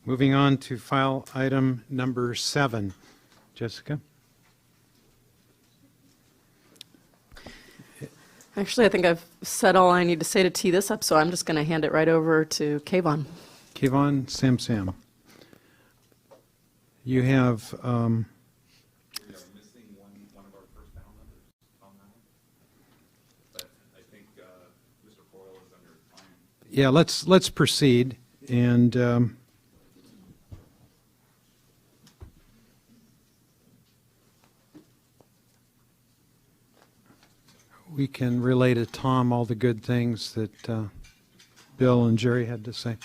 Moving on to file item number 7. Jessica? Actually, I think I've said all I need to say to tee this up, so I'm just going to hand it right over to Kayvon. Kayvon Sam. You have, We are missing one of our first panel members, Tom Allen. But I think Mr. Coyle is under time. yeah, let's proceed. And we can relay to Tom all the good things that Bill and Jerry had to say.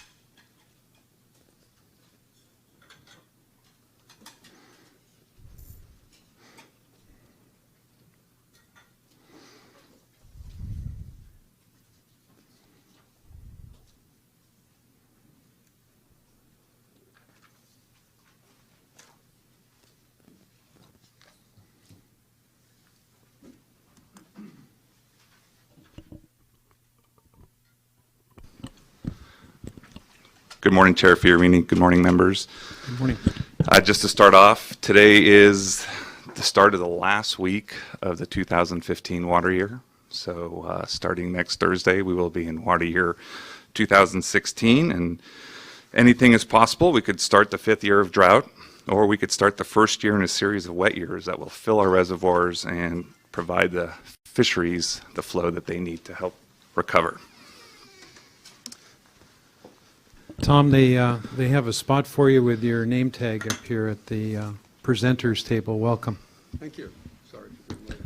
Good morning, Chair Fiorini. Good morning, members. Good morning. Just to start off, today is the start of the last week of the 2015 water year. So starting next Thursday, we will be in water year 2016, and anything is possible. We could start the 5th year of drought, or we could start the first year in a series of wet years that will fill our reservoirs and provide the fisheries the flow that they need to help recover. Tom, they have a spot for you with your name tag up here at the presenters table. Welcome. Thank you. Sorry for being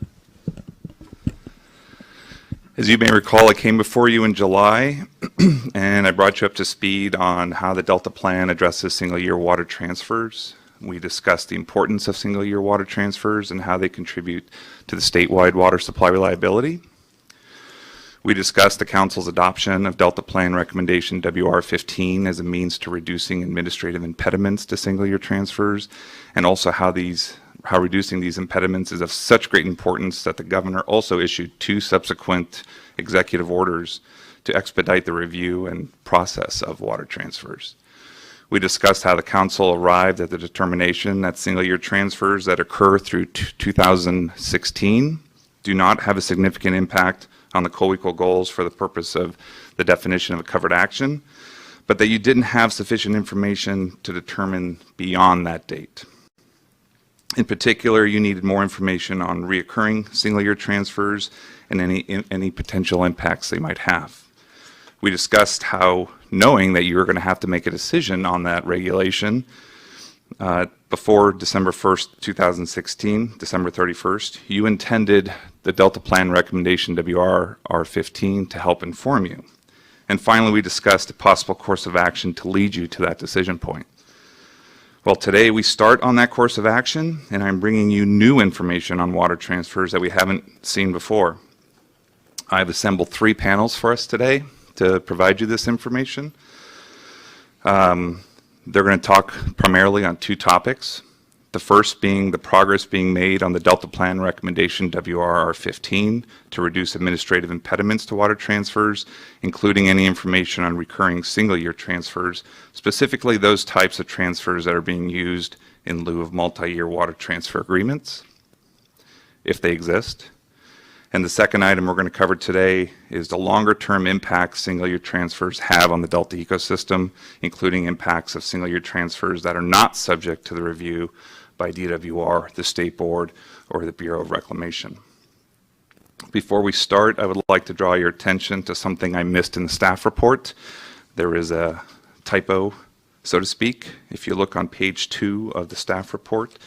late. As you may recall, I came before you in July, and I brought you up to speed on how the Delta Plan addresses single-year water transfers. We discussed the importance of single-year water transfers and how they contribute to the statewide water supply reliability. We discussed the Council's adoption of Delta Plan Recommendation WR15 as a means to reducing administrative impediments to single-year transfers, and also how reducing these impediments is of such great importance that the Governor also issued 2 subsequent executive orders to expedite the review and process of water transfers. We discussed how the Council arrived at the determination that single-year transfers that occur through 2016 do not have a significant impact on the co-equal goals for the purpose of the definition of a covered action, but that you didn't have sufficient information to determine beyond that date. In particular, you needed more information on reoccurring single-year transfers and any potential impacts they might have. We discussed how, knowing that you were going to have to make a decision on that regulation before December 1st, 2016, December 31st, you intended the Delta Plan Recommendation WR15 to help inform you. And finally, we discussed a possible course of action to lead you to that decision point. Well, today we start on that course of action, and I'm bringing you new information on water transfers that we haven't seen before. I've assembled 3 panels for us today to provide you this information. They're going to talk primarily on 2 topics. The first being the progress being made on the Delta Plan Recommendation WRR15 to reduce administrative impediments to water transfers, including any information on recurring single-year transfers, specifically those types of transfers that are being used in lieu of multi-year water transfer agreements, if they exist. And the second item we're going to cover today is the longer-term impacts single-year transfers have on the Delta ecosystem, including impacts of single-year transfers that are not subject to the review by DWR, the State Board, or the Bureau of Reclamation. Before we start, I would like to draw your attention to something I missed in the staff report. There is a typo, so to speak. If you look on page 2 of the staff report,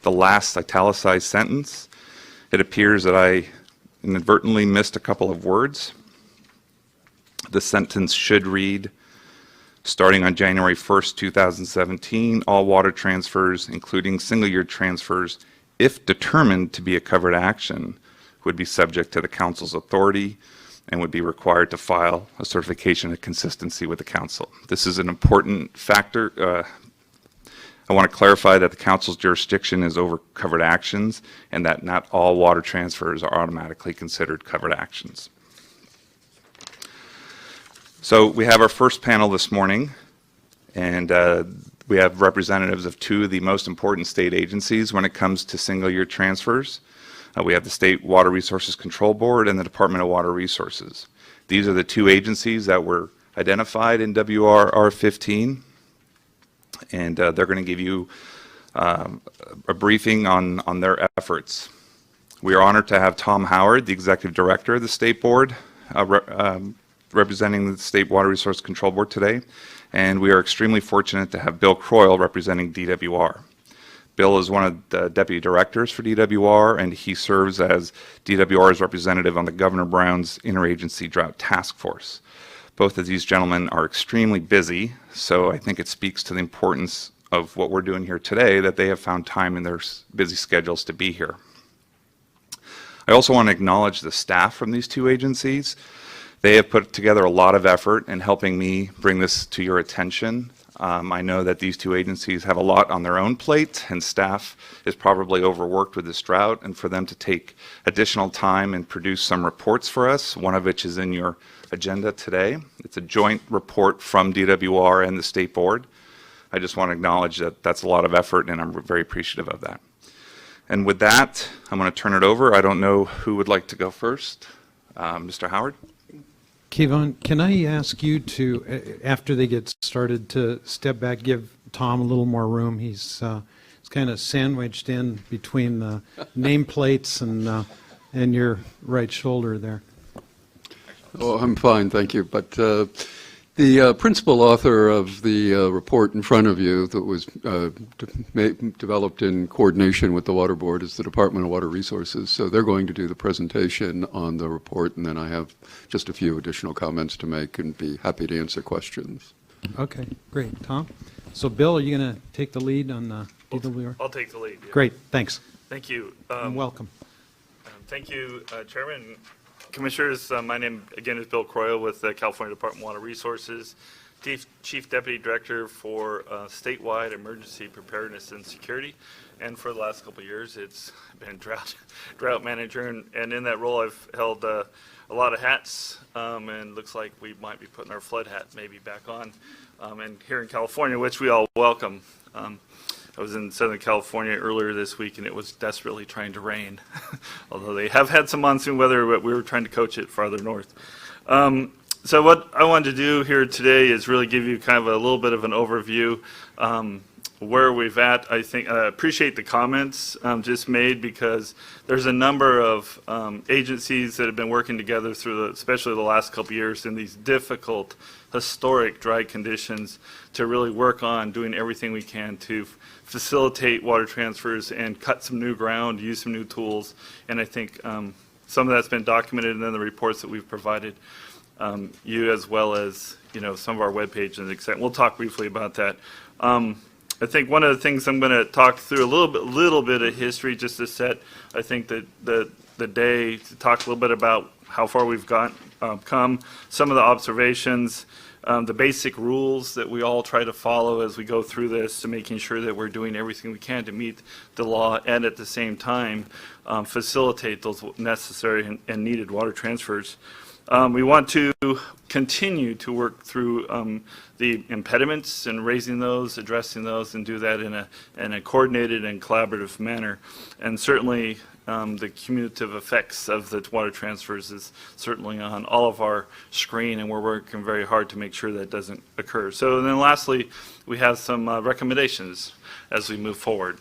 the last italicized sentence, it appears that I inadvertently missed a couple of words. The sentence should read, starting on January 1st, 2017, all water transfers, including single-year transfers, if determined to be a covered action, would be subject to the Council's authority and would be required to file a certification of consistency with the Council. This is an important factor. I want to clarify that the Council's jurisdiction is over covered actions and that not all water transfers are automatically considered covered actions. So we have our first panel this morning, and We have representatives of two of the most important state agencies when it comes to single-year transfers. We have the State Water Resources Control Board and the Department of Water Resources. These are the two agencies that were identified in WRR 15, and they're going to give you a briefing on their efforts. We are honored to have Tom Howard, the Executive Director of the State Board, representing the State Water Resource Control Board today, and we are extremely fortunate to have Bill Croyle representing DWR. Bill is one of the Deputy Directors for DWR, and he serves as DWR's representative on the Governor Brown's Interagency Drought Task Force. Both of these gentlemen are extremely busy, so I think it speaks to the importance of what we're doing here today that they have found time in their busy schedules to be here. I also want to acknowledge the staff from these two agencies. They have put together a lot of effort in helping me bring this to your attention. I know that these two agencies have a lot on their own plate, and staff is probably overworked with this drought, and for them to take additional time and produce some reports for us, one of which is in your agenda today. It's a joint report from DWR and the State Board. I just want to acknowledge that that's a lot of effort, and I'm very appreciative of that. And with that, I'm going to turn it over. I don't know who would like to go first. Mr. Howard? Kevon, can I ask you to, after they get started, to step back, give Tom a little more room? He's kind of sandwiched in between the nameplates and your right shoulder there. Oh, I'm fine, thank you. But the principal author of the report in front of you that was developed in coordination with the Water Board is the Department of Water Resources. So they're going to do the presentation on the report, and then I have just a few additional comments to make and be happy to answer questions. Okay, great. Tom? So Bill, are you going to take the lead on the DWR? I'll take the lead. Yeah. Great, thanks. Thank you. And welcome. Thank you, Chairman. Commissioners, my name again is Bill Croyle with the California Department of Water Resources, Chief Deputy Director for statewide emergency preparedness and security. And for the last couple of years, it's been drought manager. And in that role, I've held a lot of hats, and looks like we might be putting our flood hat maybe back on. And here in California, which we all welcome. I was in Southern California earlier this week, and it was desperately trying to rain, although they have had some monsoon weather, but we were trying to coach it farther north. So what I wanted to do here today is really give you kind of a little bit of an overview where we've at. I think I appreciate the comments just made, because there's a number of agencies that have been working together through especially the last couple of years in these difficult, historic dry conditions to really work on doing everything we can to facilitate water transfers and cut some new ground, use some new tools. And I think some of that's been documented in the reports that we've provided you, as well as some of our webpage and etc. We'll talk briefly about that. I think one of the things I'm going to talk through a little bit of history, just to set, I think, that the day to talk a little bit about how far we've come, some of the observations, the basic rules that we all try to follow as we go through this, to making sure that we're doing everything we can to meet the law and at the same time facilitate those necessary and needed water transfers. We want to continue to work through the impediments and raising those, addressing those, and do that in a coordinated and collaborative manner. And certainly the cumulative effects of the water transfers is certainly on all of our screen, and we're working very hard to make sure that doesn't occur. So then lastly, we have some recommendations as we move forward.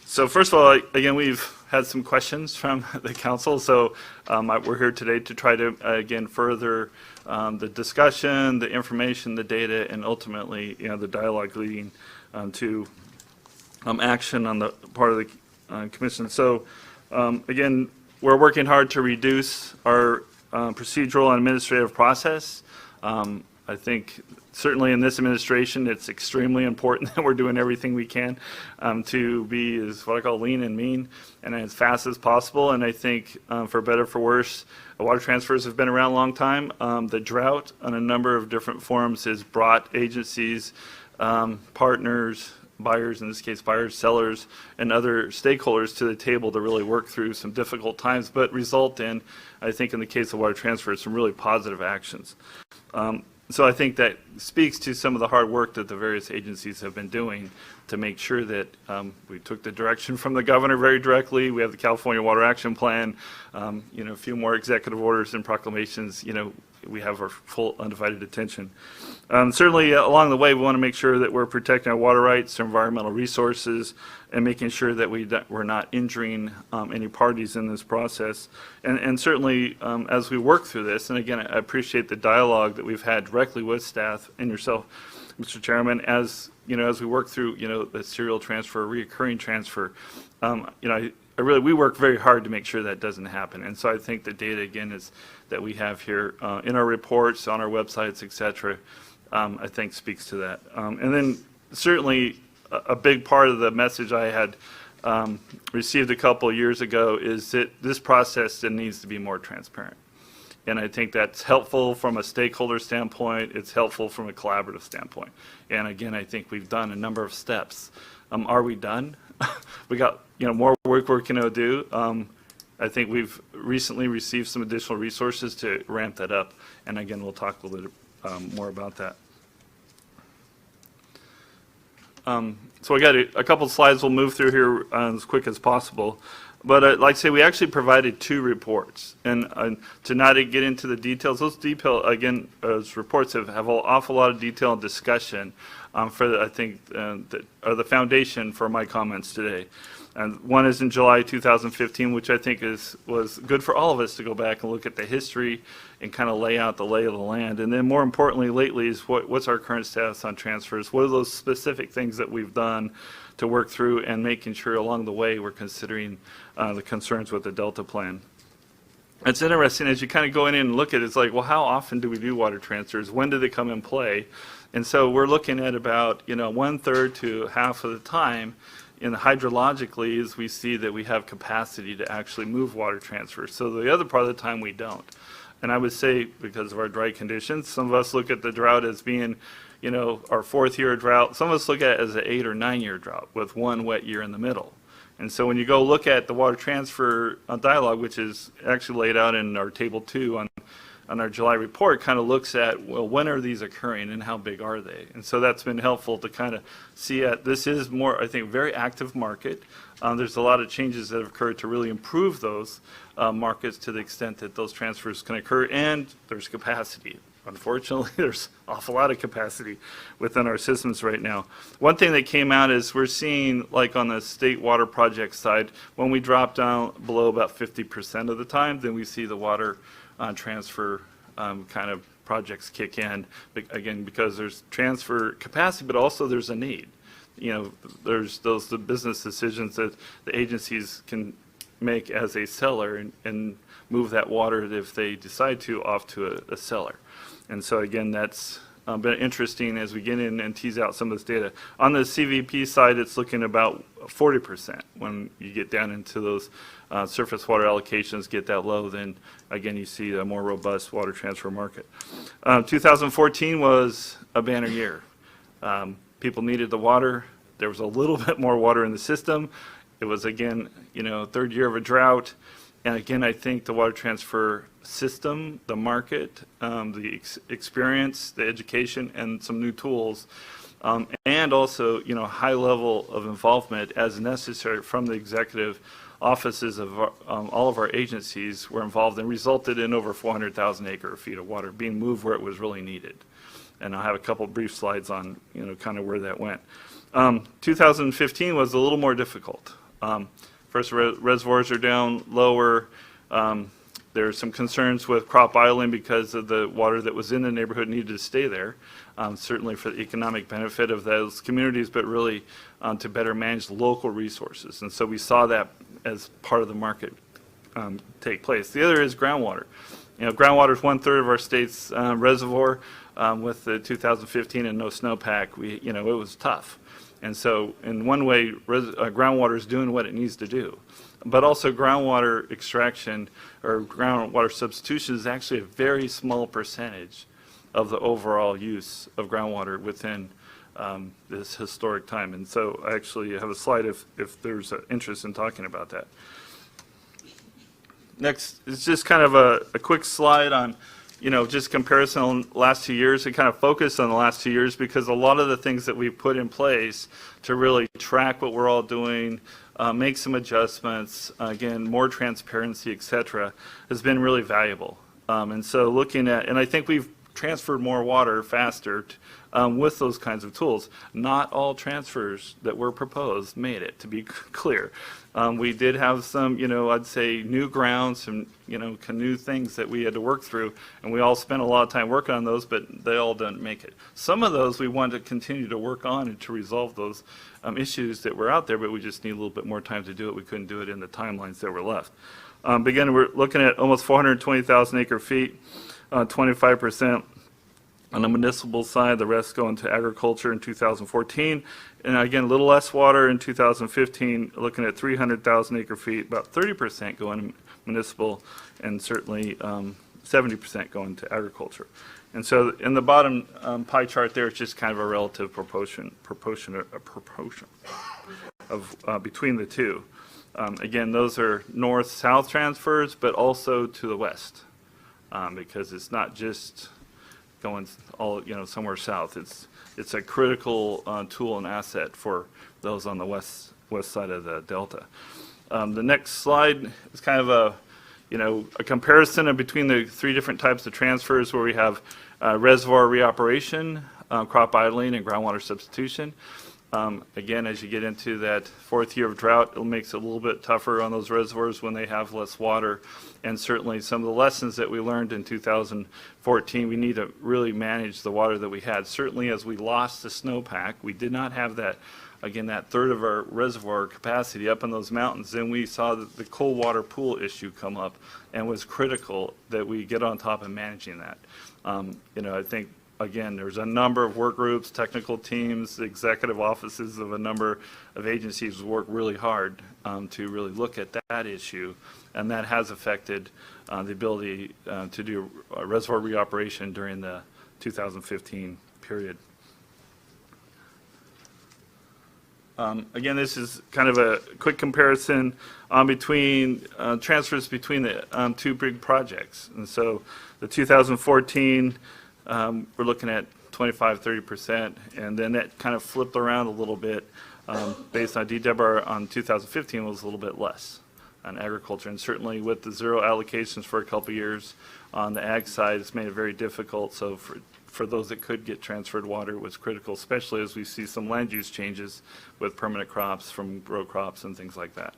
So first of all, again, we've had some questions from the council, so we're here today to try to, again, further the discussion, the information, the data, and ultimately, the dialogue leading to action on the part of the commission. So, again, we're working hard to reduce our procedural and administrative process. I think certainly in this administration, it's extremely important that we're doing everything we can to be as what I call lean and mean and as fast as possible. And I think for better or for worse, water transfers have been around a long time. The drought on a number of different forms has brought agencies, partners, buyers, in this case buyers, sellers, and other stakeholders to the table to really work through some difficult times, but result in, I think in the case of water transfers, some really positive actions. So I think that speaks to some of the hard work that the various agencies have been doing to make sure that we took the direction from the governor very directly. We have the California Water Action Plan, a few more executive orders and proclamations. We have our full undivided attention. Certainly, along the way, we want to make sure that we're protecting our water rights, our environmental resources, and making sure that we're not injuring any parties in this process. And certainly, as we work through this, and again, I appreciate the dialogue that we've had directly with staff and yourself, Mr. Chairman, as we work through, the serial transfer, reoccurring transfer, we work very hard to make sure that doesn't happen. And so I think the data, again, is that we have here in our reports, on our websites, et cetera, I think speaks to that. And then certainly a big part of the message I had received a couple of years ago is that this process needs to be more transparent. And I think that's helpful from a stakeholder standpoint. It's helpful from a collaborative standpoint. And again, I think we've done a number of steps. Are we done? We got more work we're going to do. I think we've recently received some additional resources to ramp that up. And again, we'll talk a little bit more about that. So I got a couple of slides we'll move through here as quick as possible. But like I say, we actually provided 2 reports. And to not get into the details, those those reports have an awful lot of detail and discussion I think, that are the foundation for my comments today. And one is in July 2015, which I think was good for all of us to go back and look at the history and kind of lay out the lay of the land. And then more importantly lately is what's our current status on transfers? What are those specific things that we've done to work through and making sure along the way we're considering the concerns with the Delta plan? It's interesting as you kind of go in and look at it, it's like, well, how often do we do water transfers? When do they come in play? And so we're looking at about 1/3 to half of the time. And hydrologically, as we see that we have capacity to actually move water transfers. So the other part of the time we don't. And I would say because of our dry conditions, some of us look at the drought as being, our 4th year of drought. Some of us look at it as an 8 or 9 year drought with one wet year in the middle. And so when you go look at the water transfer dialogue, which is actually laid out in our table 2 on our July report, kind of looks at, well, when are these occurring and how big are they? And so that's been helpful to kind of see this is more, I think, very active market. There's a lot of changes that have occurred to really improve those markets to the extent that those transfers can occur, and there's capacity. Unfortunately, there's an awful lot of capacity within our systems right now. One thing that came out is we're seeing, like on the state water project side, when we drop down below about 50% of the time, then we see the water transfer kind of projects kick in, again, because there's transfer capacity, but also there's a need. There's the business decisions that the agencies can make as a seller and move that water if they decide to off to a seller. And so again, that's been interesting as we get in and tease out some of this data. On the CVP side, it's looking about 40%. When you get down into those surface water allocations get that low, then again, you see a more robust water transfer market. 2014 was a banner year. People needed the water. There was a little bit more water in the system. It was, again, 3rd year of a drought. And again, I think the water transfer system, the market, the experience, the education, and some new tools, and also, high level of involvement as necessary from the executive offices of all of our agencies were involved and resulted in over 400,000 acre-feet of water being moved where it was really needed. And I'll have a couple brief slides on, kind of where that went. 2015 was a little more difficult. First, reservoirs are down lower. There's some concerns with Crop Island because of the water that was in the neighborhood needed to stay there, certainly for the economic benefit of those communities, but really to better manage local resources. And so we saw that as part of the market take place. The other is groundwater. Groundwater is 1/3 of our state's reservoir. With the 2015 and no snowpack, it was tough. And so in one way, groundwater is doing what it needs to do. But also groundwater extraction or groundwater substitution is actually a very small percentage of the overall use of groundwater within this historic time. And so I actually have a slide if there's an interest in talking about that. Next is just kind of a quick slide on, just comparison on the last 2 years, and kind of focus on the last 2 years, because a lot of the things that we've put in place to really track what we're all doing, make some adjustments, again, more transparency, et cetera, has been really valuable. And so looking at, and I think we've transferred more water faster with those kinds of tools. Not all transfers that were proposed made it, to be clear. We did have some, I'd say new grounds, some, new things that we had to work through, and we all spent a lot of time working on those, but they all didn't make it. Some of those we wanted to continue to work on and to resolve those issues that were out there, but we just need a little bit more time to do it. We couldn't do it in the timelines that were left. But again, we're looking at almost 420,000 acre feet, 25% on the municipal side, the rest going to agriculture in 2014. And again, a little less water in 2015, looking at 300,000 acre feet, about 30% going to municipal, and certainly 70% going to agriculture. And so in the bottom pie chart there, it's just kind of a relative proportion of between the two. Again, those are north-south transfers, but also to the west, because it's not just going all somewhere south. It's a critical tool and asset for those on the west side of the delta. The next slide is kind of a comparison of between the three different types of transfers, where we have reservoir reoperation, crop idling, and groundwater substitution. Again, as you get into that fourth year of drought, it makes it a little bit tougher on those reservoirs when they have less water. And certainly some of the lessons that we learned in 2014, we need to really manage the water that we had. Certainly as we lost the snowpack, we did not have that, again, that third of our reservoir capacity up in those mountains. Then we saw that the cold water pool issue come up, and was critical that we get on top of managing that. I think, again, there's a number of work groups, technical teams, executive offices of a number of agencies work really hard to really look at that issue, and that has affected the ability to do reservoir reoperation during the 2015 period. Again, this is kind of a quick comparison between transfers between the two big projects. And so the 2014, we're looking at 25-30%, and then that kind of flipped around a little bit based on DWR on 2015 was a little bit less on agriculture. And certainly with the zero allocations for a couple of years on the ag side, it's made it very difficult. So for those that could get transferred water, it was critical, especially as we see some land use changes with permanent crops from row crops and things like that.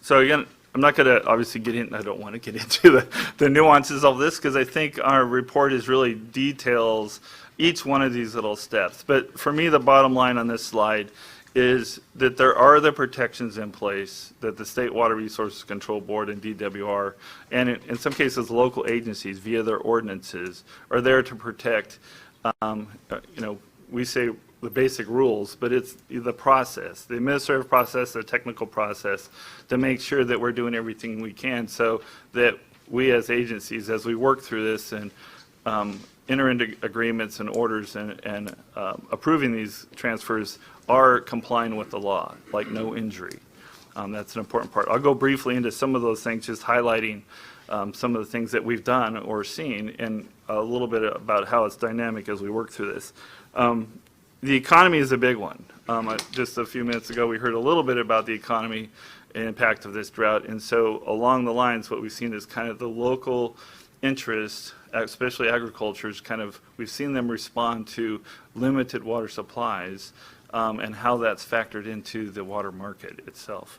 So again, I'm not going to obviously get in, I don't want to get into the nuances of this, because I think our report is really details each one of these little steps. But for me, the bottom line on this slide is that there are the protections in place that the State Water Resources Control Board and DWR, and in some cases local agencies via their ordinances, are there to protect, we say the basic rules, but it's the process, the administrative process, the technical process, to make sure that we're doing everything we can so that we as agencies, as we work through this and enter into agreements and orders and approving these transfers, are complying with the law, like no injury. That's an important part. I'll go briefly into some of those things, just highlighting some of the things that we've done or seen, and a little bit about how it's dynamic as we work through this. The economy is a big one. Just a few minutes ago, we heard a little bit about the economy and impact of this drought. And so along the lines, what we've seen is kind of the local interest, especially agriculture, we've seen them respond to limited water supplies and how that's factored into the water market itself.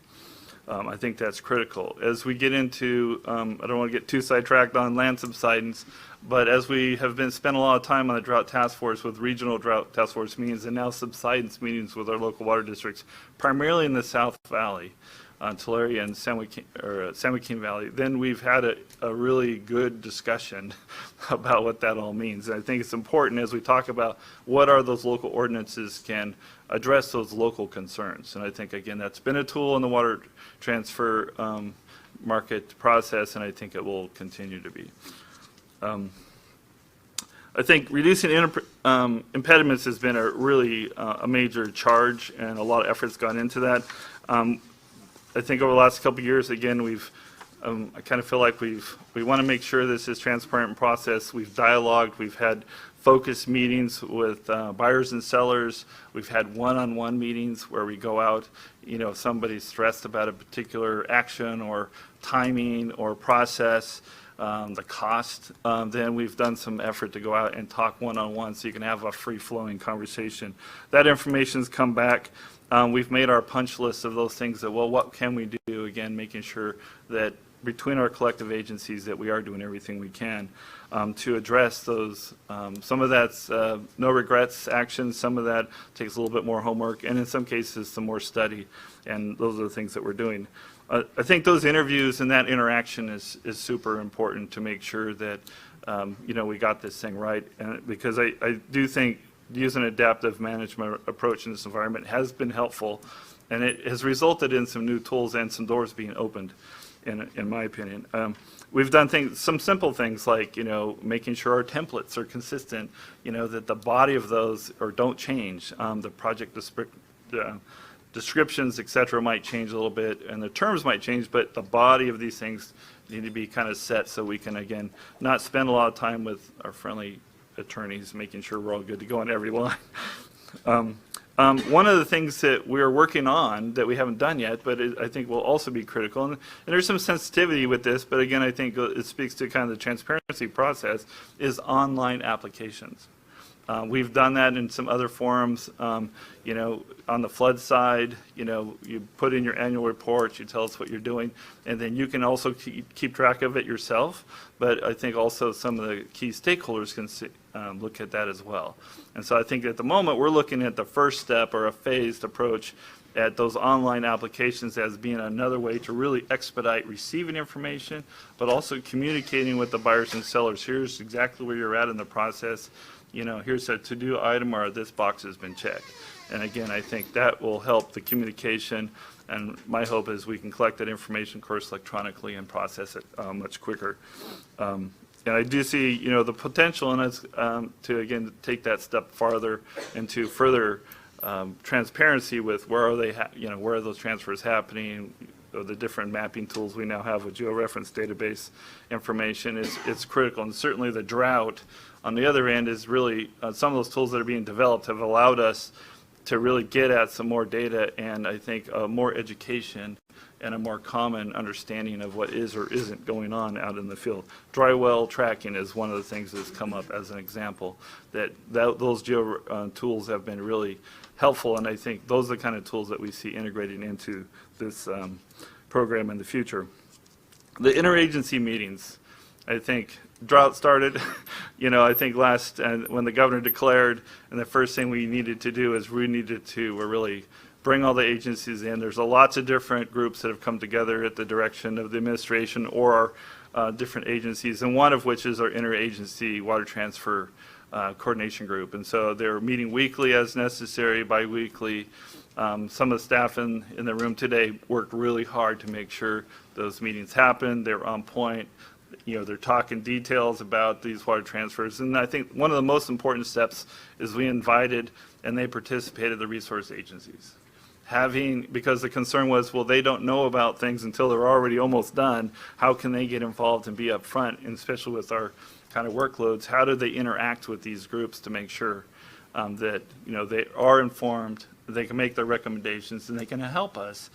I think that's critical. As we get into, I don't want to get too sidetracked on land subsidence, but as we have spent a lot of time on the drought task force with regional drought task force meetings and now subsidence meetings with our local water districts, primarily in the South Valley, Tulare and San Joaquin Valley, then we've had a really good discussion about what that all means. And I think it's important as we talk about what are those local ordinances can address those local concerns. And I think, again, that's been a tool in the water transfer market process, and I think it will continue to be. I think reducing impediments has been a really a major charge, and a lot of effort's gone into that. I think over the last couple of years, again, we've I kind of feel like we want to make sure this is transparent process. We've dialogued, we've had focus meetings with buyers and sellers. We've had one-on-one meetings where we go out, if somebody's stressed about a particular action or timing or process, the cost, then we've done some effort to go out and talk one-on-one so you can have a free-flowing conversation. That information's come back. We've made our punch list of those things that, well, what can we do? Again, making sure that between our collective agencies that we are doing everything we can to address those. Some of that's no regrets action, some of that takes a little bit more homework, and in some cases some more study, and those are the things that we're doing. I think those interviews and that interaction is super important to make sure that we got this thing right, and because I do think using an adaptive management approach in this environment has been helpful, and it has resulted in some new tools and some doors being opened. In my opinion, we've done some simple things like making sure our templates are consistent, that the body of those don't change. The project descriptions, et cetera, might change a little bit, and the terms might change, but the body of these things need to be kind of set so we can again not spend a lot of time with our friendly attorneys making sure we're all good to go on every line. One of the things that we're working on that we haven't done yet, but I think will also be critical, and there's some sensitivity with this, but again, I think it speaks to kind of the transparency process, is online applications. We've done that in some other forums, on the flood side, you put in your annual report, you tell us what you're doing, and then you can also keep track of it yourself, but I think also some of the key stakeholders can look at that as well. And so I think at the moment, we're looking at the first step or a phased approach at those online applications as being another way to really expedite receiving information, but also communicating with the buyers and sellers. Here's exactly where you're at in the process. Here's a to-do item, or this box has been checked. And again, I think that will help the communication, and my hope is we can collect that information, of course, electronically and process it much quicker. And I do see, the potential in us to, again, take that step farther into further transparency with where are they, where are those transfers happening, the different mapping tools we now have with georeference database information is critical. And certainly the drought on the other end is really, some of those tools that are being developed have allowed us to really get at some more data and I think more education and a more common understanding of what is or isn't going on out in the field. Dry well tracking is one of the things that's come up as an example, that those tools have been really helpful, and I think those are the kind of tools that we see integrating into this program in the future. The interagency meetings, I think drought started, I think last, when the governor declared, and the first thing we needed to do is we needed to really bring all the agencies in. There's lots of different groups that have come together at the direction of the administration or different agencies, and one of which is our interagency water transfer coordination group. And so they're meeting weekly as necessary, bi-weekly. Some of the staff in the room today worked really hard to make sure those meetings happen. They're on point. They're talking details about these water transfers. And I think one of the most important steps is we invited and they participated the resource agencies. Because the concern was, well, they don't know about things until they're already almost done. How can they get involved and be up front, and especially with our kind of workloads, how do they interact with these groups to make sure that they are informed, they can make their recommendations, and they can help us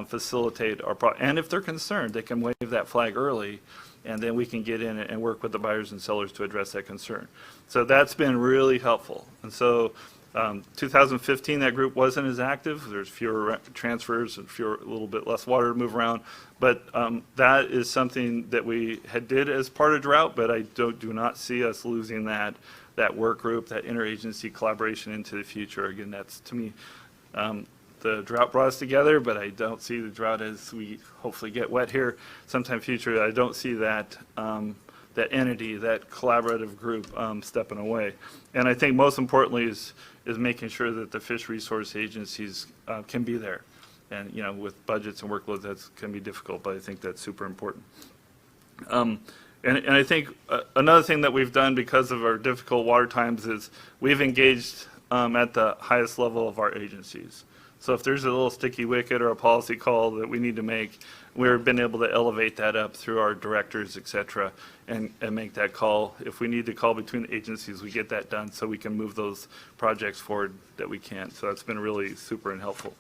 facilitate our and if they're concerned, they can wave that flag early, and then we can get in and work with the buyers and sellers to address that concern. So that's been really helpful. And so 2015, that group wasn't as active. There's fewer transfers and a little bit less water to move around. But that is something that we did as part of drought, but I do not see us losing that work group, that interagency collaboration into the future. Again, that's, to me, the drought brought us together, but I don't see the drought as we hopefully get wet here sometime future. I don't see that that entity, that collaborative group stepping away. And I think most importantly is making sure that the fish resource agencies can be there. And with budgets and workloads, that can be difficult, but I think that's super important. And I think another thing that we've done because of our difficult water times is we've engaged at the highest level of our agencies. So if there's a little sticky wicket or a policy call that we need to make, we've been able to elevate that up through our directors, et cetera, and make that call. If we need to call between the agencies, we get that done so we can move those projects forward that we can. So that's been really super and helpful.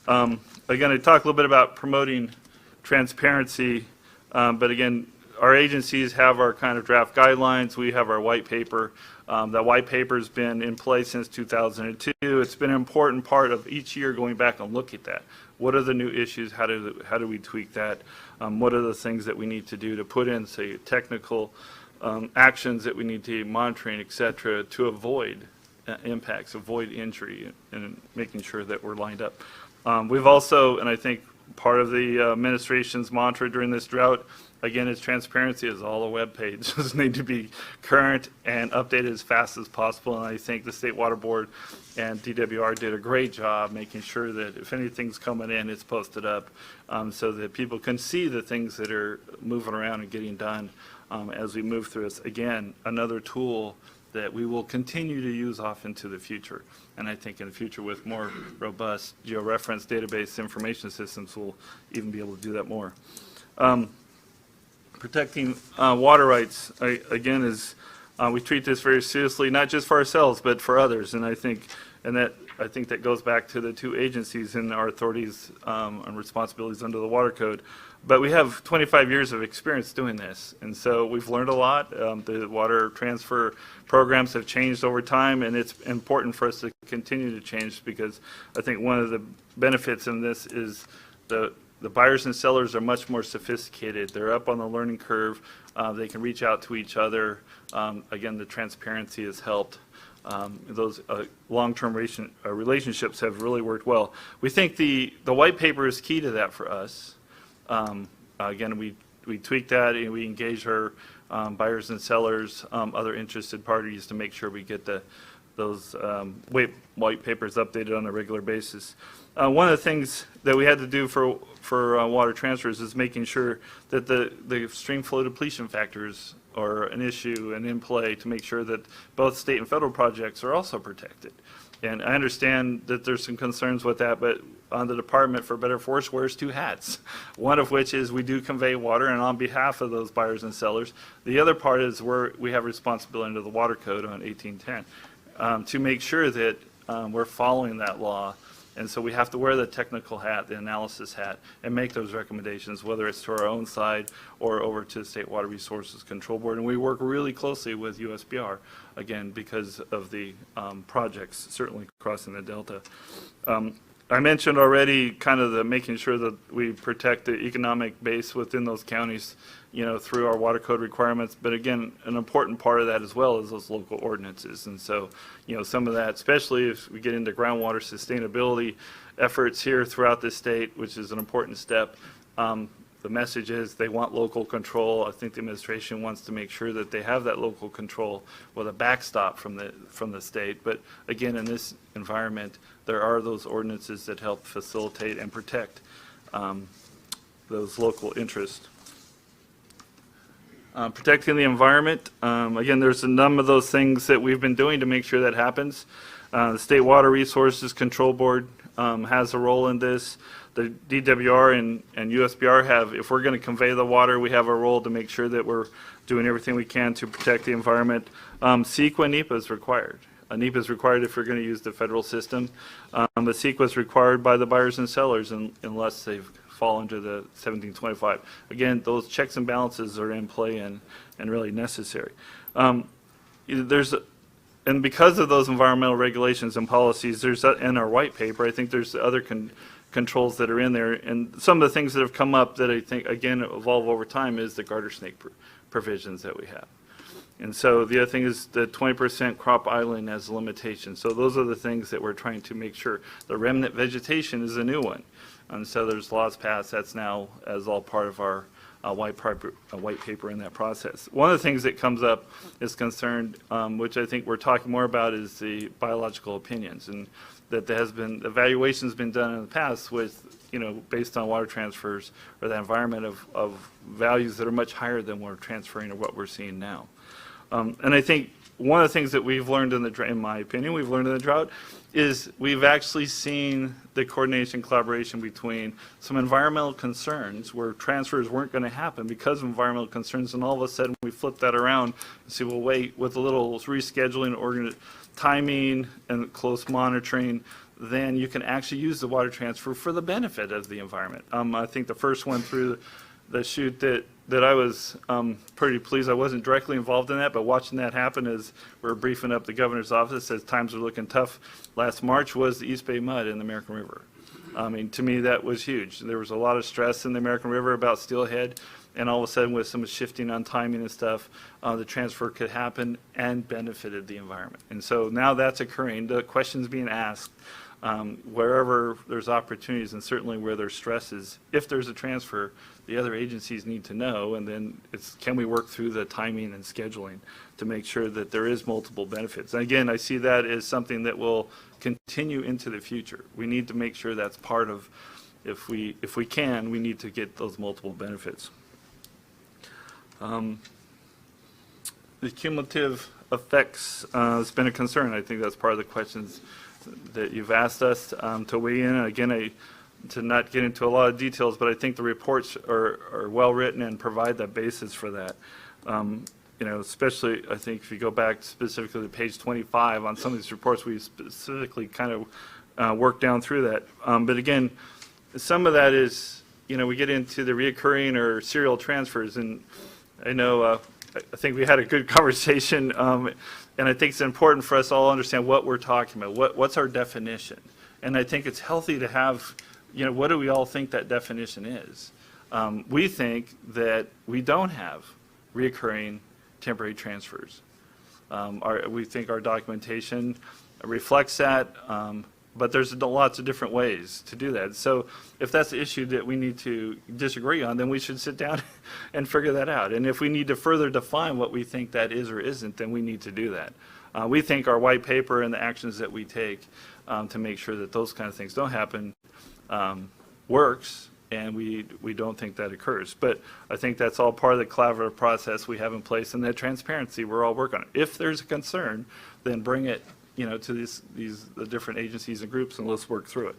Again, I talked a little bit about promoting transparency, but again, our agencies have our kind of draft guidelines. We have our white paper. That white paper's been in place since 2002. It's been an important part of each year going back and look at that. What are the new issues? How do we tweak that? What are the things that we need to do to put in, say, technical actions that we need to be monitoring, et cetera, to avoid impacts, avoid injury, and making sure that we're lined up. We've also, and I think part of the administration's mantra during this drought, again, is transparency, is all the web pages need to be current and updated as fast as possible. And I think the State Water Board and DWR did a great job making sure that if anything's coming in, it's posted up so that people can see the things that are moving around and getting done as we move through this. Again, another tool that we will continue to use off into the future. And I think in the future with more robust georeference database information systems, we'll even be able to do that more. Protecting water rights, again, is we treat this very seriously, not just for ourselves, but for others. And I think that goes back to the two agencies and our authorities and responsibilities under the Water Code. But we have 25 years of experience doing this, and so we've learned a lot. The water transfer programs have changed over time, and it's important for us to continue to change because I think one of the benefits in this is the buyers and sellers are much more sophisticated. They're up on the learning curve. They can reach out to each other. Again, the transparency has helped. Those long-term relationships have really worked well. We think the white paper is key to that for us. Again, we tweak that and we engage our buyers and sellers, other interested parties to make sure we get those white papers updated on a regular basis. One of the things that we had to do for water transfers is making sure that the stream flow depletion factors are an issue and in play to make sure that both state and federal projects are also protected. And I understand that there's some concerns with that, but on the department, for better or for worse, wears two hats. One of which is we do convey water, and on behalf of those buyers and sellers. The other part is we have responsibility under the Water Code on 1810 to make sure that we're following that law. And so we have to wear the technical hat, the analysis hat, and make those recommendations, whether it's to our own side or over to the State Water Resources Control Board. And we work really closely with USBR, again, because of the projects certainly crossing the Delta. I mentioned already kind of the making sure that we protect the economic base within those counties, through our water code requirements. But again, an important part of that as well is those local ordinances. And so, some of that, especially if we get into groundwater sustainability efforts here throughout the state, which is an important step. The message is they want local control. I think the administration wants to make sure that they have that local control with a backstop from the state. But again, in this environment, there are those ordinances that help facilitate and protect those local interests. Protecting the environment, again, there's a number of those things that we've been doing to make sure that happens. The State Water Resources Control Board has a role in this. The DWR and USBR have, if we're going to convey the water, we have a role to make sure that we're doing everything we can to protect the environment. CEQA and NEPA is required. NEPA is required if we're going to use the federal system, but CEQA is required by the buyers and sellers unless they fall under the 1725. Again, those checks and balances are in play and really necessary. And because of those environmental regulations and policies, there's in our white paper, I think there's other controls that are in there. And some of the things that have come up that I think, again, evolve over time is the garter snake provisions that we have. And so the other thing is the 20% crop island as a limitation. So those are the things that we're trying to make sure. The remnant vegetation is a new one. And so there's laws passed that's now as all part of our white paper in that process. One of the things that comes up is concerned, which I think we're talking more about, is the biological opinions, and that there has been evaluations been done in the past with, based on water transfers or the environment of values that are much higher than we're transferring or what we're seeing now. And I think one of the things that we've learned in my opinion, we've learned in the drought, is we've actually seen the coordination, collaboration between some environmental concerns where transfers weren't going to happen because of environmental concerns, and all of a sudden we flip that around and say, well, wait, with a little rescheduling, timing, and close monitoring, then you can actually use the water transfer for the benefit of the environment. I think the first one through the chute that I was pretty pleased. I wasn't directly involved in that, but watching that happen as we were briefing up the governor's office as times were looking tough last March was the East Bay mud in the American River. I mean, to me, that was huge. There was a lot of stress in the American River about steelhead, and all of a sudden with some shifting on timing and stuff, the transfer could happen and benefited the environment. And so now that's occurring. The questions being asked, wherever there's opportunities and certainly where there's stresses, if there's a transfer, the other agencies need to know, and then it's, can we work through the timing and scheduling to make sure that there is multiple benefits? And again, I see that as something that will continue into the future. We need to make sure that's part of, if we can, we need to get those multiple benefits. The cumulative effects has been a concern. I think that's part of the questions that you've asked us to weigh in. And again, to not get into a lot of details, but I think the reports are well written and provide the basis for that. You know, especially I think if you go back specifically to page 25 on some of these reports, we specifically kind of worked down through that. But again, some of that is, you know, we get into the reoccurring or serial transfers, and I know I think we had a good conversation, and I think it's important for us all to understand what we're talking about. What's our definition? And I think it's healthy to have, you know, what do we all think that definition is? We think that we don't have reoccurring temporary transfers. We think our documentation reflects that, but there's lots of different ways to do that. So if that's the issue that we need to disagree on, then we should sit down and figure that out. And if we need to further define what we think that is or isn't, then we need to do that. We think our white paper and the actions that we take to make sure that those kind of things don't happen works, and we don't think that occurs. But I think that's all part of the collaborative process we have in place, and that transparency we're all working on. If there's a concern, then bring it, you know, to the different agencies and groups, and let's work through it.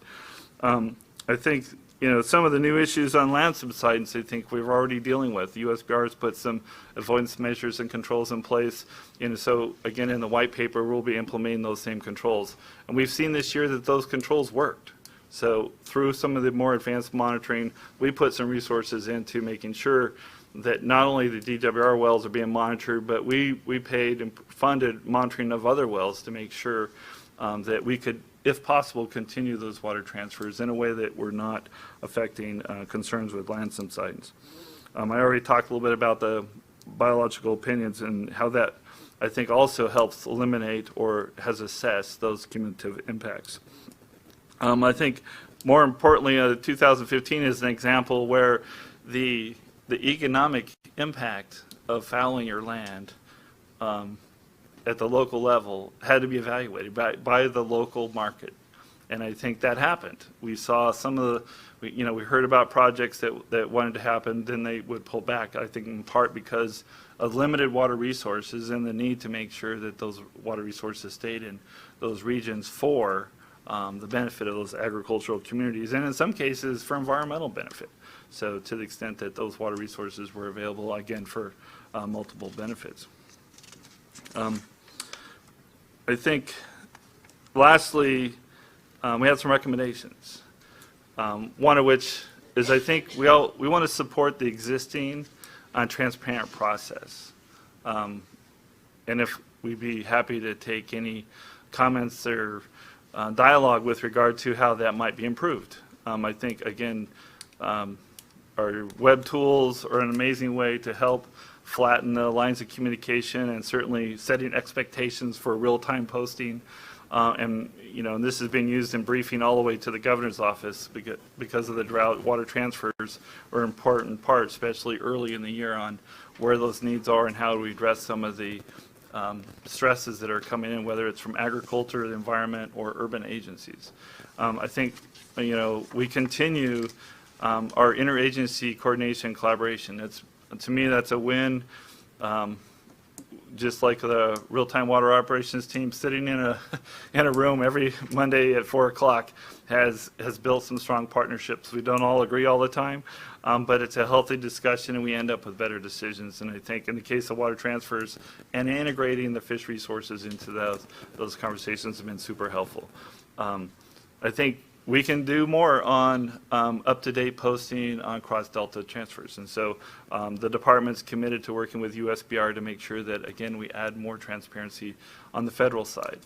I think, you know, some of the new issues on land subsidence, I think we're already dealing with. The USBR has put some avoidance measures and controls in place. And so, again, in the white paper, we'll be implementing those same controls. And we've seen this year that those controls worked. So through some of the more advanced monitoring, we put some resources into making sure that not only the DWR wells are being monitored, but we paid and funded monitoring of other wells to make sure that we could, if possible, continue those water transfers in a way that we're not affecting concerns with land subsidence. I already talked a little bit about the biological opinions and how that, I think, also helps eliminate or has assessed those cumulative impacts. I think more importantly, 2015 is an example where the economic impact of fouling your land at the local level had to be evaluated by the local market. And I think that happened. We saw some of the, we heard about projects that wanted to happen, then they would pull back, I think in part because of limited water resources and the need to make sure that those water resources stayed in those regions for the benefit of those agricultural communities, and in some cases for environmental benefit. So to the extent that those water resources were available, again, for multiple benefits. I think, lastly, we had some recommendations. One of which is, I think we want to support the existing transparent process. And if we'd be happy to take any comments or dialogue with regard to how that might be improved. I think, again, our web tools are an amazing way to help flatten the lines of communication and certainly setting expectations for real-time posting. And this has been used in briefing all the way to the governor's office because of the drought. Water transfers are an important part, especially early in the year, on where those needs are and how do we address some of the stresses that are coming in, whether it's from agriculture, the environment, or urban agencies. I think, we continue our interagency coordination and collaboration. To me, that's a win. just like the real-time water operations team sitting in a in a room every Monday at 4 o'clock has built some strong partnerships. We don't all agree all the time, but it's a healthy discussion and we end up with better decisions. And I think in the case of water transfers and integrating the fish resources into those conversations have been super helpful. I think we can do more on up-to-date posting on cross-delta transfers. And so the department's committed to working with USBR to make sure that, again, we add more transparency on the federal side.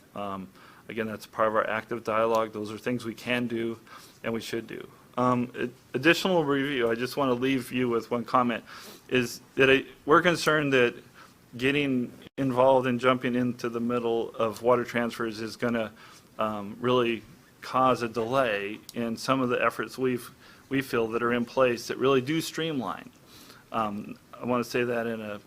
Again, that's part of our active dialogue. Those are things we can do and we should do. Additional review, I just want to leave you with one comment, is that we're concerned that getting involved and jumping into the middle of water transfers is going to really cause a delay in some of the efforts we feel that are in place that really do streamline. I want to say that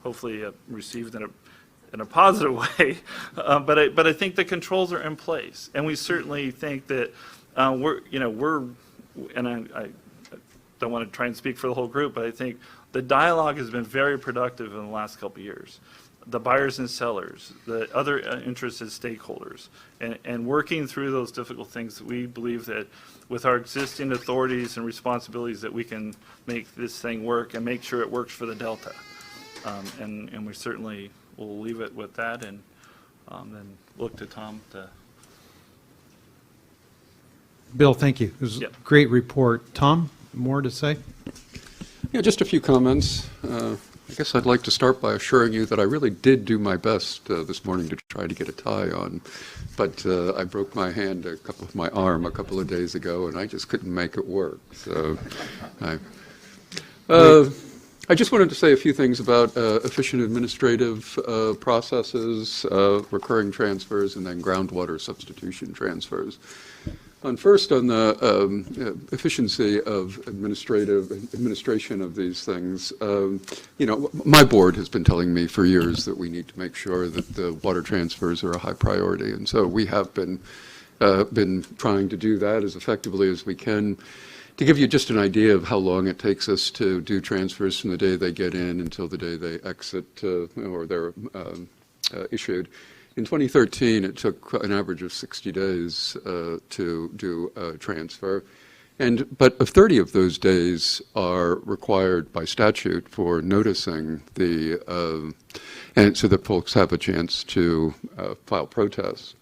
hopefully received in a positive way, but I think the controls are in place, and we certainly think that we're and I don't want to try and speak for the whole group, but I think the dialogue has been very productive in the last couple of years. The buyers and sellers, the other interested stakeholders, and working through those difficult things, we believe that with our existing authorities and responsibilities that we can make this thing work and make sure it works for the Delta. And we certainly will leave it with that and then look to Tom to. Bill, thank you. It was a Yep. great report. Tom, more to say? Yeah, just a few comments. I guess I'd like to start by assuring you that I really did do my best this morning to try to get a tie on, but I broke my arm a couple of days ago, and I just couldn't make it work. So I just wanted to say a few things about efficient administrative processes, recurring transfers, and then groundwater substitution transfers. First, on the efficiency of administration of these things, my board has been telling me for years that we need to make sure that the water transfers are a high priority, and so we have been trying to do that as effectively as we can. To give you just an idea of how long it takes us to do transfers from the day they get in until the day they exit or they're issued. In 2013, it took an average of 60 days to do a transfer, but 30 of those days are required by statute for noticing and so that folks have a chance to file protests.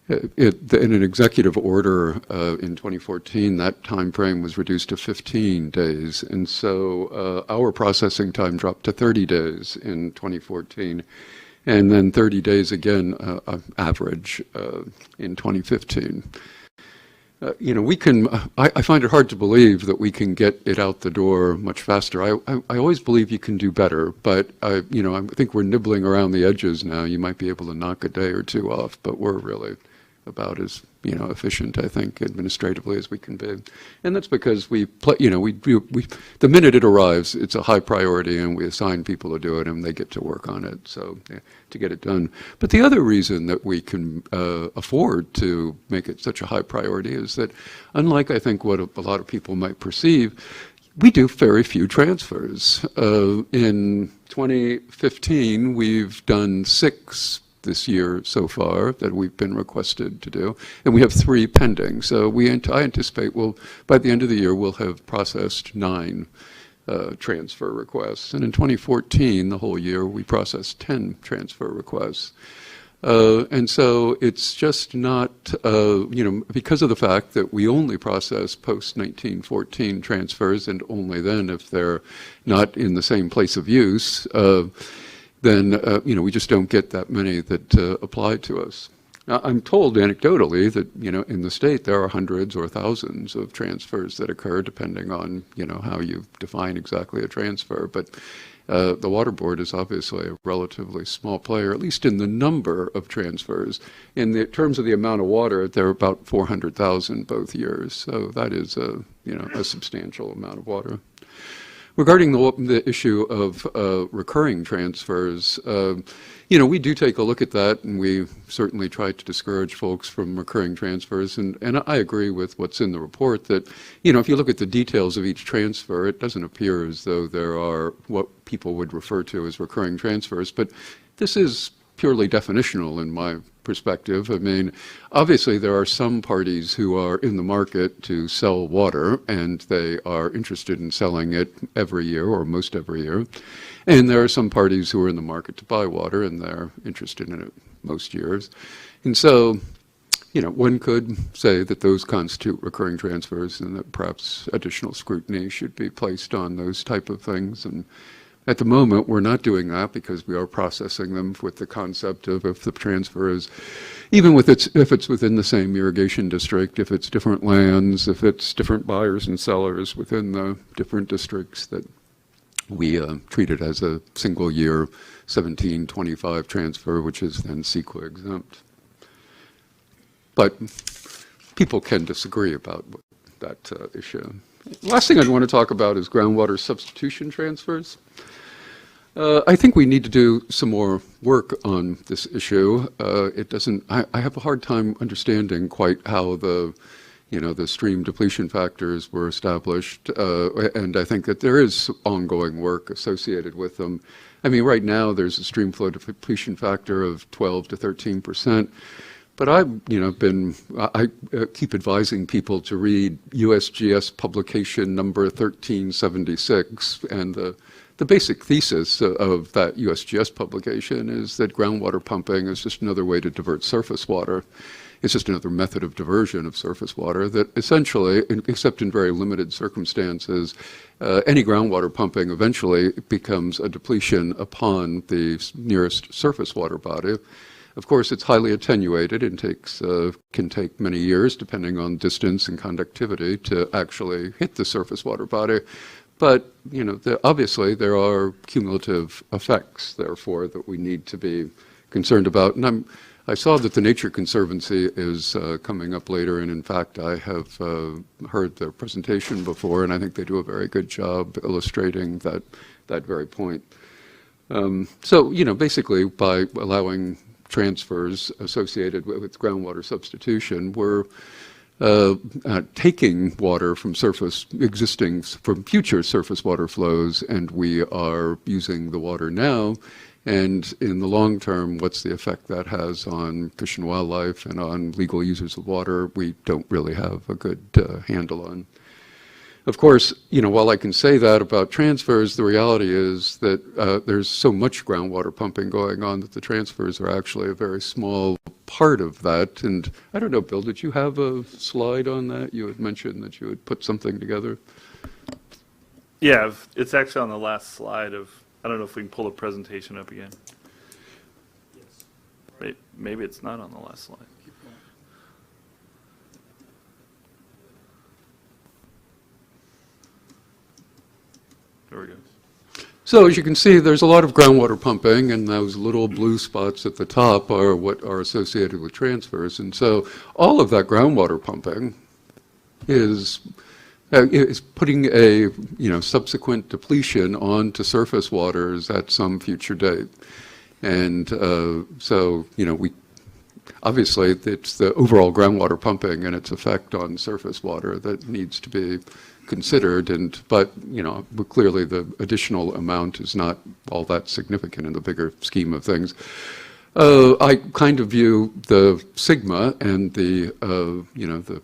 In an executive order in 2014, that time frame was reduced to 15 days, and so our processing time dropped to 30 days in 2014. And then 30 days again, average in 2015. We can. I find it hard to believe that we can get it out the door much faster. I always believe you can do better, but I think we're nibbling around the edges now. You might be able to knock a day or two off, but we're really about as efficient, I think, administratively as we can be, and that's because the minute it arrives, it's a high priority, and we assign people to do it, and they get to work on it, so to get it done. But the other reason that we can afford to make it such a high priority is that, unlike I think what a lot of people might perceive, we do very few transfers. In 2015, we've done 6 this year so far that we've been requested to do, and we have 3 pending. So I anticipate by the end of the year we'll have processed 9 transfer requests. And in 2014, the whole year, we processed 10 transfer requests. And so it's just not, because of the fact that we only process post-1914 transfers, and only then if they're not in the same place of use, then we just don't get that many that apply to us. Now, I'm told anecdotally that in the state there are hundreds or thousands of transfers that occur, depending on how you define exactly a transfer. But the Water Board is obviously a relatively small player, at least in the number of transfers. In the terms of the amount of water, there are about 400,000 both years. So that is a substantial amount of water. Regarding the issue of recurring transfers, we do take a look at that, and we certainly try to discourage folks from recurring transfers. And I agree with what's in the report that, if you look at the details of each transfer, it doesn't appear as though there are what people would refer to as recurring transfers. But this is purely definitional in my perspective. I mean, obviously there are some parties who are in the market to sell water, and they are interested in selling it every year or most every year. And there are some parties who are in the market to buy water, and they're interested in it most years. And so, you know, one could say that those constitute recurring transfers and that perhaps additional scrutiny should be placed on those type of things. And at the moment, we're not doing that because we are processing them with the concept of if the transfer is, even with if it's within the same irrigation district, if it's different lands, if it's different buyers and sellers within the different districts, that we treat it as a single year 1725 transfer, which is then CEQA exempt. But people can disagree about that issue. Last thing I'd want to talk about is groundwater substitution transfers. I think we need to do some more work on this issue. I have a hard time understanding quite how the stream depletion factors were established, and I think that there is ongoing work associated with them. I mean, right now there's a stream flow depletion factor of 12 to 13%. But I keep advising people to read USGS publication number 1376, and the basic thesis of that USGS publication is that groundwater pumping is just another way to divert surface water. It's just another method of diversion of surface water that essentially, except in very limited circumstances, any groundwater pumping eventually becomes a depletion upon the nearest surface water body. Of course, it's highly attenuated and can take many years, depending on distance and conductivity, to actually hit the surface water body. But obviously there are cumulative effects, therefore, that we need to be concerned about. And I saw that the Nature Conservancy is coming up later, and in fact, I have heard their presentation before, and I think they do a very good job illustrating that very point. So basically, by allowing transfers associated with groundwater substitution, we're taking water from from future surface water flows, and we are using the water now. And in the long term, what's the effect that has on fish and wildlife and on legal users of water, we don't really have a good handle on. Of course, while I can say that about transfers, the reality is that there's so much groundwater pumping going on that the transfers are actually a very small part of that. And I don't know, Bill, did you have a slide on that? You had mentioned that you had put something together. Yeah, it's actually on the last slide of, I don't know if we can pull the presentation up again. Yes. Maybe it's not on the last slide. There we go. So as you can see, there's a lot of groundwater pumping, and those little blue spots at the top are what are associated with transfers. And so all of that groundwater pumping is putting a subsequent depletion onto surface waters at some future date. And so we obviously it's the overall groundwater pumping and its effect on surface water that needs to be considered, but clearly the additional amount is not all that significant in the bigger scheme of things. I kind of view the SGMA and the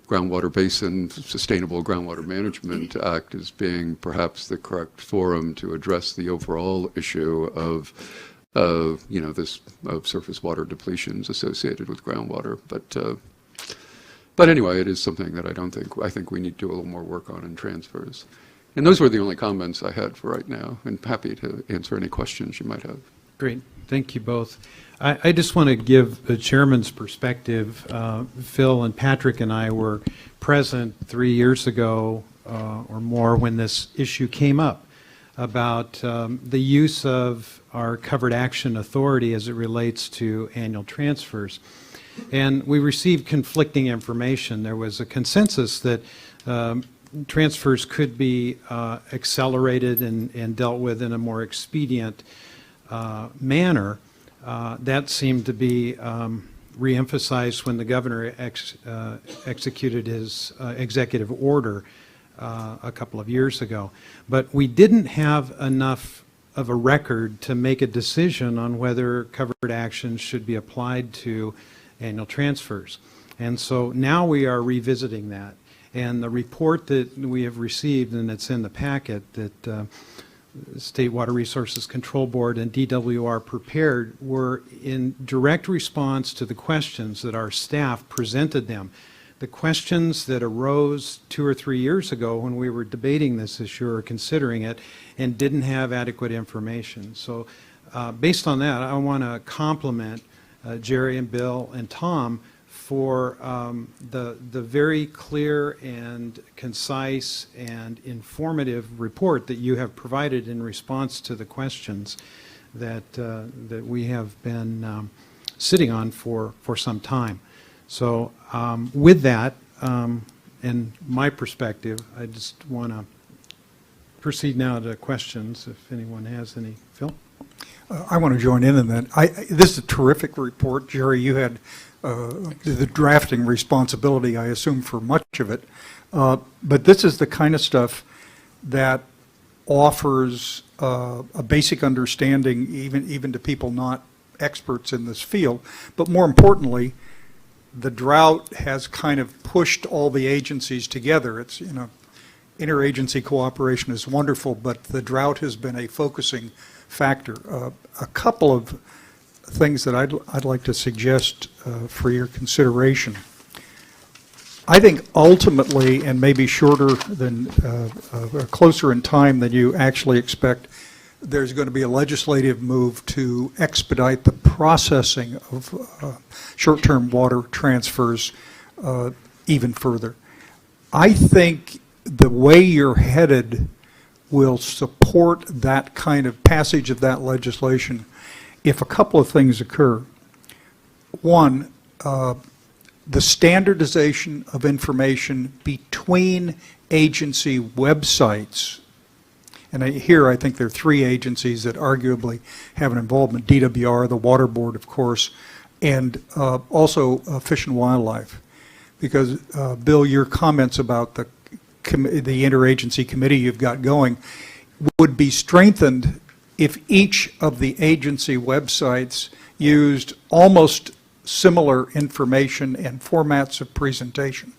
Groundwater Basin Sustainable Groundwater Management Act as being perhaps the correct forum to address the overall issue of surface water depletions associated with groundwater, But anyway, it is something that I think we need to do a little more work on in transfers. And those were the only comments I had for right now, and happy to answer any questions you might have. Great. Thank you both. I just want to give the chairman's perspective. Phil and Patrick and I were present 3 years ago or more when this issue came up about the use of our covered action authority as it relates to annual transfers. And we received conflicting information. There was a consensus that transfers could be accelerated and dealt with in a more expedient manner. That seemed to be reemphasized when the governor executed his executive order a couple of years ago. But we didn't have enough of a record to make a decision on whether covered actions should be applied to annual transfers. And so now we are revisiting that. And the report that we have received, and it's in the packet, that State Water Resources Control Board and DWR prepared were in direct response to the questions that our staff presented them. The questions that arose 2 or 3 years ago when we were debating this issue or considering it and didn't have adequate information. So based on that, I want to compliment Jerry and Bill and Tom for the very clear and concise and informative report that you have provided in response to the questions that that we have been sitting on for some time. So with that, and my perspective, I just want to proceed now to questions if anyone has any. Phil? I want to join in on that. This is a terrific report. Jerry, you had the drafting responsibility, I assume, for much of it. But this is the kind of stuff that offers a basic understanding, even to people not experts in this field. But more importantly, the drought has kind of pushed all the agencies together. It's, interagency cooperation is wonderful, but the drought has been a focusing factor. A couple of things that I'd like to suggest for your consideration. I think ultimately, and maybe shorter than, closer in time than you actually expect, there's going to be a legislative move to expedite the processing of short-term water transfers even further. I think the way you're headed will support that kind of passage of that legislation if a couple of things occur. One, the standardization of information between agency websites. And here I think there are 3 agencies that arguably have an involvement: DWR, the Water Board, of course, and also Fish and Wildlife. Because, Bill, your comments about the interagency committee you've got going would be strengthened if each of the agency websites used almost similar information and formats of presentation.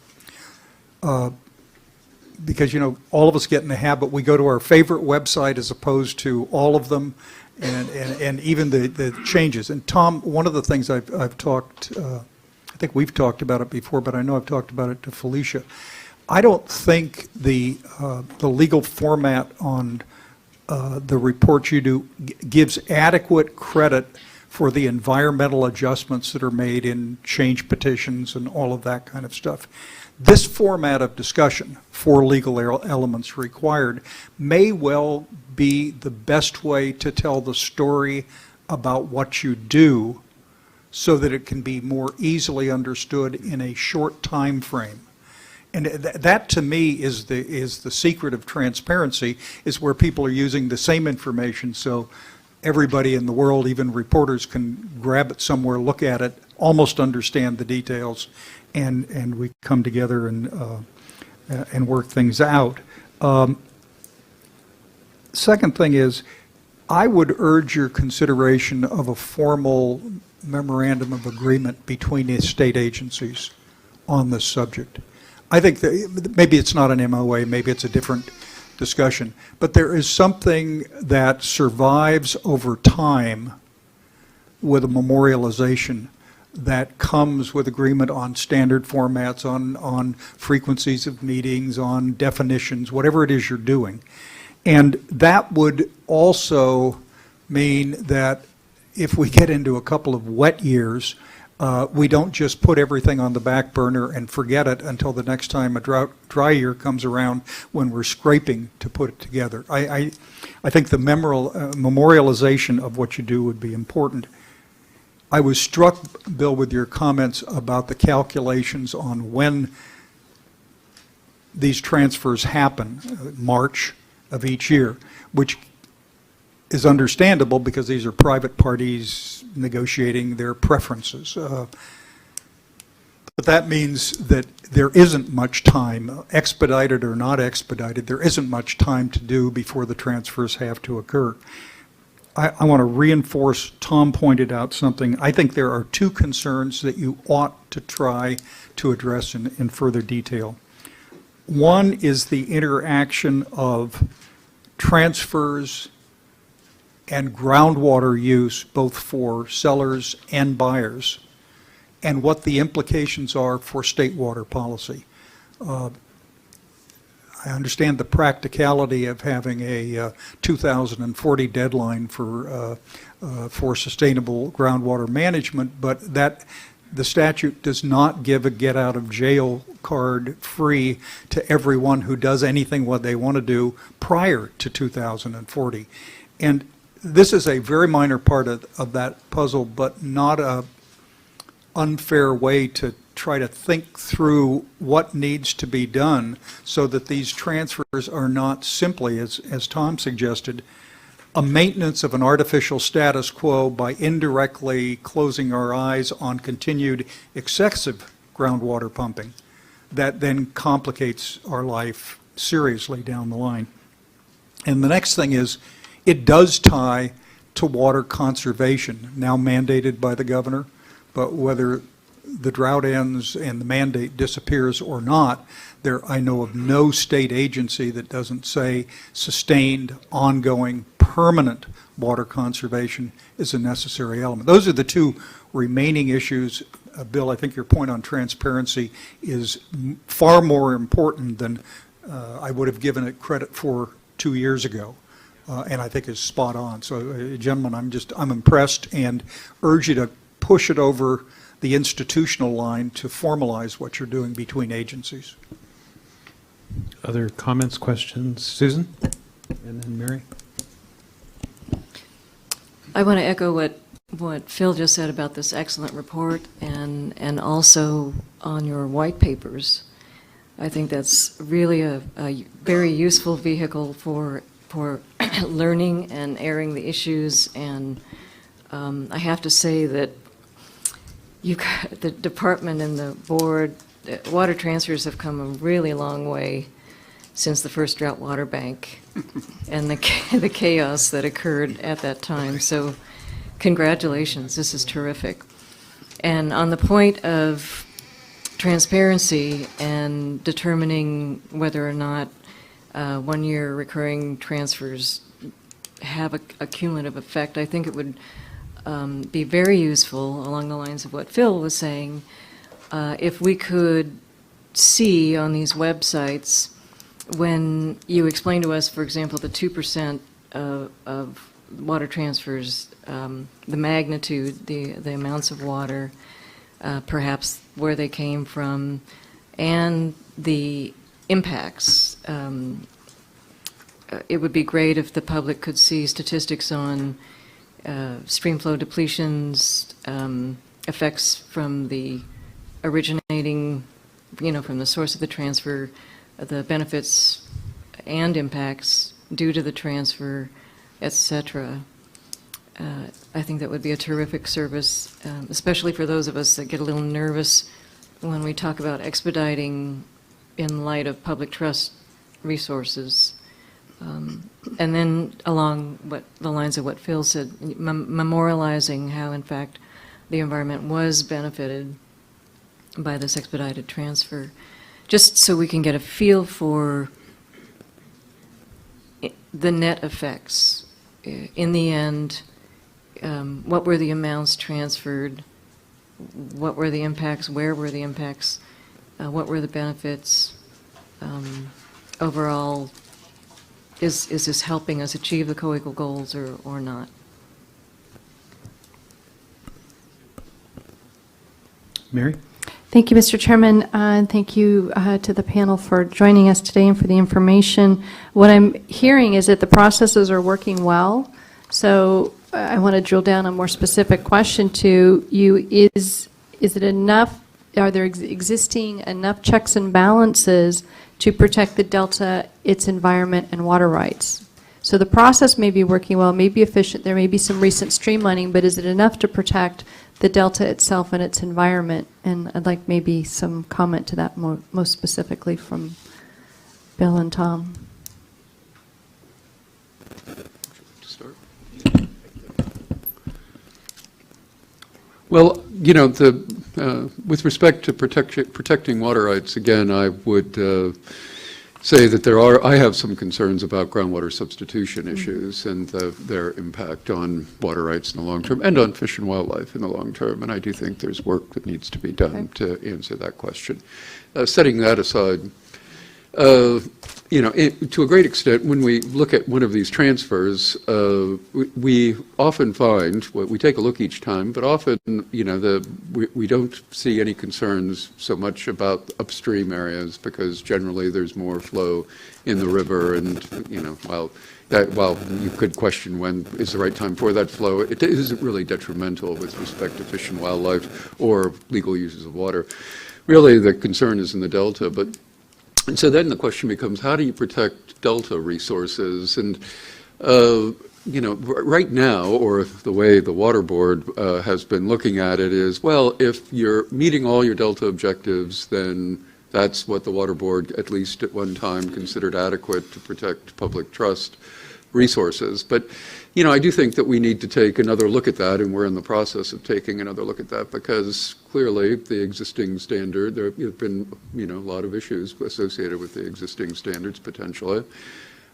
Because, all of us get in the habit, we go to our favorite website as opposed to all of them, and even the changes. And Tom, one of the things I've talked, I think we've talked about it before, but I know I've talked about it to Felicia. I don't think the legal format on the report you do gives adequate credit for the environmental adjustments that are made in change petitions and all of that kind of stuff. This format of discussion, 4 legal elements required, may well be the best way to tell the story about what you do so that it can be more easily understood in a short time frame. And that to me is the secret of transparency, is where people are using the same information so everybody in the world, even reporters, can grab it somewhere, look at it, almost understand the details, and we come together and work things out. Second thing is, I would urge your consideration of a formal memorandum of agreement between the state agencies on this subject. I think that maybe it's not an MOA, maybe it's a different discussion, but there is something that survives over time with a memorialization that comes with agreement on standard formats, on frequencies of meetings, on definitions, whatever it is you're doing. And that would also mean that if we get into a couple of wet years, we don't just put everything on the back burner and forget it until the next time a dry year comes around when we're scraping to put it together. I think the memorialization of what you do would be important. I was struck, Bill, with your comments about the calculations on when these transfers happen, March of each year, which is understandable because these are private parties negotiating their preferences. But that means that there isn't much time, expedited or not expedited, there isn't much time to do before the transfers have to occur. I want to reinforce, Tom pointed out something. I think there are two concerns that you ought to try to address in further detail. One is the interaction of transfers and groundwater use, both for sellers and buyers, and what the implications are for state water policy. I understand the practicality of having a 2040 deadline for sustainable groundwater management, but that the statute does not give a get-out-of-jail card free to everyone who does anything what they want to do prior to 2040. And this is a very minor part of that puzzle, but not a unfair way to try to think through what needs to be done so that these transfers are not simply, as Tom suggested, a maintenance of an artificial status quo by indirectly closing our eyes on continued excessive groundwater pumping that then complicates our life seriously down the line. And the next thing is, it does tie to water conservation, now mandated by the governor, but whether the drought ends and the mandate disappears or not, I know of no state agency that doesn't say sustained, ongoing, permanent water conservation is a necessary element. Those are the two remaining issues. Bill, I think your point on transparency is far more important than I would have given it credit for 2 years ago, and I think is spot on. So, gentlemen, I'm impressed and urge you to push it over the institutional line to formalize what you're doing between agencies. Other comments, questions? Susan? And then Mary? I want to echo what Phil just said about this excellent report and also on your white papers. I think that's really a very useful vehicle for learning and airing the issues. And I have to say that the department and the board, water transfers have come a really long way since the first drought water bank and the chaos that occurred at that time. So congratulations, this is terrific. And on the point of transparency and determining whether or not one-year recurring transfers have a cumulative effect, I think it would be very useful, along the lines of what Phil was saying, if we could see on these websites, when you explain to us, for example, the 2% of water transfers, the magnitude, the amounts of water, perhaps where they came from, and the impacts. It would be great if the public could see statistics on stream flow depletions, effects from the originating, from the source of the transfer, the benefits and impacts due to the transfer, etc. I think that would be a terrific service, especially for those of us that get a little nervous when we talk about expediting in light of public trust resources. And then along the lines of what Phil said, memorializing how, in fact, the environment was benefited by this expedited transfer, just so we can get a feel for the net effects. In the end, what were the amounts transferred? What were the impacts? Where were the impacts? What were the benefits? Overall, is this helping us achieve the co-equal goals or not? Mary? Thank you, Mr. Chairman, and thank you to the panel for joining us today and for the information. What I'm hearing is that the processes are working well, so I want to drill down a more specific question to you. Is it enough, are there existing enough checks and balances to protect the Delta, its environment, and water rights? So the process may be working well, may be efficient, there may be some recent streamlining, but is it enough to protect the Delta itself and its environment? And I'd like maybe some comment to that most specifically from Bill and Tom. To start? Well, with respect to protecting water rights, again, I would say that I have some concerns about groundwater substitution issues and their impact on water rights in the long term and on fish and wildlife in the long term. And I do think there's work that needs to be done to answer that question. Setting that aside, to a great extent, when we look at one of these transfers, we often find, we take a look each time, but often, we don't see any concerns so much about upstream areas because generally there's more flow in the river, and while you could question when is the right time for that flow, it isn't really detrimental with respect to fish and wildlife or legal uses of water. Really, the concern is in the delta, and so then the question becomes, how do you protect delta resources? And, right now, or the way the Water Board has been looking at it is, well, if you're meeting all your delta objectives, then that's what the Water Board, at least at one time, considered adequate to protect public trust resources. But, I do think that we need to take another look at that, and we're in the process of taking another look at that because clearly the existing standard, there have been, a lot of issues associated with the existing standards potentially.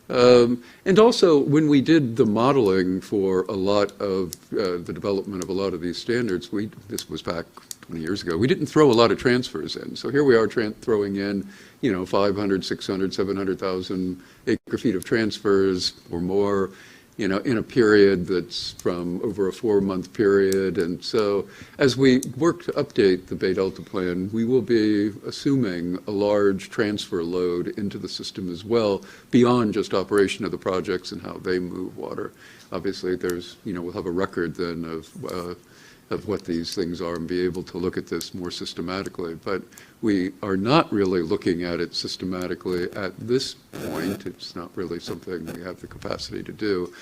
And also, when we did the modeling for a lot of the development of a lot of these standards, this was back 20 years ago, we didn't throw a lot of transfers in. So here we are throwing in, 500, 600, 700,000 acre feet of transfers or more, in a period that's from over a 4-month period. And so as we work to update the Bay Delta Plan, we will be assuming a large transfer load into the system as well, beyond just operation of the projects and how they move water. Obviously, we'll have a record then of what these things are and be able to look at this more systematically. But we are not really looking at it systematically at this point. It's not really something we have the capacity to do,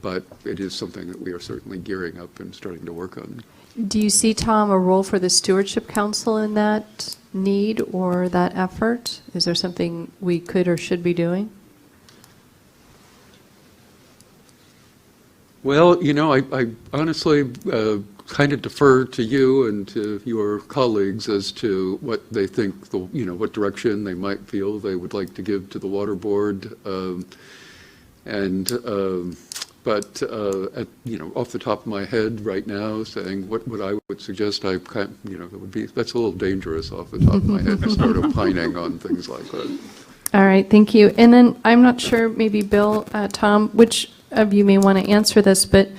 but it is something that we are certainly gearing up and starting to work on. Do you see, Tom, a role for the Stewardship Council in that need or that effort? Is there something we could or should be doing? Well, I honestly kind of defer to you and to your colleagues as to what they think, what direction they might feel they would like to give to the Water Board. But off the top of my head right now, saying what I would suggest, it would be, that's a little dangerous off the top of my head to start opining on things like that. All right, thank you. And then I'm not sure, maybe Bill, Tom, which of you may want to answer this, but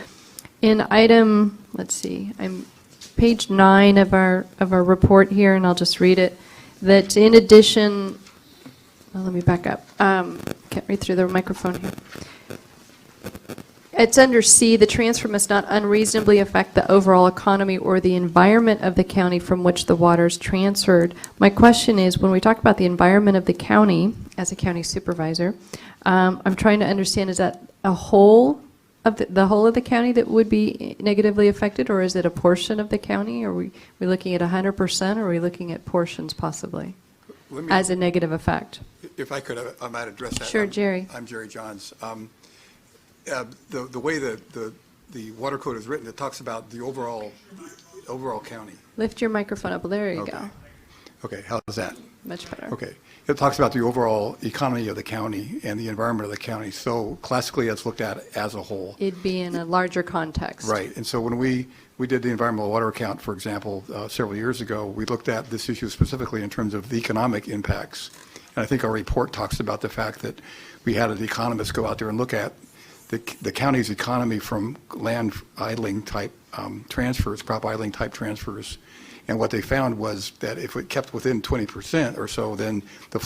in item, let's see, I'm page 9 of our report here, and I'll just read it, that in addition, let me back up. Can't read through the microphone here. It's under C, the transfer must not unreasonably affect the overall economy or the environment of the county from which the water is transferred. My question is, when we talk about the environment of the county, as a county supervisor, I'm trying to understand, is that a whole of the whole of the county that would be negatively affected, or is it a portion of the county? Are we looking at 100%, or are we looking at portions possibly as a negative effect? If I could, I might address that. Sure, Jerry. I'm Jerry Johns. The way the water code is written, it talks about the overall county. Lift your microphone up. There you Okay. go. Okay, how's that? Much better. Okay. It talks about the overall economy of the county and the environment of the county. So classically, it's looked at as a whole. It'd be in a larger context. Right. And so when we did the environmental water account, for example, several years ago, we looked at this issue specifically in terms of the economic impacts. And I think our report talks about the fact that we had an economist go out there and look at the county's economy from land idling type transfers, crop idling type transfers. And what they found was that if it kept within 20% or so, then the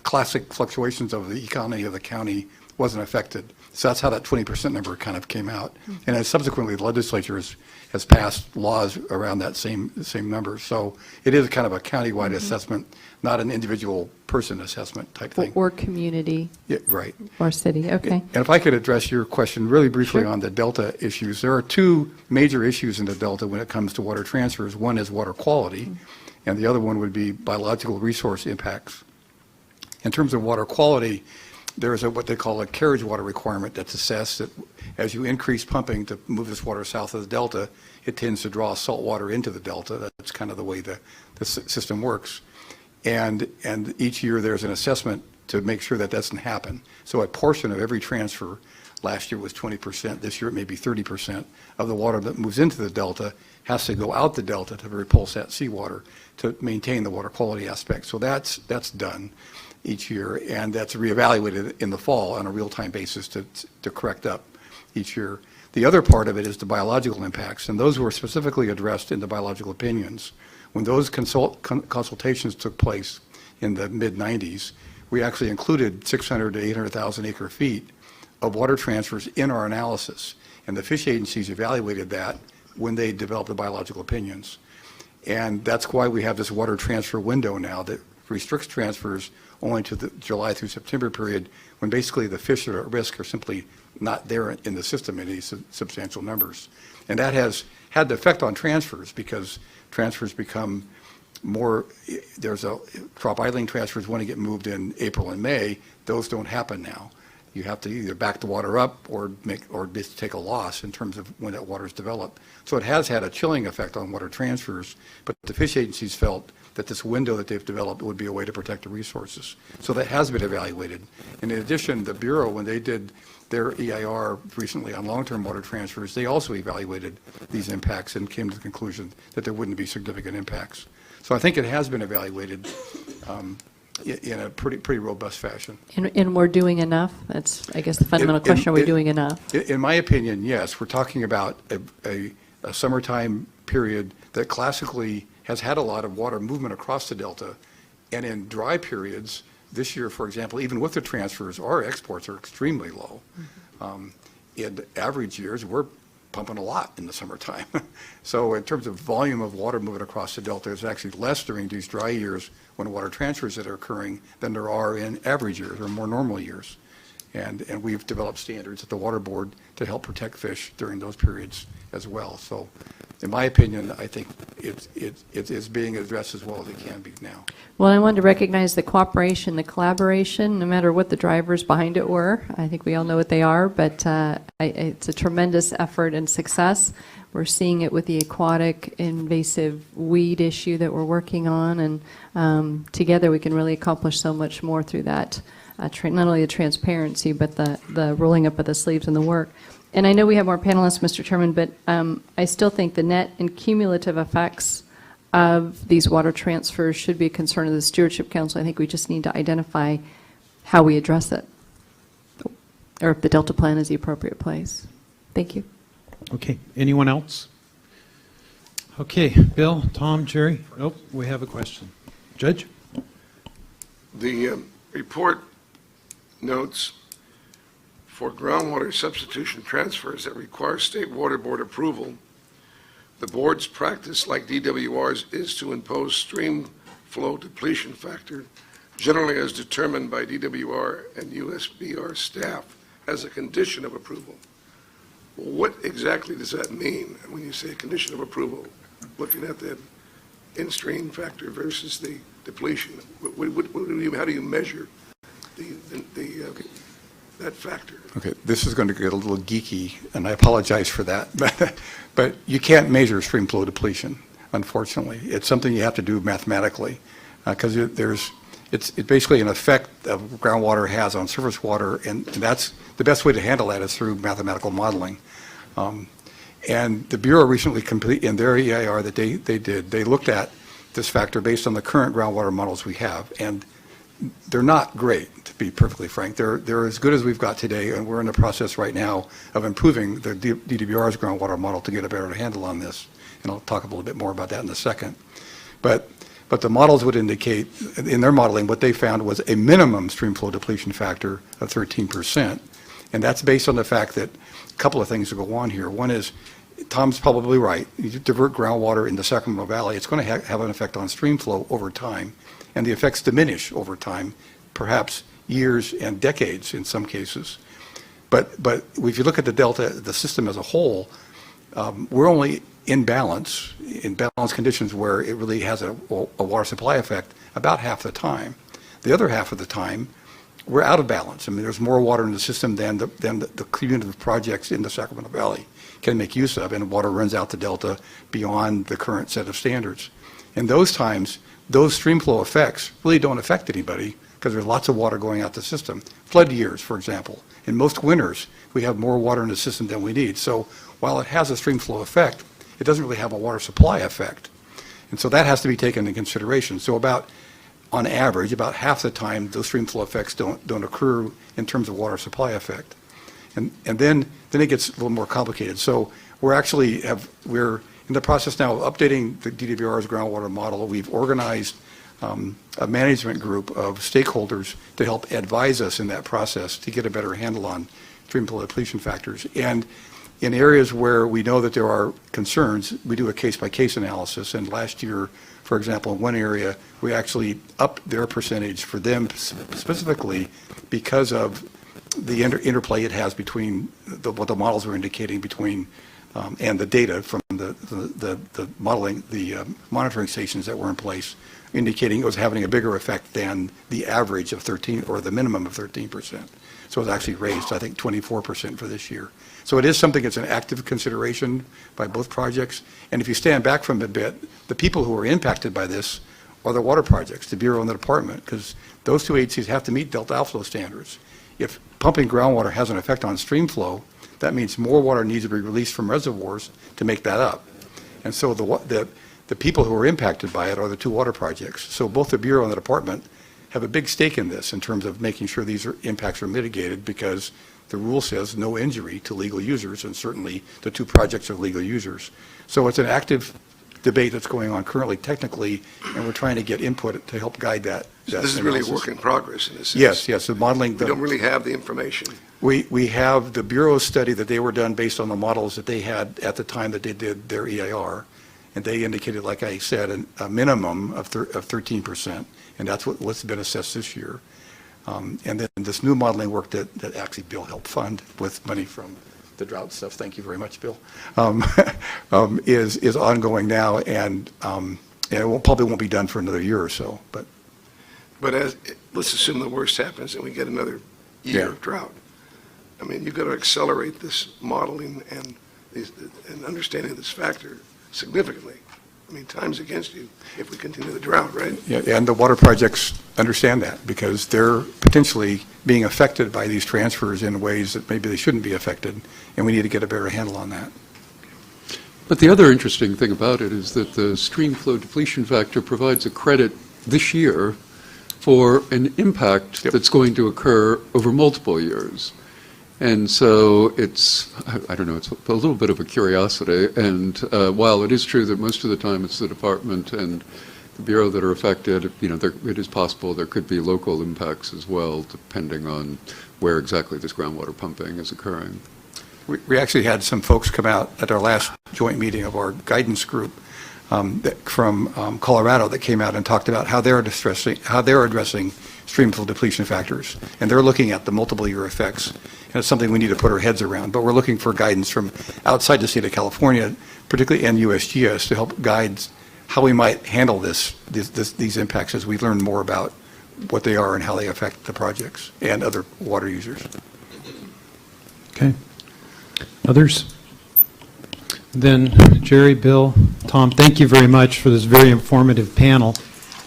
classic fluctuations of the economy of the county wasn't affected. So that's how that 20% number kind of came out. And then subsequently, the legislature has passed laws around that same number. So it is kind of a countywide assessment, not an individual person assessment type thing. Or community. Yeah, right. Or city, okay. And if I could address your question really briefly Sure. on the Delta issues, there are two major issues in the Delta when it comes to water transfers. One is water quality, and the other one would be biological resource impacts. In terms of water quality, there's what they call a carriage water requirement that's assessed that as you increase pumping to move this water south of the delta, it tends to draw salt water into the delta. That's kind of the way the system works. And each year there's an assessment to make sure that doesn't happen. So a portion of every transfer, last year was 20%, this year it may be 30%, of the water that moves into the delta has to go out the delta to repulse that seawater to maintain the water quality aspect. So that's done each year, and that's reevaluated in the fall on a real-time basis to correct up each year. The other part of it is the biological impacts, and those were specifically addressed in the biological opinions. When those consultations took place in the mid-90s, we actually included 600 to 800,000 acre feet of water transfers in our analysis, and the fish agencies evaluated that when they developed the biological opinions. And that's why we have this water transfer window now that restricts transfers only to the July through September period, when basically the fish that are at risk are simply not there in the system in any substantial numbers. And that has had the effect on transfers, because transfers become more, there's crop idling transfers want to get moved in April and May. Those don't happen now. You have to either back the water up or just take a loss in terms of when that water is developed. So it has had a chilling effect on water transfers, but the fish agencies felt that this window that they've developed would be a way to protect the resources. So that has been evaluated. And in addition, the Bureau, when they did their EIR recently on long-term water transfers, they also evaluated these impacts and came to the conclusion that there wouldn't be significant impacts. So I think it has been evaluated in a pretty robust fashion. And we're doing enough? That's, I guess, the fundamental question, are we doing enough? In my opinion, yes. We're talking about a summertime period that classically has had a lot of water movement across the delta. And in dry periods, this year, for example, even with the transfers, our exports are extremely low. In average years, we're pumping a lot in the summertime. So in terms of volume of water moving across the delta, it's actually less during these dry years when water transfers that are occurring than there are in average years or more normal years. And we've developed standards at the Water Board to help protect fish during those periods as well. So in my opinion, I think it is being addressed as well as it can be now. Well, I wanted to recognize the cooperation, the collaboration, no matter what the drivers behind it were. I think we all know what they are, but it's a tremendous effort and success. We're seeing it with the aquatic invasive weed issue that we're working on, and together we can really accomplish so much more through that, not only the transparency, but the rolling up of the sleeves and the work. And I know we have more panelists, Mr. Chairman, but I still think the net and cumulative effects of these water transfers should be a concern of the Stewardship Council. I think we just need to identify how we address it, or if the Delta Plan is the appropriate place. Thank you. Okay, anyone else? Okay, Bill, Tom, Jerry? Oh, we have a question. Judge? The report notes for groundwater substitution transfers that require State Water Board approval, the board's practice, like DWR's, is to impose stream flow depletion factor, generally as determined by DWR and USBR staff, as a condition of approval. What exactly does that mean when you say a condition of approval, looking at the in-stream factor versus the depletion? How do you measure that factor? Okay, this is going to get a little geeky, and I apologize for that, but you can't measure stream flow depletion, unfortunately. It's something you have to do mathematically, because it's basically an effect of groundwater has on surface water, and that's the best way to handle that is through mathematical modeling. And the Bureau recently in their EIR that they did, they looked at this factor based on the current groundwater models we have, and they're not great, to be perfectly frank. They're as good as we've got today, and we're in the process right now of improving the DWR's groundwater model to get a better handle on this. And I'll talk a little bit more about that in a second. But the models would indicate, in their modeling, what they found was a minimum stream flow depletion factor of 13%. And that's based on the fact that a couple of things go on here. One is, Tom's probably right. You divert groundwater in the Sacramento Valley, it's going to have an effect on stream flow over time. And the effects diminish over time, perhaps years and decades in some cases. But if you look at the Delta, the system as a whole, we're only in balance conditions where it really has a water supply effect about half the time. The other half of the time, we're out of balance. I mean, there's more water in the system than the cumulative projects in the Sacramento Valley can make use of, and water runs out the delta beyond the current set of standards. In those times, those stream flow effects really don't affect anybody because there's lots of water going out the system. Flood years, for example. In most winters, we have more water in the system than we need. So while it has a stream flow effect, it doesn't really have a water supply effect. And so that has to be taken into consideration. So on average, about half the time, those stream flow effects don't occur in terms of water supply effect. And then it gets a little more complicated. So we're in the process now of updating the DWR's groundwater model. We've organized a management group of stakeholders to help advise us in that process to get a better handle on stream flow depletion factors. And in areas where we know that there are concerns, we do a case-by-case analysis. And last year, for example, in one area, we actually upped their percentage for them specifically because of the interplay it has between what the models were indicating between and the data from the modeling, the monitoring stations that were in place, indicating it was having a bigger effect than the average of 13 or the minimum of 13%. So it was actually raised, I think, 24% for this year. So it is something that's an active consideration by both projects. And if you stand back from it a bit, the people who are impacted by this are the water projects, the Bureau and the department, because those two agencies have to meet delta outflow standards. If pumping groundwater has an effect on stream flow, that means more water needs to be released from reservoirs to make that up. And so the people who are impacted by it are the two water projects. So both the Bureau and the department have a big stake in this in terms of making sure these impacts are mitigated, because the rule says no injury to legal users, and certainly the two projects are legal users. So it's an active debate that's going on currently technically, and we're trying to get input to help guide that. So this is really a work in progress in a sense. Yes, the modeling. We don't really have the information. We have the Bureau's study that they were done based on the models that they had at the time that they did their EIR, and they indicated, like I said, a minimum of 13%, and that's what's been assessed this year. And then this new modeling work that actually Bill helped fund with money from the drought stuff, thank you very much, Bill, is ongoing now, and it probably won't be done for another year or so. But Let's assume the worst happens and we get another year of drought. I mean, you've got to accelerate this modeling and understanding this factor significantly. I mean, time's against you if we continue the drought, right? Yeah, and the water projects understand that because they're potentially being affected by these transfers in ways that maybe they shouldn't be affected, and we need to get a better handle on that. But the other interesting thing about it is that the stream flow depletion factor provides a credit this year for an impact that's going to occur over multiple years. And so it's, I don't know, it's a little bit of a curiosity. And while it is true that most of the time it's the department and the Bureau that are affected, you know, it is possible there could be local impacts as well, depending on where exactly this groundwater pumping is occurring. We actually had some folks come out at our last joint meeting of our guidance group from Colorado that came out and talked about how they're addressing stream flow depletion factors, and they're looking at the multiple year effects, and it's something we need to put our heads around. But we're looking for guidance from outside the state of California, particularly and USGS, to help guide how we might handle these impacts as we learn more about what they are and how they affect the projects and other water users. Okay. Others? Then Jerry, Bill, Tom, thank you very much for this very informative panel.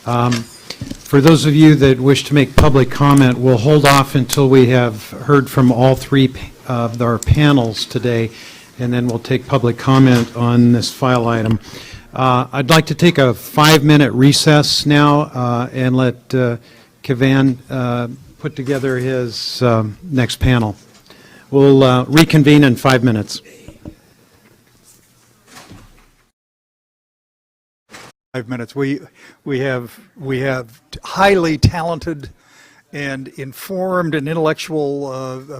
For those of you that wish to make public comment, we'll hold off until we have heard from all three of our panels today, and then we'll take public comment on this file item. I'd like to take a 5-minute recess now and let Kevan put together his next panel. We'll reconvene in 5 minutes. 5 minutes. We have highly talented and informed and intellectual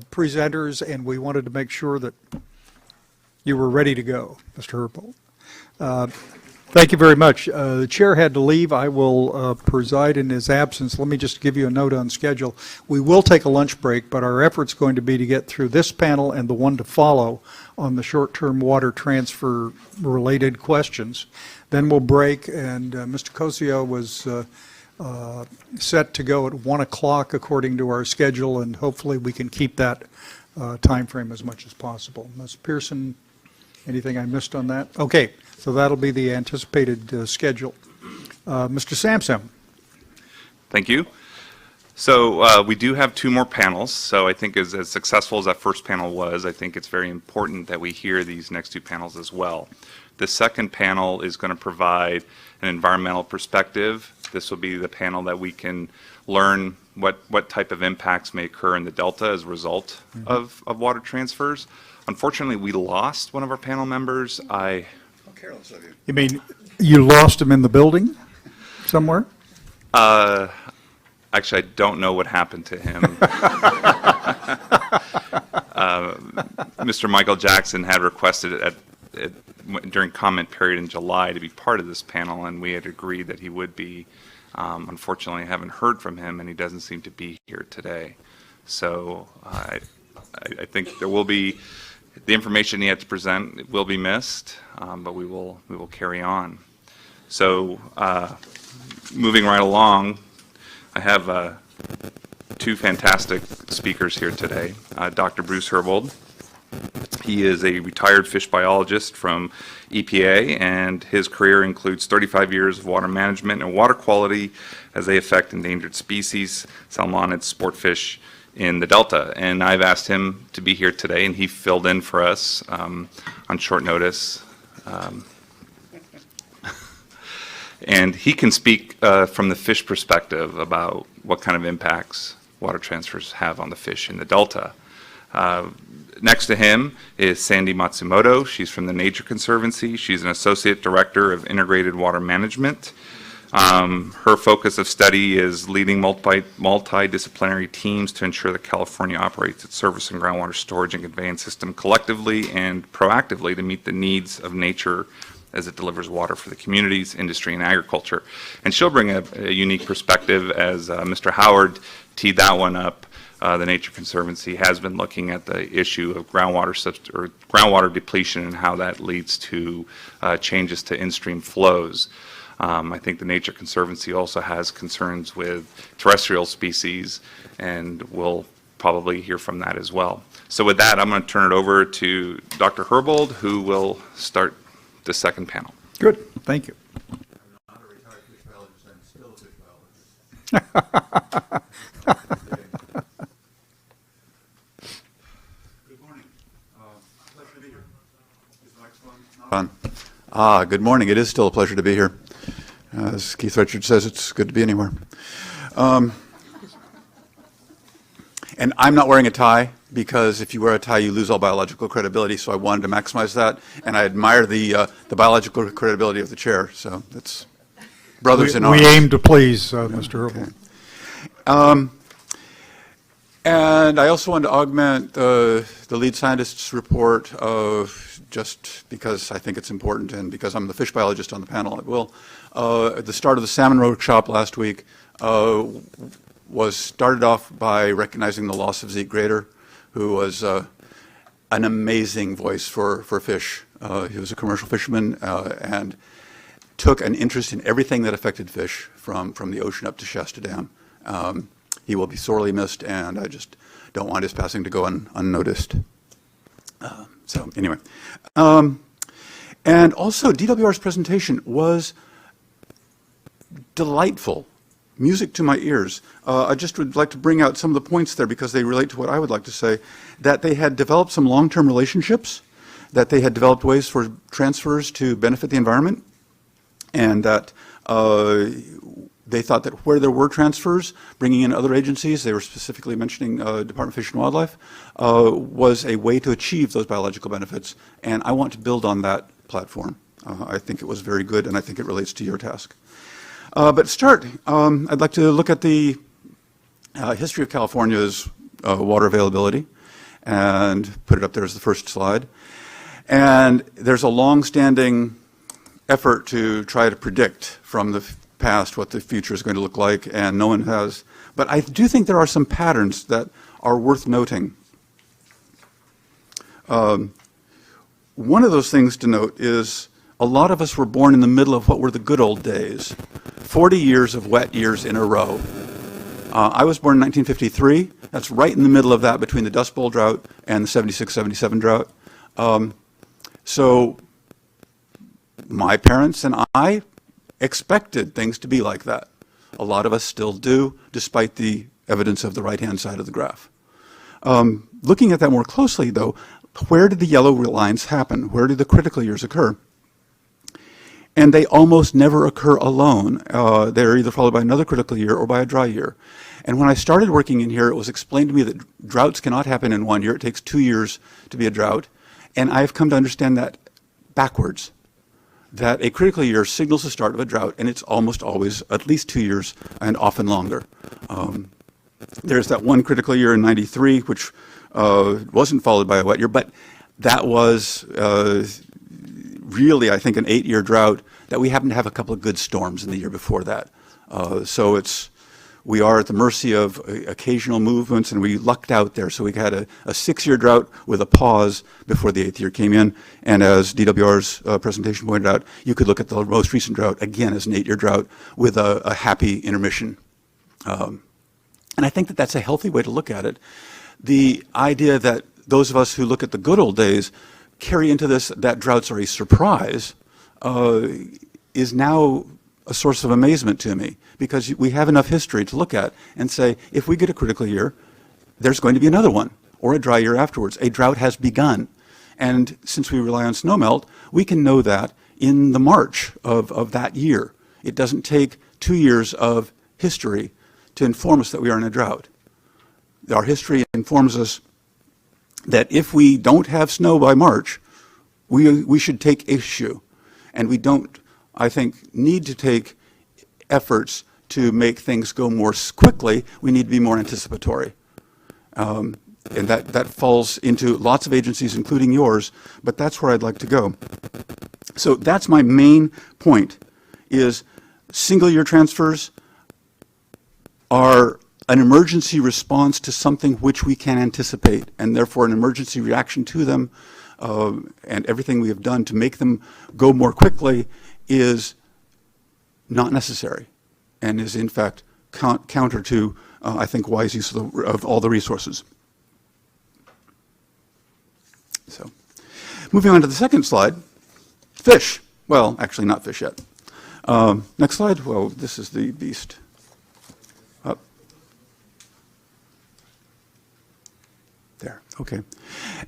presenters, and we wanted to make sure that you were ready to go, Mr. Herbold. Thank you very much. The chair had to leave. I will preside in his absence. Let me just give you a note on schedule. We will take a lunch break, but our effort's going to be to get through this panel and the one to follow on the short-term water transfer related questions. Then we'll break, and Mr. Cosio was set to go at 1 o'clock according to our schedule, and hopefully we can keep that timeframe as much as possible. Ms. Pearson, anything I missed on that? Okay, so that'll be the anticipated schedule. Mr. Sampson. Thank you. So we do have 2 more panels. So I think as successful as that first panel was, I think it's very important that we hear these next 2 panels as well. The second panel is going to provide an environmental perspective. This will be the panel that we can learn what type of impacts may occur in the Delta as a result of water transfers. Unfortunately, we lost one of our panel members. How careless of you. You mean you lost him in the building somewhere? Actually, I don't know what happened to him. Mr. Michael Jackson had requested during comment period in July to be part of this panel, and we had agreed that he would be. Unfortunately, I haven't heard from him, and he doesn't seem to be here today. So I think there will be the information he had to present will be missed, but we will carry on. So moving right along, I have 2 fantastic speakers here today. Dr. Bruce Herbold. He is a retired fish biologist from EPA, and his career includes 35 years of water management and water quality as they affect endangered species, salmonid sport fish in the Delta. And I've asked him to be here today, and he filled in for us on short notice. And he can speak from the fish perspective about what kind of impacts water transfers have on the fish in the Delta. Next to him is Sandy Matsumoto. She's from the Nature Conservancy. She's an Associate Director of Integrated Water Management. Her focus of study is leading multidisciplinary teams to ensure that California operates its surface and groundwater storage and conveyance system collectively and proactively to meet the needs of nature as it delivers water for the communities, industry, and agriculture. And she'll bring a unique perspective as Mr. Howard teed that one up. The Nature Conservancy has been looking at the issue of groundwater depletion and how that leads to changes to in-stream flows. I think the Nature Conservancy also has concerns with terrestrial species, and we'll probably hear from that as well. So with that, I'm going to turn it over to Dr. Herbold, who will start the second panel. Good, thank you. I'm not a retired fish biologist, I'm still a fish biologist. Good morning. Pleasure to be here. Is the microphone not on? Good morning. It is still a pleasure to be here. As Keith Richards says, it's good to be anywhere. And I'm not wearing a tie, because if you wear a tie, you lose all biological credibility, so I wanted to maximize that. And I admire the biological credibility of the chair, so that's brothers in arms. We aim to please, Mr. Herbold. And I also wanted to augment the lead scientist's report just because I think it's important, and because I'm the fish biologist on the panel, I will. At the start of the salmon workshop last week was started off by recognizing the loss of Zeke Grader, who was an amazing voice for fish. He was a commercial fisherman and took an interest in everything that affected fish from the ocean up to Shasta Dam. He will be sorely missed, and I just don't want his passing to go unnoticed. So anyway. And also, DWR's presentation was delightful. Music to my ears. I just would like to bring out some of the points there because they relate to what I would like to say, that they had developed some long-term relationships, that they had developed ways for transfers to benefit the environment, and that they thought that where there were transfers, bringing in other agencies, they were specifically mentioning Department of Fish and Wildlife, was a way to achieve those biological benefits, and I want to build on that platform. I think it was very good, and I think it relates to your task. But to start, I'd like to look at the history of California's water availability and put it up there as the first slide. And there's a long-standing effort to try to predict from the past what the future is going to look like, and no one has. But I do think there are some patterns that are worth noting. One of those things to note is a lot of us were born in the middle of what were the good old days. 40 years of wet years in a row. I was born in 1953. That's right in the middle of that between the Dust Bowl drought and the 76-77 drought. So my parents and I expected things to be like that. A lot of us still do, despite the evidence of the right-hand side of the graph. Looking at that more closely, though, where did the yellow lines happen? Where did the critical years occur? And they almost never occur alone. They're either followed by another critical year or by a dry year. And when I started working in here, it was explained to me that droughts cannot happen in 1 year. It takes 2 years to be a drought. And I've come to understand that backwards, that a critical year signals the start of a drought, and it's almost always at least 2 years and often longer. There's that one critical year in 93, which wasn't followed by a wet year, but that was really, I think, an 8-year drought that we happened to have a couple of good storms in the year before that. So we are at the mercy of occasional movements, and we lucked out there. So we had a 6-year drought with a pause before the 8th year came in. And as DWR's presentation pointed out, you could look at the most recent drought, again, as an 8-year drought with a happy intermission. And I think that that's a healthy way to look at it. The idea that those of us who look at the good old days carry into this that droughts are a surprise is now a source of amazement to me, because we have enough history to look at and say, if we get a critical year, there's going to be another one, or a dry year afterwards. A drought has begun. And since we rely on snowmelt, we can know that in the March of that year. It doesn't take 2 years of history to inform us that we are in a drought. Our history informs us that if we don't have snow by March, we should take issue. And we don't, I think, need to take efforts to make things go more quickly. We need to be more anticipatory. And that falls into lots of agencies, including yours, but that's where I'd like to go. So that's my main point, is single-year transfers are an emergency response to something which we can anticipate, and therefore an emergency reaction to them, and everything we have done to make them go more quickly is not necessary, and is in fact counter to, I think, wise use of all the resources. So, moving on to the second slide, fish. Well, actually not fish yet. Next slide. Well, this is the beast. Up. There, okay.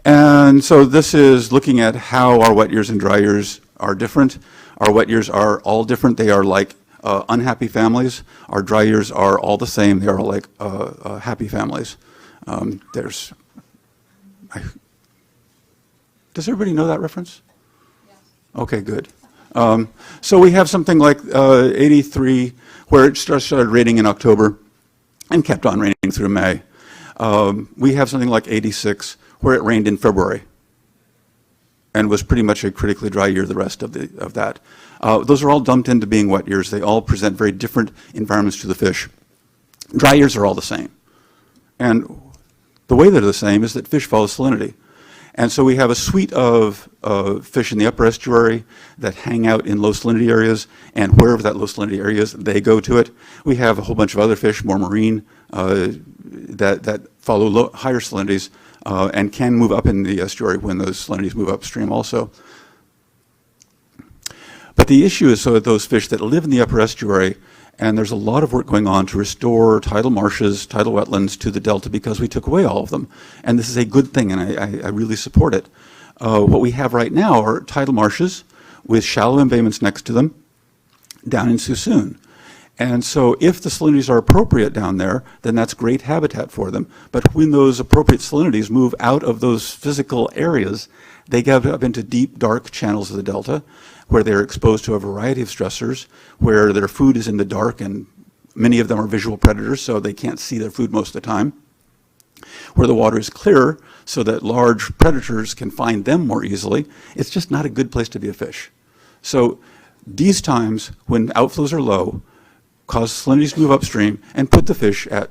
And so this is looking at how our wet years and dry years are different. Our wet years are all different. They are like unhappy families. Our dry years are all the same. They are all like happy families. Does everybody know that reference? Yes. Okay, good. So we have something like 83, where it started raining in October and kept on raining through May. We have something like 86, where it rained in February and was pretty much a critically dry year the rest of that. Those are all dumped into being wet years. They all present very different environments to the fish. Dry years are all the same. And the way they're the same is that fish follow salinity. And so we have a suite of fish in the upper estuary that hang out in low salinity areas, and wherever that low salinity area is, they go to it. We have a whole bunch of other fish, more marine, that follow higher salinities and can move up in the estuary when those salinities move upstream also. But the issue is so that those fish that live in the upper estuary, and there's a lot of work going on to restore tidal marshes, tidal wetlands to the delta, because we took away all of them. And this is a good thing, and I really support it. What we have right now are tidal marshes with shallow embayments next to them down in Suisun. And so if the salinities are appropriate down there, then that's great habitat for them. But when those appropriate salinities move out of those physical areas, they get up into deep, dark channels of the delta, where they're exposed to a variety of stressors, where their food is in the dark, and many of them are visual predators, so they can't see their food most of the time, where the water is clearer, so that large predators can find them more easily. It's just not a good place to be a fish. So these times, when outflows are low, cause salinities to move upstream and put the fish at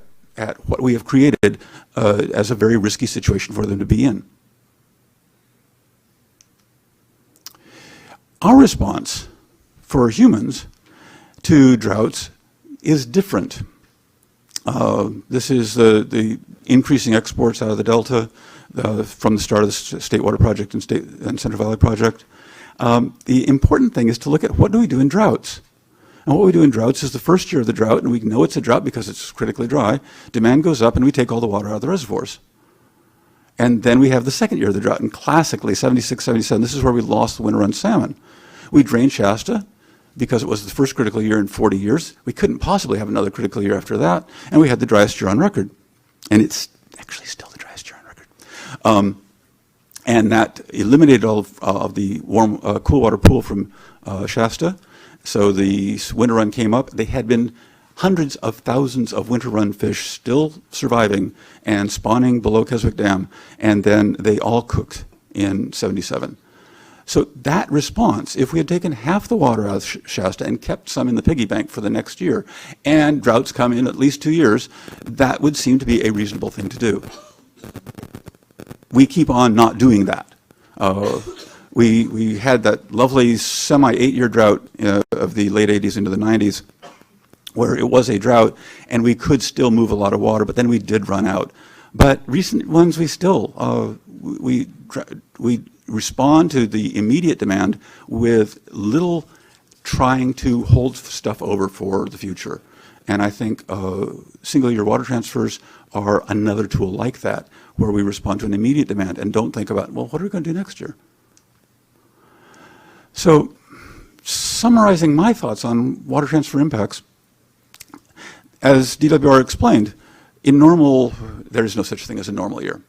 what we have created as a very risky situation for them to be in. Our response for humans to droughts is different. This is the increasing exports out of the Delta from the start of the State Water Project and Central Valley Project. The important thing is to look at what do we do in droughts. And what we do in droughts is the first year of the drought, and we know it's a drought because it's critically dry, demand goes up and we take all the water out of the reservoirs. And then we have the second year of the drought, and classically, 76, 77, this is where we lost the winter run salmon. We drained Shasta because it was the first critical year in 40 years. We couldn't possibly have another critical year after that, and we had the driest year on record. And it's actually still the driest year on record. And that eliminated all of the warm, cool water pool from Shasta. So the winter run came up. They had been hundreds of thousands of winter run fish still surviving and spawning below Keswick Dam, and then they all cooked in 77. So that response, if we had taken half the water out of Shasta and kept some in the piggy bank for the next year, and droughts come in at least 2 years, that would seem to be a reasonable thing to do. We keep on not doing that. We had that lovely semi-8-year drought of the late 80s into the 90s, where it was a drought, and we could still move a lot of water, but then we did run out. But recent ones, we still, we respond to the immediate demand with little trying to hold stuff over for the future. And I think single-year water transfers are another tool like that, where we respond to an immediate demand and don't think about, well, what are we going to do next year? So, summarizing my thoughts on water transfer impacts, as DWR explained, in normal, there is no such thing as a normal year.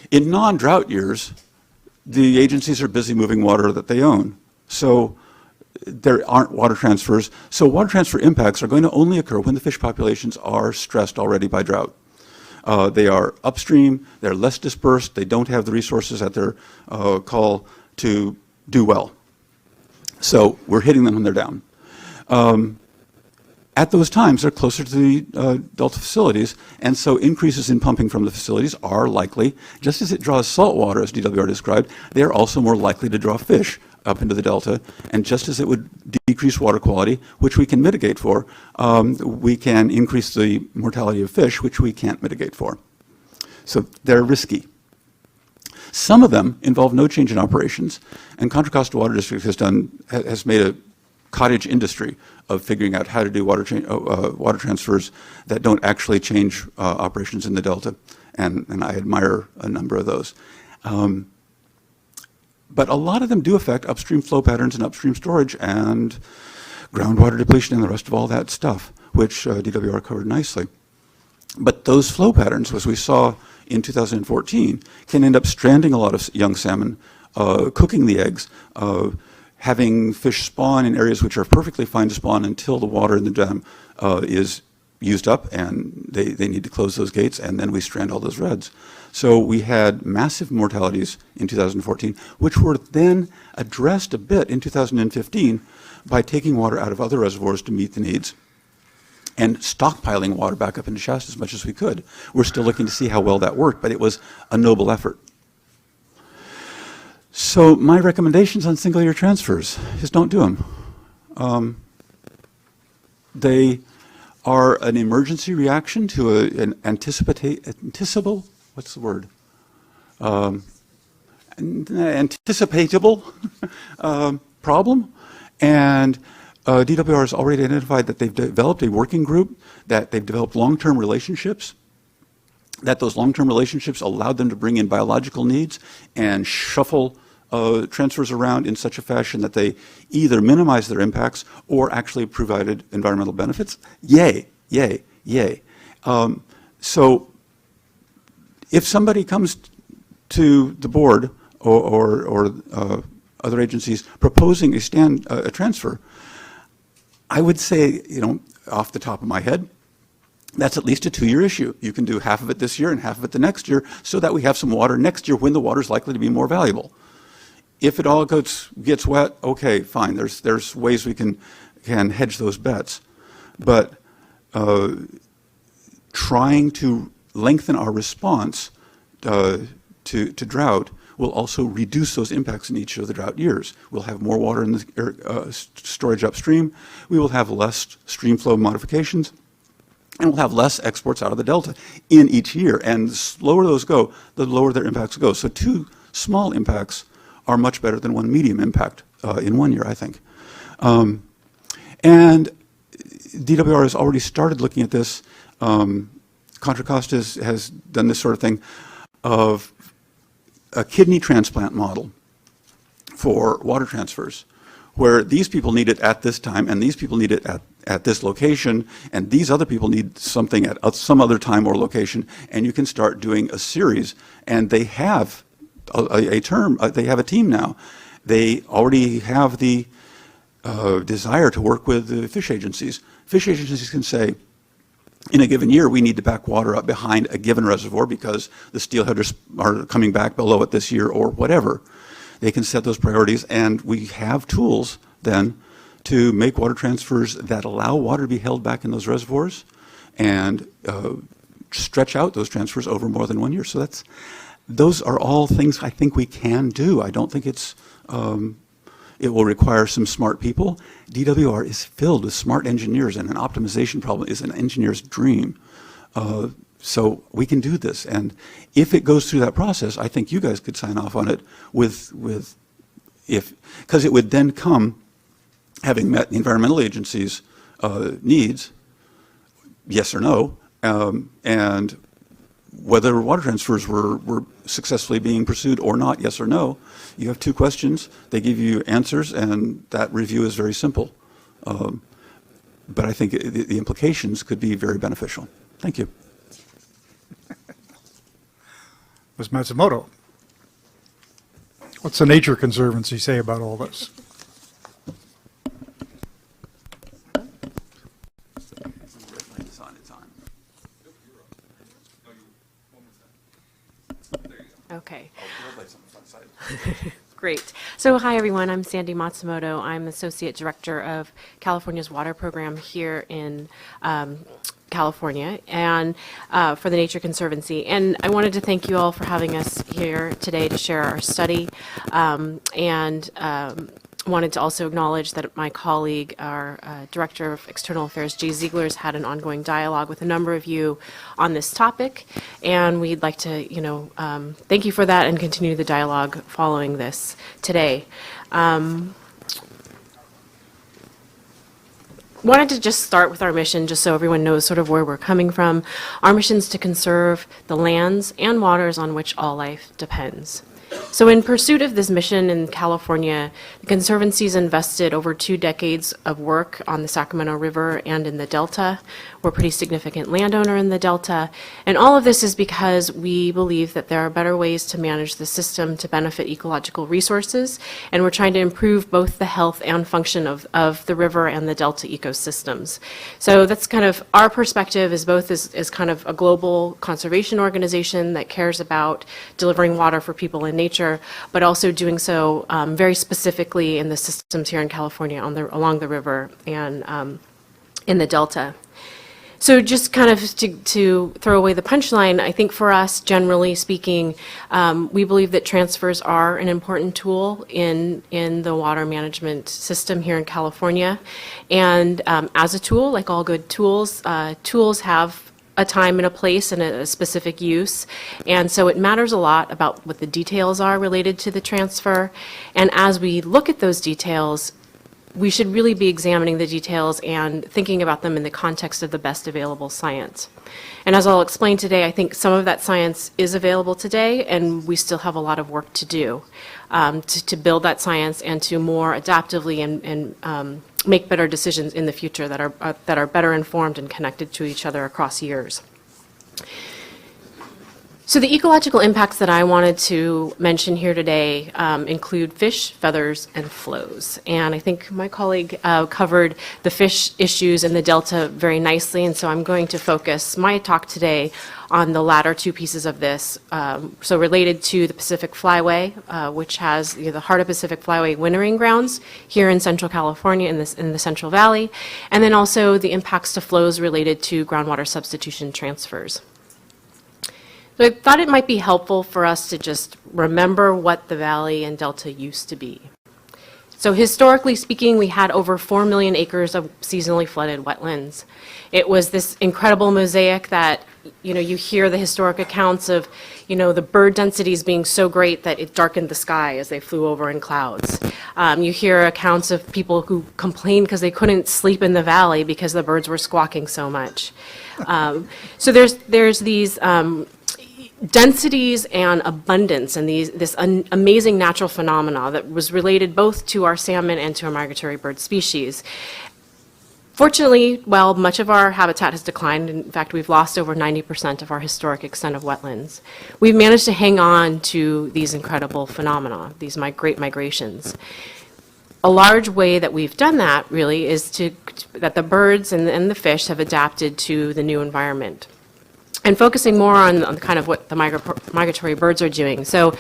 In non-drought years, the agencies are busy moving water that they own. So there aren't water transfers. So water transfer impacts are going to only occur when the fish populations are stressed already by drought. They are upstream, they're less dispersed, they don't have the resources at their call to do well. So we're hitting them when they're down. At those times, they're closer to the Delta facilities, and so increases in pumping from the facilities are likely. Just as it draws salt water, as DWR described, they are also more likely to draw fish up into the Delta, and just as it would decrease water quality, which we can mitigate for, we can increase the mortality of fish, which we can't mitigate for. So they're risky. Some of them involve no change in operations, and Contra Costa Water District has made a cottage industry of figuring out how to do water transfers that don't actually change operations in the Delta, and I admire a number of those. But a lot of them do affect upstream flow patterns and upstream storage and groundwater depletion and the rest of all that stuff, which DWR covered nicely. But those flow patterns, as we saw in 2014, can end up stranding a lot of young salmon, cooking the eggs, having fish spawn in areas which are perfectly fine to spawn until the water in the dam is used up and they need to close those gates, and then we strand all those reds. So we had massive mortalities in 2014, which were then addressed a bit in 2015 by taking water out of other reservoirs to meet the needs and stockpiling water back up into Shasta as much as we could. We're still looking to see how well that worked, but it was a noble effort. So my recommendations on single-year transfers is don't do them. They are an emergency reaction to an anticipable, what's the word? Anticipatable problem. And DWR has already identified that they've developed a working group, that they've developed long-term relationships, that those long-term relationships allowed them to bring in biological needs and shuffle transfers around in such a fashion that they either minimize their impacts or actually provided environmental benefits. Yay, yay, yay. So if somebody comes to the board or other agencies proposing a transfer, I would say, off the top of my head, that's at least a 2-year issue. You can do half of it this year and half of it the next year so that we have some water next year when the water is likely to be more valuable. If it all gets wet, okay, fine. There's ways we can hedge those bets. But trying to lengthen our response to drought will also reduce those impacts in each of the drought years. We'll have more water in the storage upstream. We will have less stream flow modifications, and we'll have less exports out of the delta in each year. And the slower those go, the lower their impacts go. So 2 small impacts are much better than 1 medium impact in 1 year, I think. And DWR has already started looking at this. Contra Costa has done this sort of thing of a kidney transplant model for water transfers, where these people need it at this time, and these people need it at this location, and these other people need something at some other time or location, and you can start doing a series. And they have they have a team now. They already have the desire to work with the fish agencies. Fish agencies can say, in a given year, we need to back water up behind a given reservoir because the steelhead are coming back below it this year or whatever. They can set those priorities, and we have tools then to make water transfers that allow water to be held back in those reservoirs and stretch out those transfers over more than 1 year. So those are all things I think we can do. I don't think it will require some smart people. DWR is filled with smart engineers, and an optimization problem is an engineer's dream. So we can do this. And if it goes through that process, I think you guys could sign off on it because it would then come, having met the environmental agency's needs, yes or no, and whether water transfers were successfully being pursued or not, yes or no. You have 2 questions, they give you answers, and that review is very simple. But I think the implications could be very beneficial. Thank you. Ms. Matsumoto, what's the Nature Conservancy say about all this? Okay. Great. So hi, everyone. I'm Sandy Matsumoto. I'm Associate Director of California's Water Program here in California and for the Nature Conservancy. And I wanted to thank you all for having us here today to share our study wanted to also acknowledge that my colleague, our Director of External Affairs, Jay Ziegler, has had an ongoing dialogue with a number of you on this topic, and we'd like to, thank you for that and continue the dialogue following this today. Wanted to just start with our mission, just so everyone knows sort of where we're coming from. Our mission is to conserve the lands and waters on which all life depends. So in pursuit of this mission in California, the Conservancy's invested over 2 decades of work on the Sacramento River and in the Delta. We're a pretty significant landowner in the Delta. And all of this is because we believe that there are better ways to manage the system to benefit ecological resources. And we're trying to improve both the health and function of the river and the Delta ecosystems. So that's kind of our perspective is both as kind of a global conservation organization that cares about delivering water for people in nature, but also doing so very specifically in the systems here in California along the river and in the Delta. So just kind of to throw away the punchline, I think for us, generally speaking, we believe that transfers are an important tool in the water management system here in California. And as a tool, like all good tools, tools have a time and a place and a specific use. And so it matters a lot about what the details are related to the transfer. And as we look at those details, we should really be examining the details and thinking about them in the context of the best available science. And as I'll explain today, I think some of that science is available today, and we still have a lot of work to do to build that science and to more adaptively and make better decisions in the future that are better informed and connected to each other across years. So the ecological impacts that I wanted to mention here today include fish, feathers, and flows. And I think my colleague covered the fish issues in the Delta very nicely, and so I'm going to focus my talk today on the latter 2 pieces of this. So related to the Pacific Flyway, which has the Heart of Pacific Flyway wintering grounds here in Central California in the Central Valley, and then also the impacts to flows related to groundwater substitution transfers. So I thought it might be helpful for us to just remember what the valley and delta used to be. So historically speaking, we had over 4 million acres of seasonally flooded wetlands. It was this incredible mosaic that, you hear the historic accounts of, the bird densities being so great that it darkened the sky as they flew over in clouds. You hear accounts of people who complained because they couldn't sleep in the valley because the birds were squawking so much. So there's these densities and abundance and this amazing natural phenomena that was related both to our salmon and to our migratory bird species. Fortunately, while much of our habitat has declined, in fact, we've lost over 90% of our historic extent of wetlands, we've managed to hang on to these incredible phenomena, these great migrations. A large way that we've done that, really, is that the birds and the fish have adapted to the new environment. And focusing more on kind of what the migratory birds are doing. So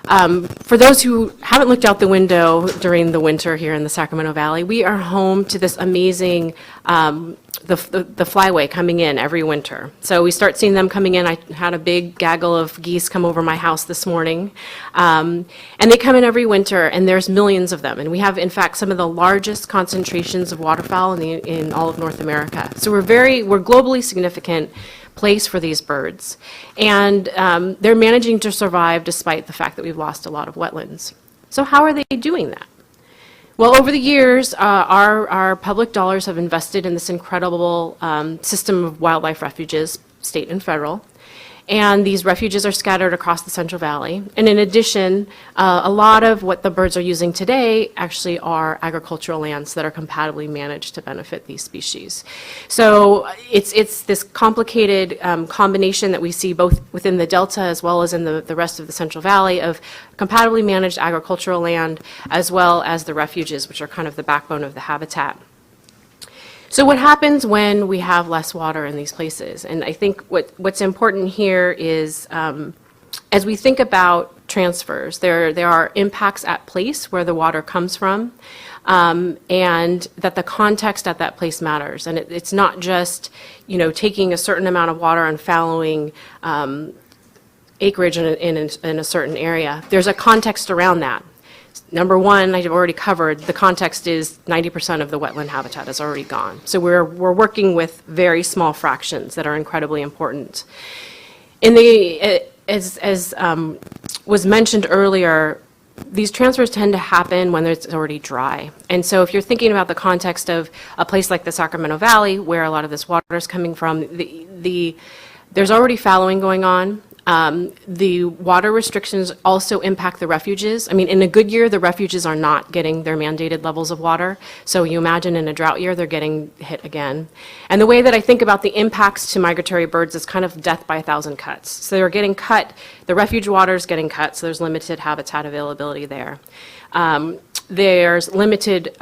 for those who haven't looked out the window during the winter here in the Sacramento Valley, we are home to this amazing, the flyway coming in every winter. So we start seeing them coming in. I had a big gaggle of geese come over my house this morning. And they come in every winter, and there's millions of them. And we have, in fact, some of the largest concentrations of waterfowl in all of North America. So we're globally significant place for these birds. And they're managing to survive despite the fact that we've lost a lot of wetlands. So how are they doing that? Well, over the years, our public dollars have invested in this incredible system of wildlife refuges, state and federal. And these refuges are scattered across the Central Valley. And in addition, a lot of what the birds are using today actually are agricultural lands that are compatibly managed to benefit these species. So it's this complicated combination that we see both within the Delta as well as in the rest of the Central Valley of compatibly managed agricultural land as well as the refuges, which are kind of the backbone of the habitat. So what happens when we have less water in these places? And I think what's important here is, as we think about transfers, there are impacts at place where the water comes from, and that the context at that place matters. And it's not just, taking a certain amount of water and fallowing acreage in a certain area. There's a context around that. Number one, I've already covered, the context is 90% of the wetland habitat is already gone. So we're working with very small fractions that are incredibly important. As was mentioned earlier, these transfers tend to happen when it's already dry. And so if you're thinking about the context of a place like the Sacramento Valley, where a lot of this water is coming from, there's already fallowing going on. The water restrictions also impact the refuges. I mean, in a good year, the refuges are not getting their mandated levels of water. So you imagine in a drought year, they're getting hit again. And the way that I think about the impacts to migratory birds is kind of death by a thousand cuts. So they're getting cut, the refuge water is getting cut, so there's limited habitat availability there. There's limited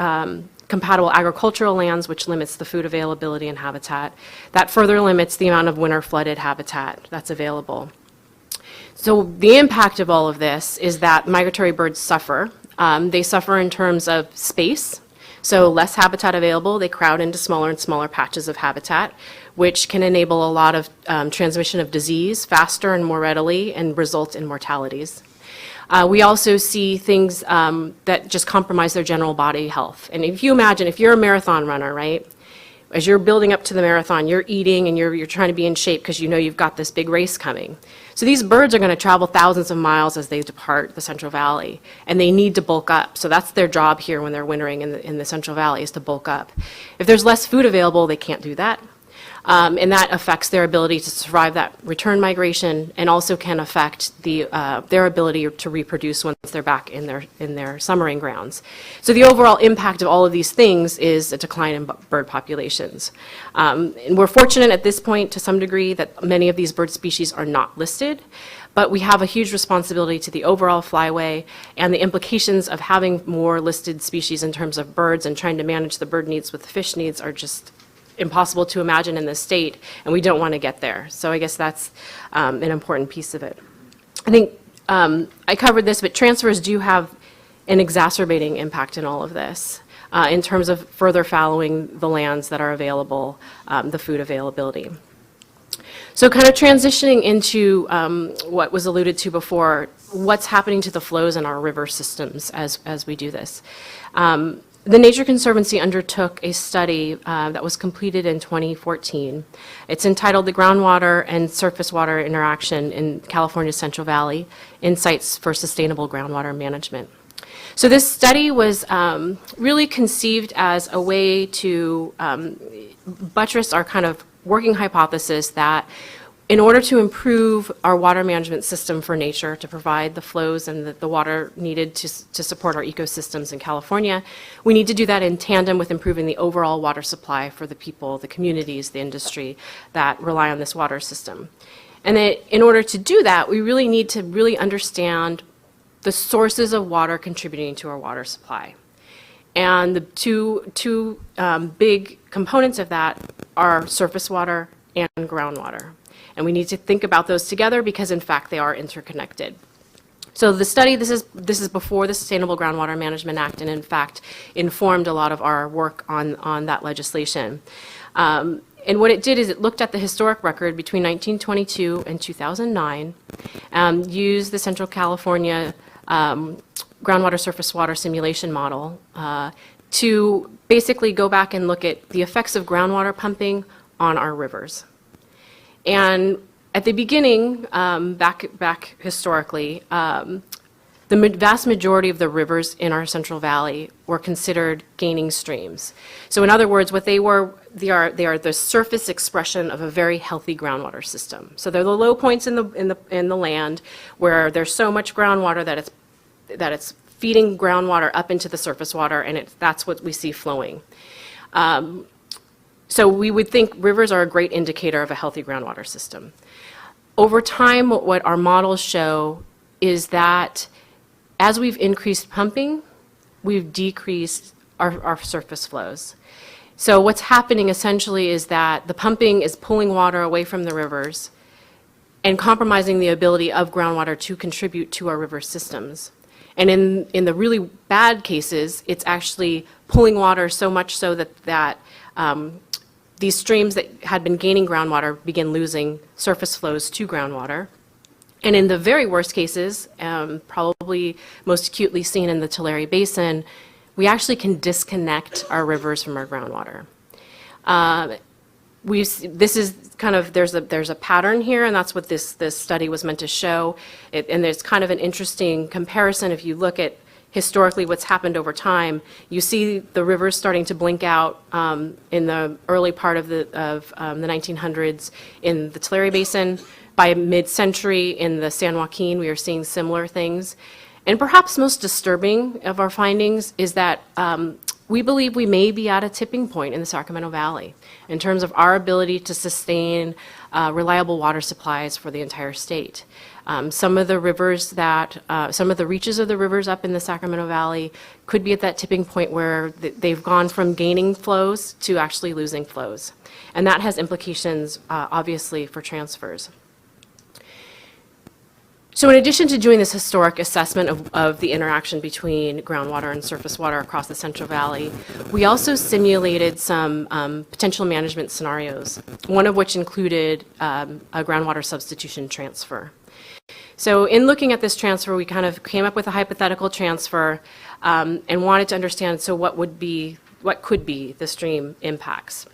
compatible agricultural lands, which limits the food availability and habitat. That further limits the amount of winter flooded habitat that's available. So the impact of all of this is that migratory birds suffer. They suffer in terms of space, so less habitat available. They crowd into smaller and smaller patches of habitat, which can enable a lot of transmission of disease faster and more readily and result in mortalities. We also see things that just compromise their general body health. And if you imagine, if you're a marathon runner, right? As you're building up to the marathon, you're eating and you're trying to be in shape because you know you've got this big race coming. So these birds are going to travel thousands of miles as they depart the Central Valley, and they need to bulk up. So that's their job here when they're wintering in the Central Valley, is to bulk up. If there's less food available, they can't do that. And that affects their ability to survive that return migration, and also can affect their ability to reproduce once they're back in their summering grounds. So the overall impact of all of these things is a decline in bird populations. And we're fortunate at this point to some degree that many of these bird species are not listed, but we have a huge responsibility to the overall flyway, and the implications of having more listed species in terms of birds and trying to manage the bird needs with the fish needs are just impossible to imagine in this state, and we don't want to get there. So I guess that's an important piece of it. I think I covered this, but transfers do have an exacerbating impact in all of this in terms of further fallowing the lands that are available, the food availability. So kind of transitioning into what was alluded to before, what's happening to the flows in our river systems as we do this. The Nature Conservancy undertook a study that was completed in 2014. It's entitled The Groundwater and Surface Water Interaction in California's Central Valley, Insights for Sustainable Groundwater Management. So this study was really conceived as a way to buttress our kind of working hypothesis that in order to improve our water management system for nature, to provide the flows and the water needed to support our ecosystems in California, we need to do that in tandem with improving the overall water supply for the people, the communities, the industry that rely on this water system. And that in order to do that, we really need to really understand the sources of water contributing to our water supply. And the two big components of that are surface water and groundwater. And we need to think about those together because, in fact, they are interconnected. So the study, this is before the Sustainable Groundwater Management Act, and in fact, informed a lot of our work on that legislation. And what it did is it looked at the historic record between 1922 and 2009, used the Central California groundwater surface water simulation model to basically go back and look at the effects of groundwater pumping on our rivers. And at the beginning, back historically, the vast majority of the rivers in our Central Valley were considered gaining streams. So in other words, what they are the surface expression of a very healthy groundwater system. So they're the low points in the land where there's so much groundwater that it's feeding groundwater up into the surface water, and that's what we see flowing. So we would think rivers are a great indicator of a healthy groundwater system. Over time, what our models show is that as we've increased pumping, we've decreased our surface flows. So what's happening essentially is that the pumping is pulling water away from the rivers and compromising the ability of groundwater to contribute to our river systems. And in the really bad cases, it's actually pulling water so much so that these streams that had been gaining groundwater begin losing surface flows to groundwater. And in the very worst cases, probably most acutely seen in the Tulare Basin, we actually can disconnect our rivers from our groundwater. This is kind of, there's a pattern here, and that's what this study was meant to show. And there's kind of an interesting comparison. If you look at historically what's happened over time, you see the rivers starting to blink out in the early part of the 1900s in the Tulare Basin. By mid-century in the San Joaquin, we are seeing similar things. And perhaps most disturbing of our findings is that we believe we may be at a tipping point in the Sacramento Valley in terms of our ability to sustain reliable water supplies for the entire state. Some of the rivers some of the reaches of the rivers up in the Sacramento Valley could be at that tipping point where they've gone from gaining flows to actually losing flows. And that has implications, obviously, for transfers. So in addition to doing this historic assessment of the interaction between groundwater and surface water across the Central Valley, we also simulated some potential management scenarios, one of which included a groundwater substitution transfer. So in looking at this transfer, we kind of came up with a hypothetical transfer and wanted to understand, so what could be the stream impacts.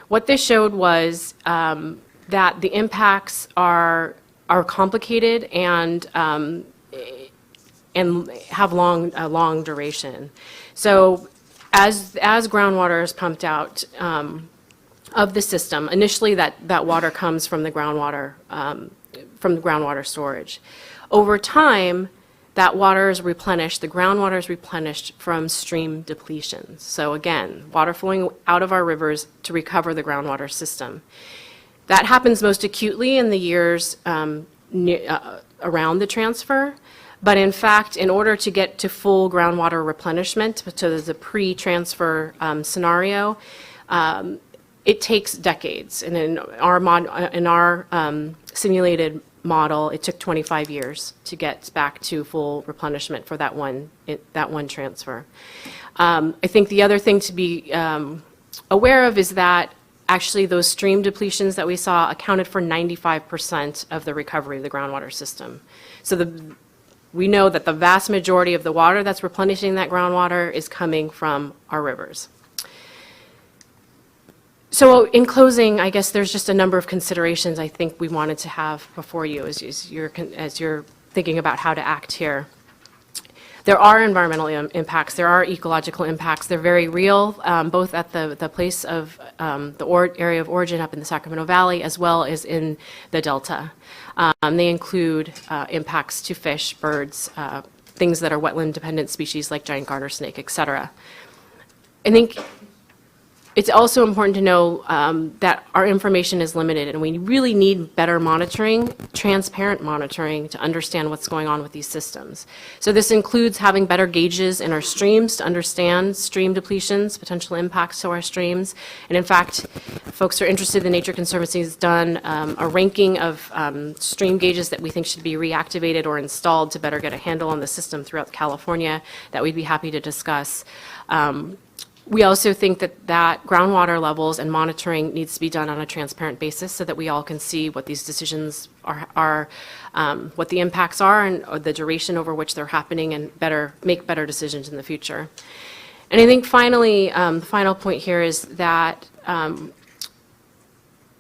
What this showed was that the impacts are complicated and have a long duration. So as groundwater is pumped out of the system, initially that water comes from the groundwater storage. Over time, that water is replenished, the groundwater is replenished from stream depletion. So again, water flowing out of our rivers to recover the groundwater system. That happens most acutely in the years around the transfer, but in fact, in order to get to full groundwater replenishment, to the pre-transfer scenario, it takes decades. And in our simulated model, it took 25 years to get back to full replenishment for that one transfer. I think the other thing to be aware of is that actually those stream depletions that we saw accounted for 95% of the recovery of the groundwater system. So we know that the vast majority of the water that's replenishing that groundwater is coming from our rivers. So in closing, I guess there's just a number of considerations I think we wanted to have before you as you're thinking about how to act here. There are environmental impacts, there are ecological impacts, they're very real, both at the place of the area of origin up in the Sacramento Valley as well as in the Delta. They include impacts to fish, birds, things that are wetland-dependent species like giant garter snake, et cetera. I think it's also important to know that our information is limited and we really need better monitoring, transparent monitoring to understand what's going on with these systems. So this includes having better gauges in our streams to understand stream depletions, potential impacts to our streams. And in fact, folks who are interested, the Nature Conservancy has done a ranking of stream gauges that we think should be reactivated or installed to better get a handle on the system throughout California that we'd be happy to discuss. We also think that groundwater levels and monitoring needs to be done on a transparent basis so that we all can see what these decisions are, what the impacts are and or the duration over which they're happening and make better decisions in the future. And I think finally, the final point here is that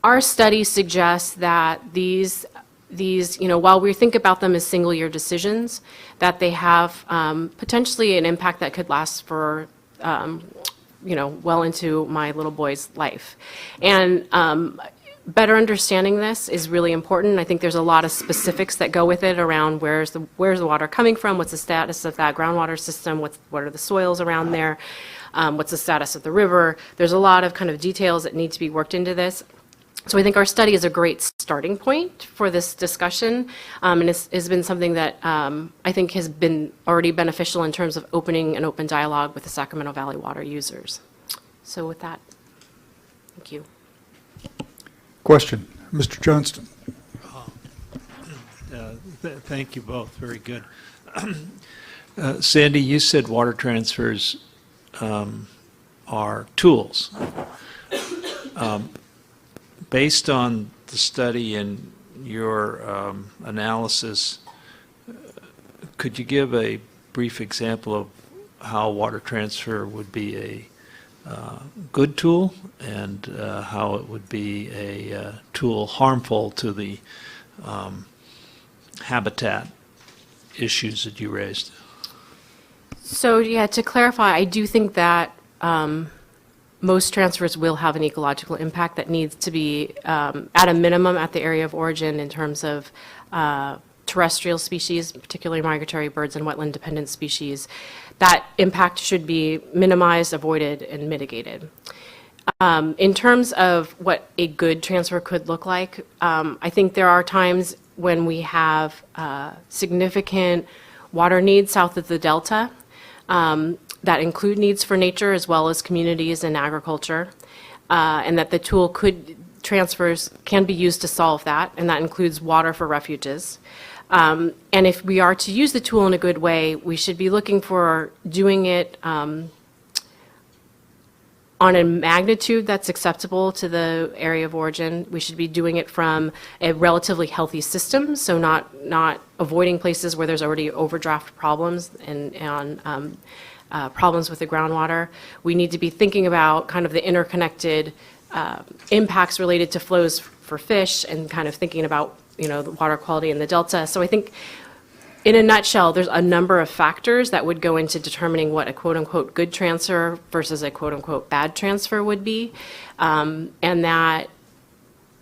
our study suggests that these, while we think about them as single-year decisions, that they have potentially an impact that could last for well into my little boy's life. And better understanding this is really important. I think there's a lot of specifics that go with it around where's the water coming from, what's the status of that groundwater system, what are the soils around there, what's the status of the river. There's a lot of kind of details that need to be worked into this. So I think our study is a great starting point for this discussion, and has been something that I think has been already beneficial in terms of opening an open dialogue with the Sacramento Valley water users. So with that, thank you. Question, Mr. Johnston. Thank you both, very good. Sandy, you said water transfers are tools. Based on the study and your analysis, could you give a brief example of how water transfer would be a good tool and how it would be a tool harmful to the habitat issues that you raised? So yeah, to clarify, I do think that most transfers will have an ecological impact that needs to be at a minimum at the area of origin in terms of terrestrial species, particularly migratory birds and wetland-dependent species. That impact should be minimized, avoided, and mitigated. In terms of what a good transfer could look like, I think there are times when we have significant water needs south of the Delta that include needs for nature as well as communities and agriculture, and that the tool transfers can be used to solve that, and that includes water for refuges. And if we are to use the tool in a good way, we should be looking for doing it on a magnitude that's acceptable to the area of origin. We should be doing it from a relatively healthy system, so not avoiding places where there's already overdraft problems and problems with the groundwater. We need to be thinking about kind of the interconnected impacts related to flows for fish and kind of thinking about the water quality in the Delta. So I think in a nutshell, there's a number of factors that would go into determining what a quote-unquote good transfer versus a quote-unquote bad transfer would be, and that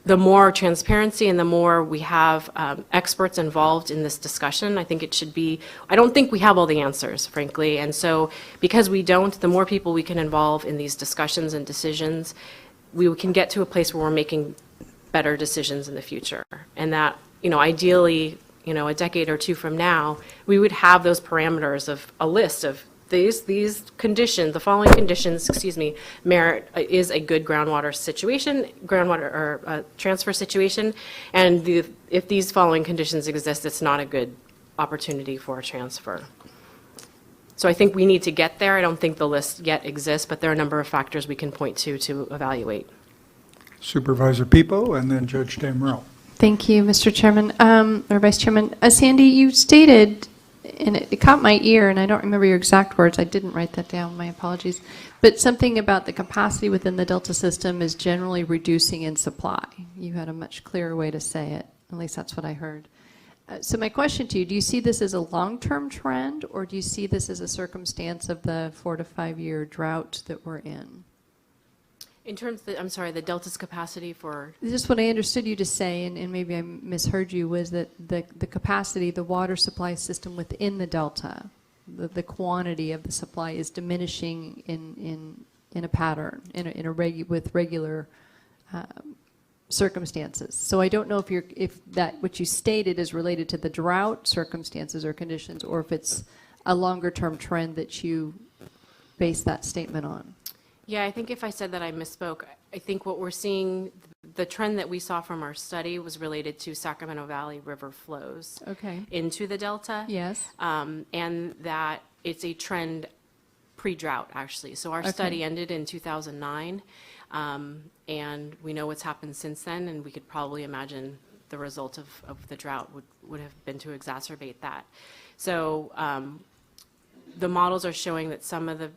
the more transparency and the more we have experts involved in this discussion, I think it should be, I don't think we have all the answers, frankly, and so because we don't, the more people we can involve in these discussions and decisions, we can get to a place where we're making better decisions in the future. And that, ideally, a decade or two from now, we would have those parameters of a list of these conditions, the following conditions, merit is a good groundwater situation, transfer situation, and if these following conditions exist, it's not a good opportunity for a transfer. So I think we need to get there. I don't think the list yet exists, but there are a number of factors we can point to evaluate. Supervisor Pepo, and then Judge Damrell. Thank you, Mr. Chairman, or Vice Chairman. Sandy, you stated, and it caught my ear, and I don't remember your exact words. I didn't write that down. My apologies. But something about the capacity within the Delta system is generally reducing in supply. You had a much clearer way to say it. At least that's what I heard. So my question to you, do you see this as a long-term trend, or do you see this as a circumstance of the 4 to 5 year drought that we're in? In terms of, I'm sorry, the Delta's capacity for, Just what I understood you to say, and maybe I misheard you, was that the capacity, the water supply system within the Delta, the quantity of the supply is diminishing in a pattern, with regular circumstances. So I don't know if that what you stated is related to the drought circumstances or conditions, or if it's a longer term trend that you base that statement on. yeah, I think if I said that I misspoke. I think what we're seeing, the trend that we saw from our study was related to Sacramento Valley River flows Okay. into the Delta. Yes. And that it's a trend pre-drought, actually. So our Okay. study ended in 2009, and we know what's happened since then, and we could probably imagine the result of the drought would have been to exacerbate that. So the models are showing that some of the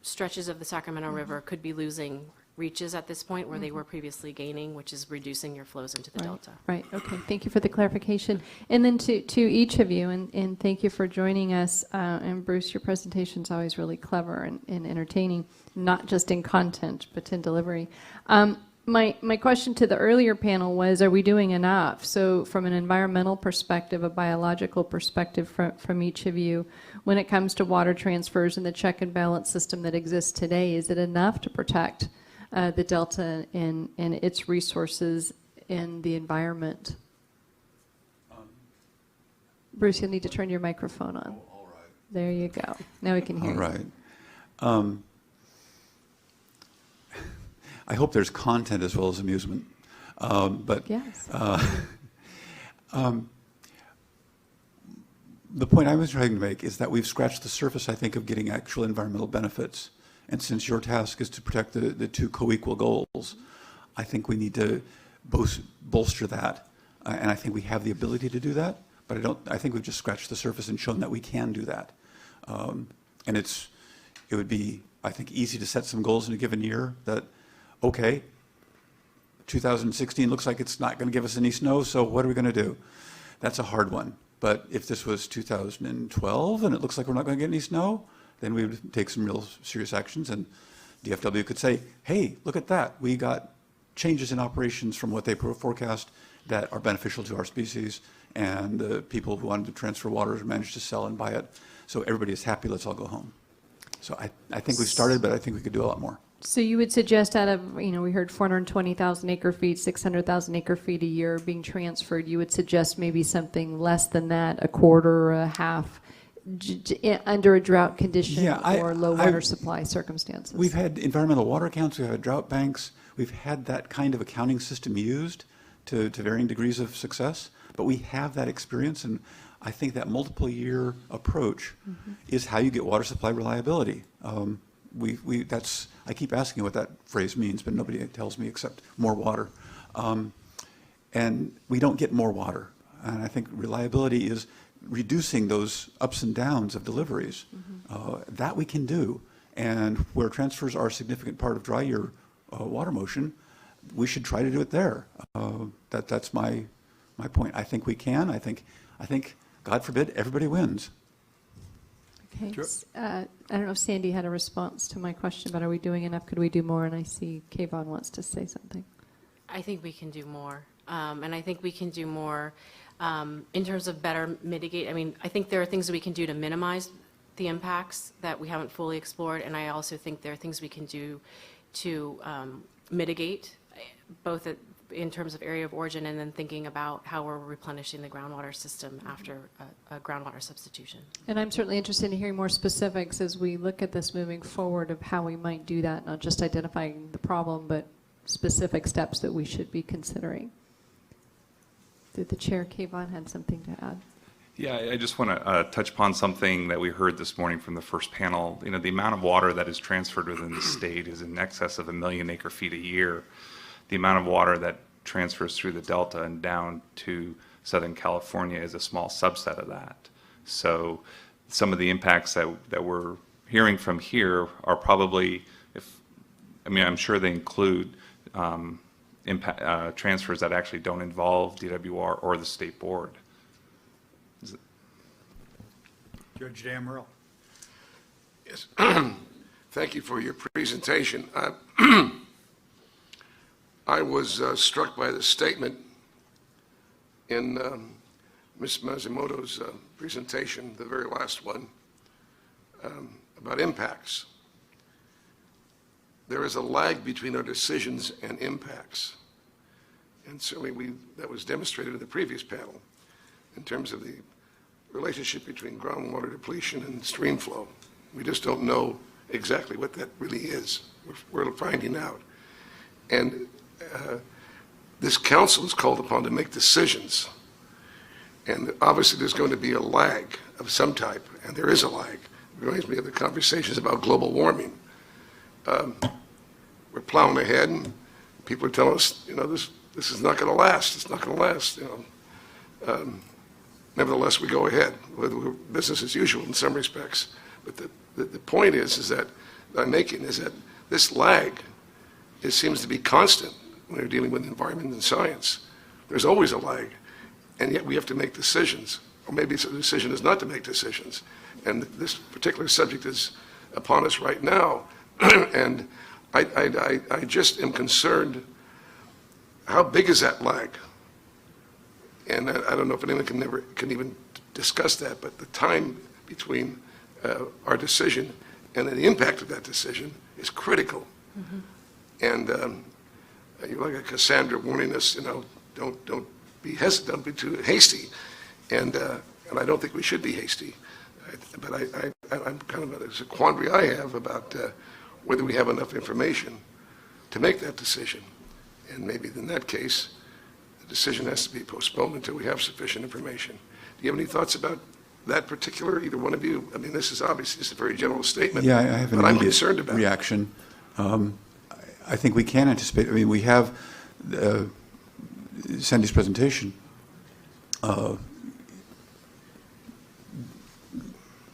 stretches of the Sacramento River could be losing reaches at this point where they were previously gaining, which is reducing your flows into the Delta. Right, okay, thank you for the clarification. And then to each of you, and thank you for joining us, and Bruce, your presentation's always really clever and entertaining, not just in content, but in delivery. My question to the earlier panel was, are we doing enough? So from an environmental perspective, a biological perspective from each of you, when it comes to water transfers and the check and balance system that exists today, is it enough to protect the Delta and its resources and the environment? Bruce, you'll need to turn your microphone on. Oh, all right. There you go. Now we can hear All you. right. I hope there's content as well as amusement. But Yes. The point I was trying to make is that we've scratched the surface, I think, of getting actual environmental benefits. And since your task is to protect the two co-equal goals, I think we need to bolster that. And I think we have the ability to do that, but I think we've just scratched the surface and shown that we can do that. And it would be, I think, easy to set some goals in a given year that, okay, 2016 looks like it's not going to give us any snow, so what are we going to do? That's a hard one. But if this was 2012 and it looks like we're not going to get any snow, then we would take some real serious actions, and DFW could say, hey, look at that. We got changes in operations from what they forecast that are beneficial to our species, and the people who wanted to transfer water managed to sell and buy it. So everybody is happy, let's all go home. So I think we've started, but I think we could do a lot more. So you would suggest out of, we heard 420,000 acre feet, 600,000 acre feet a year being transferred, you would suggest maybe something less than that, a quarter or a half, under a drought condition or low water supply circumstances? We've had environmental water accounts, we've had drought banks, we've had that kind of accounting system used to varying degrees of success, but we have that experience, and I think that multiple year approach is how you get water supply reliability. I keep asking what that phrase means, but nobody tells me except more water. And we don't get more water. And I think reliability is reducing those ups and downs of deliveries. That we can do. And where transfers are a significant part of dry year water motion, we should try to do it there. That's my point. I think we can. I think, God forbid, everybody wins. Okay. I don't know if Sandy had a response to my question, but are we doing enough? Could we do more? And I see Kayvon wants to say something. I think we can do more. And I think we can do more in terms of better mitigate. I mean, I think there are things that we can do to minimize the impacts that we haven't fully explored. And I also think there are things we can do to mitigate, both in terms of area of origin and then thinking about how we're replenishing the groundwater system after a groundwater substitution. And I'm certainly interested in hearing more specifics as we look at this moving forward of how we might do that, not just identifying the problem, but specific steps that we should be considering. Did the chair, Kayvon, had something to add? Yeah, I just want to touch upon something that we heard this morning from the first panel. The amount of water that is transferred within the state is in excess of 1 million acre feet a year. the amount of water that transfers through the Delta and down to Southern California is a small subset of that. So some of the impacts that we're hearing from here are probably, I'm sure they include transfers that actually don't involve DWR or the state board. Judge Damrell. Yes. Thank you for your presentation. I was struck by the statement in Ms. Mazimoto's presentation, the very last one, about impacts. There is a lag between our decisions and impacts. And certainly that was demonstrated in the previous panel in terms of the relationship between groundwater depletion and stream flow. We just don't know exactly what that really is. We're finding out. And this council is called upon to make decisions. And obviously there's going to be a lag of some type, and there is a lag. It reminds me of the conversations about global warming. We're plowing ahead, and people are telling us, this is not going to last. It's not going to last. Nevertheless, we go ahead. We're business as usual in some respects. But the point is that I'm making is that this lag, it seems to be constant when you're dealing with environment and science. There's always a lag, and yet we have to make decisions. Or maybe the decision is not to make decisions. And this particular subject is upon us right now. And I just am concerned, how big is that lag? And I don't know if anyone can even discuss that, but the time between our decision and the impact of that decision is critical. Mm-hmm. And you're like a Cassandra warning us, don't be hesitant, don't be too hasty. And I don't think we should be hasty. But I'm kind of, there's a quandary I have about whether we have enough information to make that decision. And maybe in that case, the decision has to be postponed until we have sufficient information. Do you have any thoughts about that particular, either one of you? I mean, this is obviously just a very general statement. Yeah, I have an but I'm immediate concerned about reaction. I think we can anticipate. I mean, we have Sandy's presentation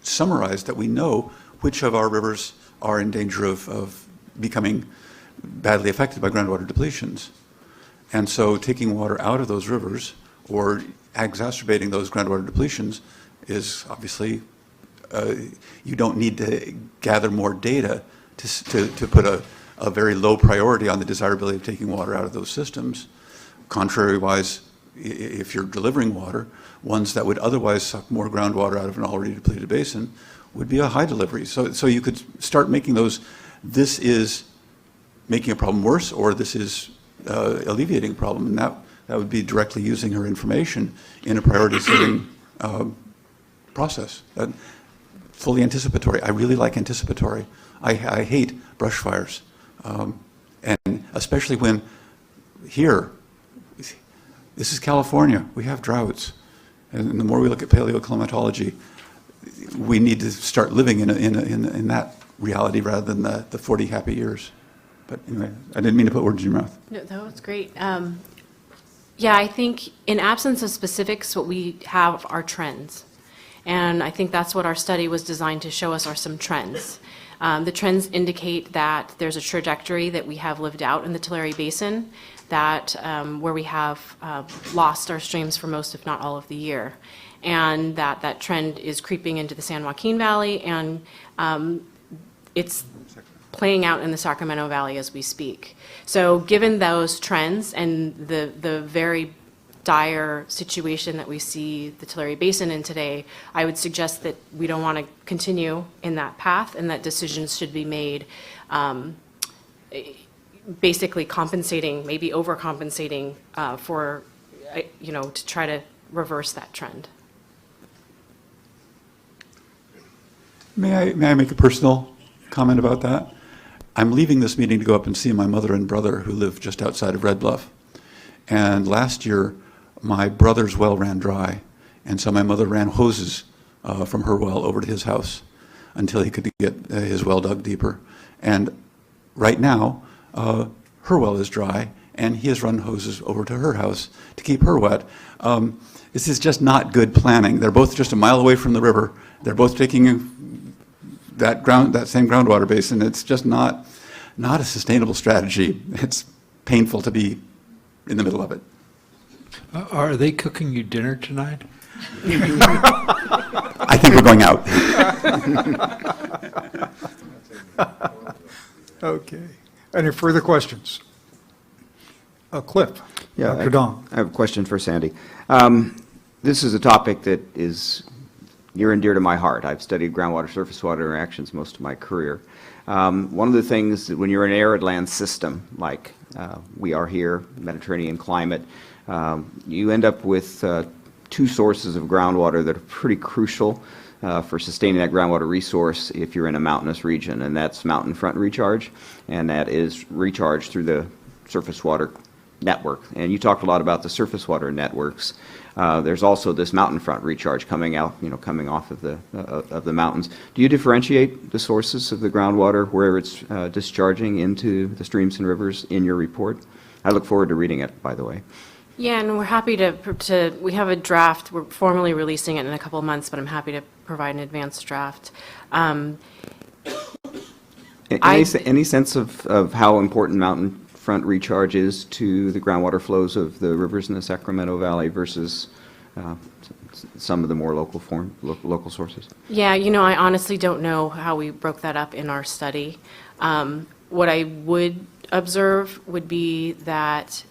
summarized that we know which of our rivers are in danger of becoming badly affected by groundwater depletions. And so taking water out of those rivers or exacerbating those groundwater depletions is obviously, you don't need to gather more data to put a very low priority on the desirability of taking water out of those systems. Contrary-wise, if you're delivering water, ones that would otherwise suck more groundwater out of an already depleted basin would be a high delivery. So you could start making those, this is making a problem worse, or this is alleviating a problem. And that would be directly using her information in a priority setting process. Fully anticipatory. I really like anticipatory. I hate brush fires. And especially when here, this is California, we have droughts. And the more we look at paleoclimatology, we need to start living in that reality rather than the 40 happy years. But anyway, I didn't mean to put words in your mouth. No, that was great. Yeah, I think in absence of specifics, what we have are trends. And I think that's what our study was designed to show us, are some trends. The trends indicate that there's a trajectory that we have lived out in the Tulare Basin, that where we have lost our streams for most, if not all, of the year. And that trend is creeping into the San Joaquin Valley, and it's playing out in the Sacramento Valley as we speak. So given those trends and the very dire situation that we see the Tulare Basin in today, I would suggest that we don't want to continue in that path, and that decisions should be made basically compensating, maybe overcompensating for, to try to reverse that trend. May I make a personal comment about that? I'm leaving this meeting to go up and see my mother and brother who live just outside of Red Bluff. And last year, my brother's well ran dry, and so my mother ran hoses from her well over to his house until he could get his well dug deeper. And right now, her well is dry, and he has run hoses over to her house to keep her wet. This is just not good planning. They're both just a mile away from the river. They're both taking that same groundwater basin. It's just not a sustainable strategy. It's painful to be in the middle of it. Are they cooking you dinner tonight? I think we're going out. Okay. Any further questions? Cliff? Yeah, Dr. Dong? I have a question for Sandy. This is a topic that is near and dear to my heart. I've studied groundwater surface water interactions most of my career. One of the things that when you're in an arid land system, like we are here, Mediterranean climate, you end up with two sources of groundwater that are pretty crucial for sustaining that groundwater resource if you're in a mountainous region, and that's mountain front recharge, and that is recharge through the surface water network. And you talked a lot about the surface water networks. There's also this mountain front recharge coming out, coming off of the mountains. Do you differentiate the sources of the groundwater where it's discharging into the streams and rivers in your report? I look forward to reading it, by the way. Yeah, and we're happy to we have a draft. We're formally releasing it in a couple of months, but I'm happy to provide an advanced draft. Any sense of how important mountain front recharge is to the groundwater flows of the rivers in the Sacramento Valley versus some of the more local sources? Yeah, I honestly don't know how we broke that up in our study. What I would observe would be that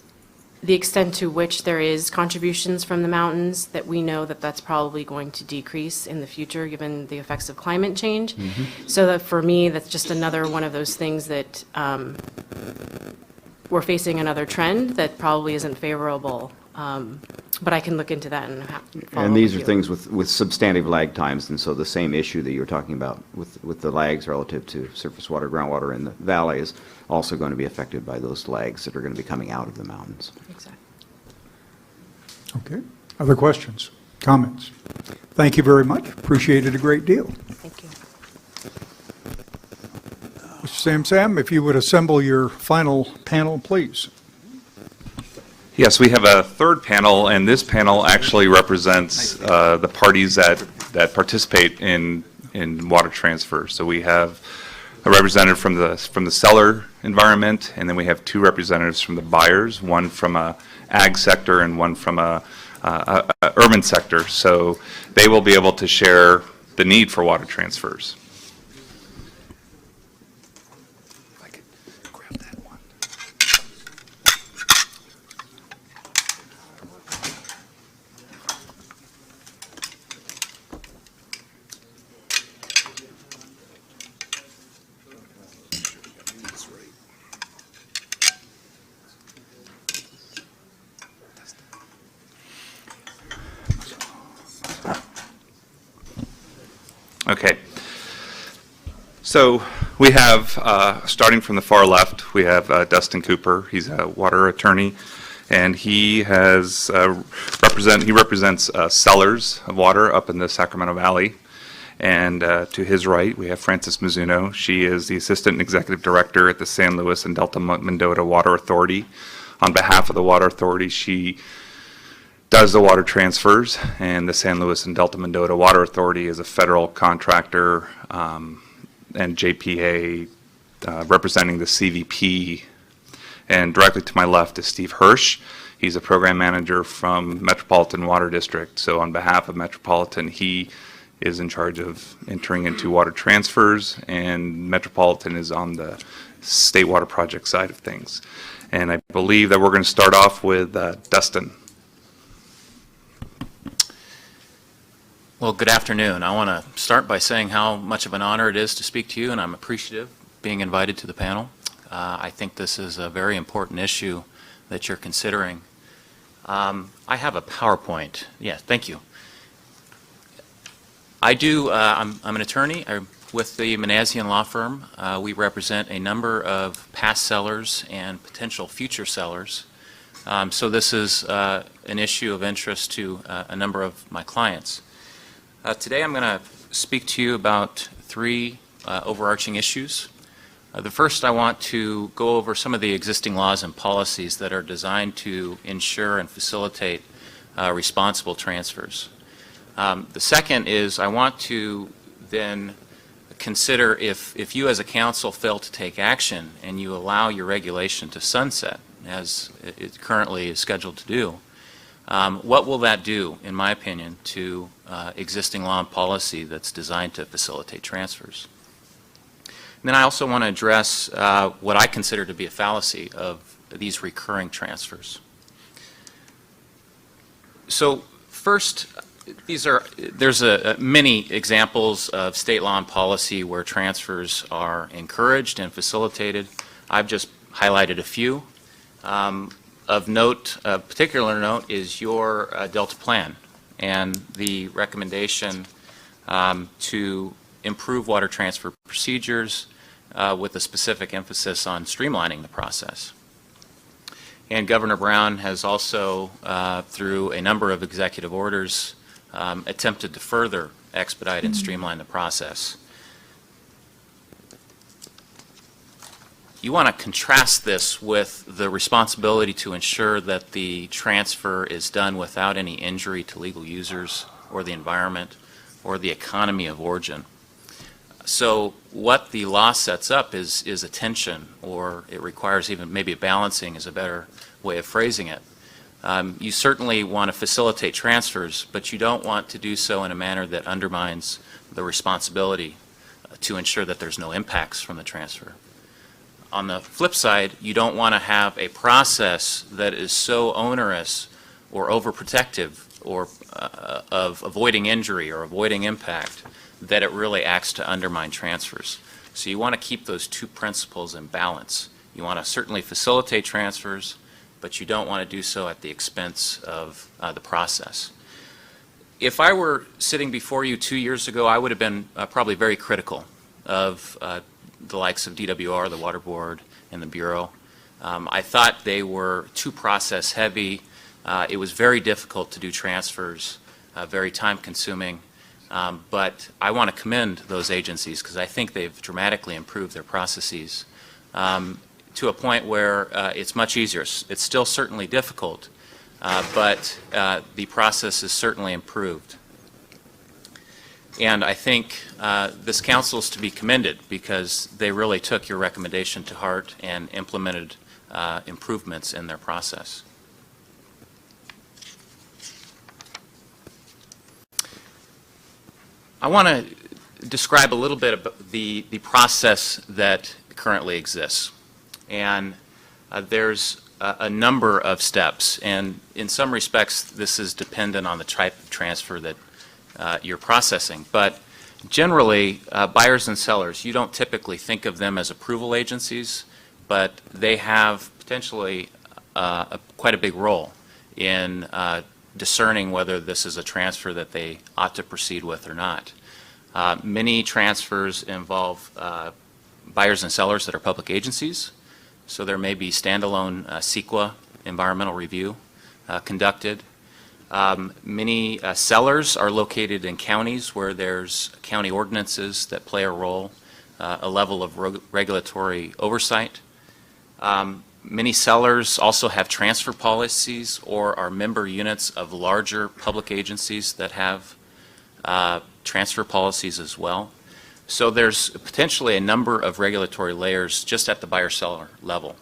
the extent to which there is contributions from the mountains, that we know that that's probably going to decrease in the future given the effects of climate change. Mm-hmm. So that for me, that's just another one of those things that we're facing another trend that probably isn't favorable. But I can look into that and follow And these up are with things with substantive lag times, and so the same issue that you were talking about with the lags relative to surface water, groundwater in the valley is also going to be affected by those lags that are going to be coming out of the mountains. Exactly. Okay. Other questions, comments? Thank you very much. Appreciate it a great deal. Thank you. Mr. Sam, if you would assemble your final panel, please. Yes, we have a third panel, and this panel actually represents the parties that participate in water transfer. So we have a representative from the seller environment, and then we have two representatives from the buyers, one from a ag sector and one from a urban sector. So they will be able to share the need for water transfers. Okay. So we have, starting from the far left, we have Dustin Cooper. He's a water attorney, and he has represents sellers of water up in the Sacramento Valley. And to his right, we have Frances Mizuno. She is the Assistant Executive Director at the San Luis and Delta Mendota Water Authority. On behalf of the Water Authority, she does the water transfers, and the San Luis and Delta Mendota Water Authority is a federal contractor, and JPA representing the CVP. And directly to my left is Steve Hirsch. He's a program manager from Metropolitan Water District. So on behalf of Metropolitan, he is in charge of entering into water transfers, and Metropolitan is on the state water project side of things. And I believe that we're going to start off with Dustin. Well, good afternoon. I want to start by saying how much of an honor it is to speak to you, and I'm appreciative being invited to the panel. I think this is a very important issue that you're considering. I have a PowerPoint. Yeah, thank you. I'm an attorney with the Manassian Law Firm. We represent a number of past sellers and potential future sellers. So this is an issue of interest to a number of my clients. Today I'm going to speak to you about three overarching issues. The first, I want to go over some of the existing laws and policies that are designed to ensure and facilitate responsible transfers. The second is I want to then consider if you as a council fail to take action and you allow your regulation to sunset, as it currently is scheduled to do, what will that do, in my opinion, to existing law and policy that's designed to facilitate transfers? And then I also want to address what I consider to be a fallacy of these recurring transfers. So first, there's many examples of state law and policy where transfers are encouraged and facilitated. I've just highlighted a few. Of note, particular note, is your Delta plan and the recommendation to improve water transfer procedures with a specific emphasis on streamlining the process. And Governor Brown has also, through a number of executive orders, attempted to further expedite and streamline the process. You want to contrast this with the responsibility to ensure that the transfer is done without any injury to legal users or the environment or the economy of origin. So what the law sets up is a tension, or it requires even maybe a balancing is a better way of phrasing it. You certainly want to facilitate transfers, but you don't want to do so in a manner that undermines the responsibility to ensure that there's no impacts from the transfer. On the flip side, you don't want to have a process that is so onerous or overprotective or of avoiding injury or avoiding impact that it really acts to undermine transfers. So you want to keep those two principles in balance. You want to certainly facilitate transfers, but you don't want to do so at the expense of the process. If I were sitting before you 2 years ago, I would have been probably very critical of the likes of DWR, the Water Board, and the Bureau. I thought they were too process heavy. It was very difficult to do transfers, very time consuming. But I want to commend those agencies because I think they've dramatically improved their processes to a point where it's much easier. It's still certainly difficult, but the process is certainly improved. And I think this council is to be commended because they really took your recommendation to heart and implemented improvements in their process. I want to describe a little bit about the process that currently exists. And there's a number of steps. And in some respects, this is dependent on the type of transfer that you're processing. But generally, buyers and sellers, you don't typically think of them as approval agencies, but they have potentially quite a big role in discerning whether this is a transfer that they ought to proceed with or not. Many transfers involve buyers and sellers that are public agencies, so there may be standalone CEQA environmental review conducted. Many sellers are located in counties where there's county ordinances that play a role, a level of regulatory oversight. Many sellers also have transfer policies or are member units of larger public agencies that have transfer policies as well. So there's potentially a number of regulatory layers just at the buyer-seller level.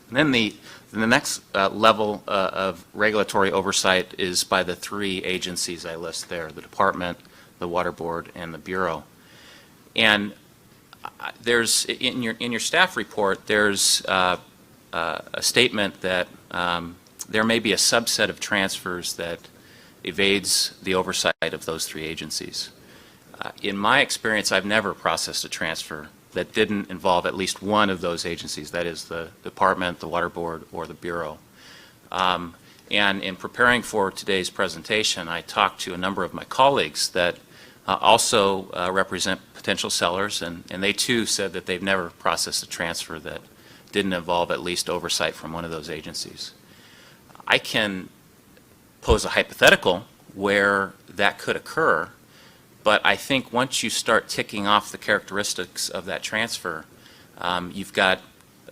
And then the next level of regulatory oversight is by the three agencies I list there, the Department, the Water Board, and the Bureau. And there's, in your staff report, there's a statement that there may be a subset of transfers that evades the oversight of those three agencies. In my experience, I've never processed a transfer that didn't involve at least one of those agencies, that is the Department, the Water Board, or the Bureau. And in preparing for today's presentation, I talked to a number of my colleagues that also represent potential sellers, and they too said that they've never processed a transfer that didn't involve at least oversight from one of those agencies. I can pose a hypothetical where that could occur, but I think once you start ticking off the characteristics of that transfer, You've got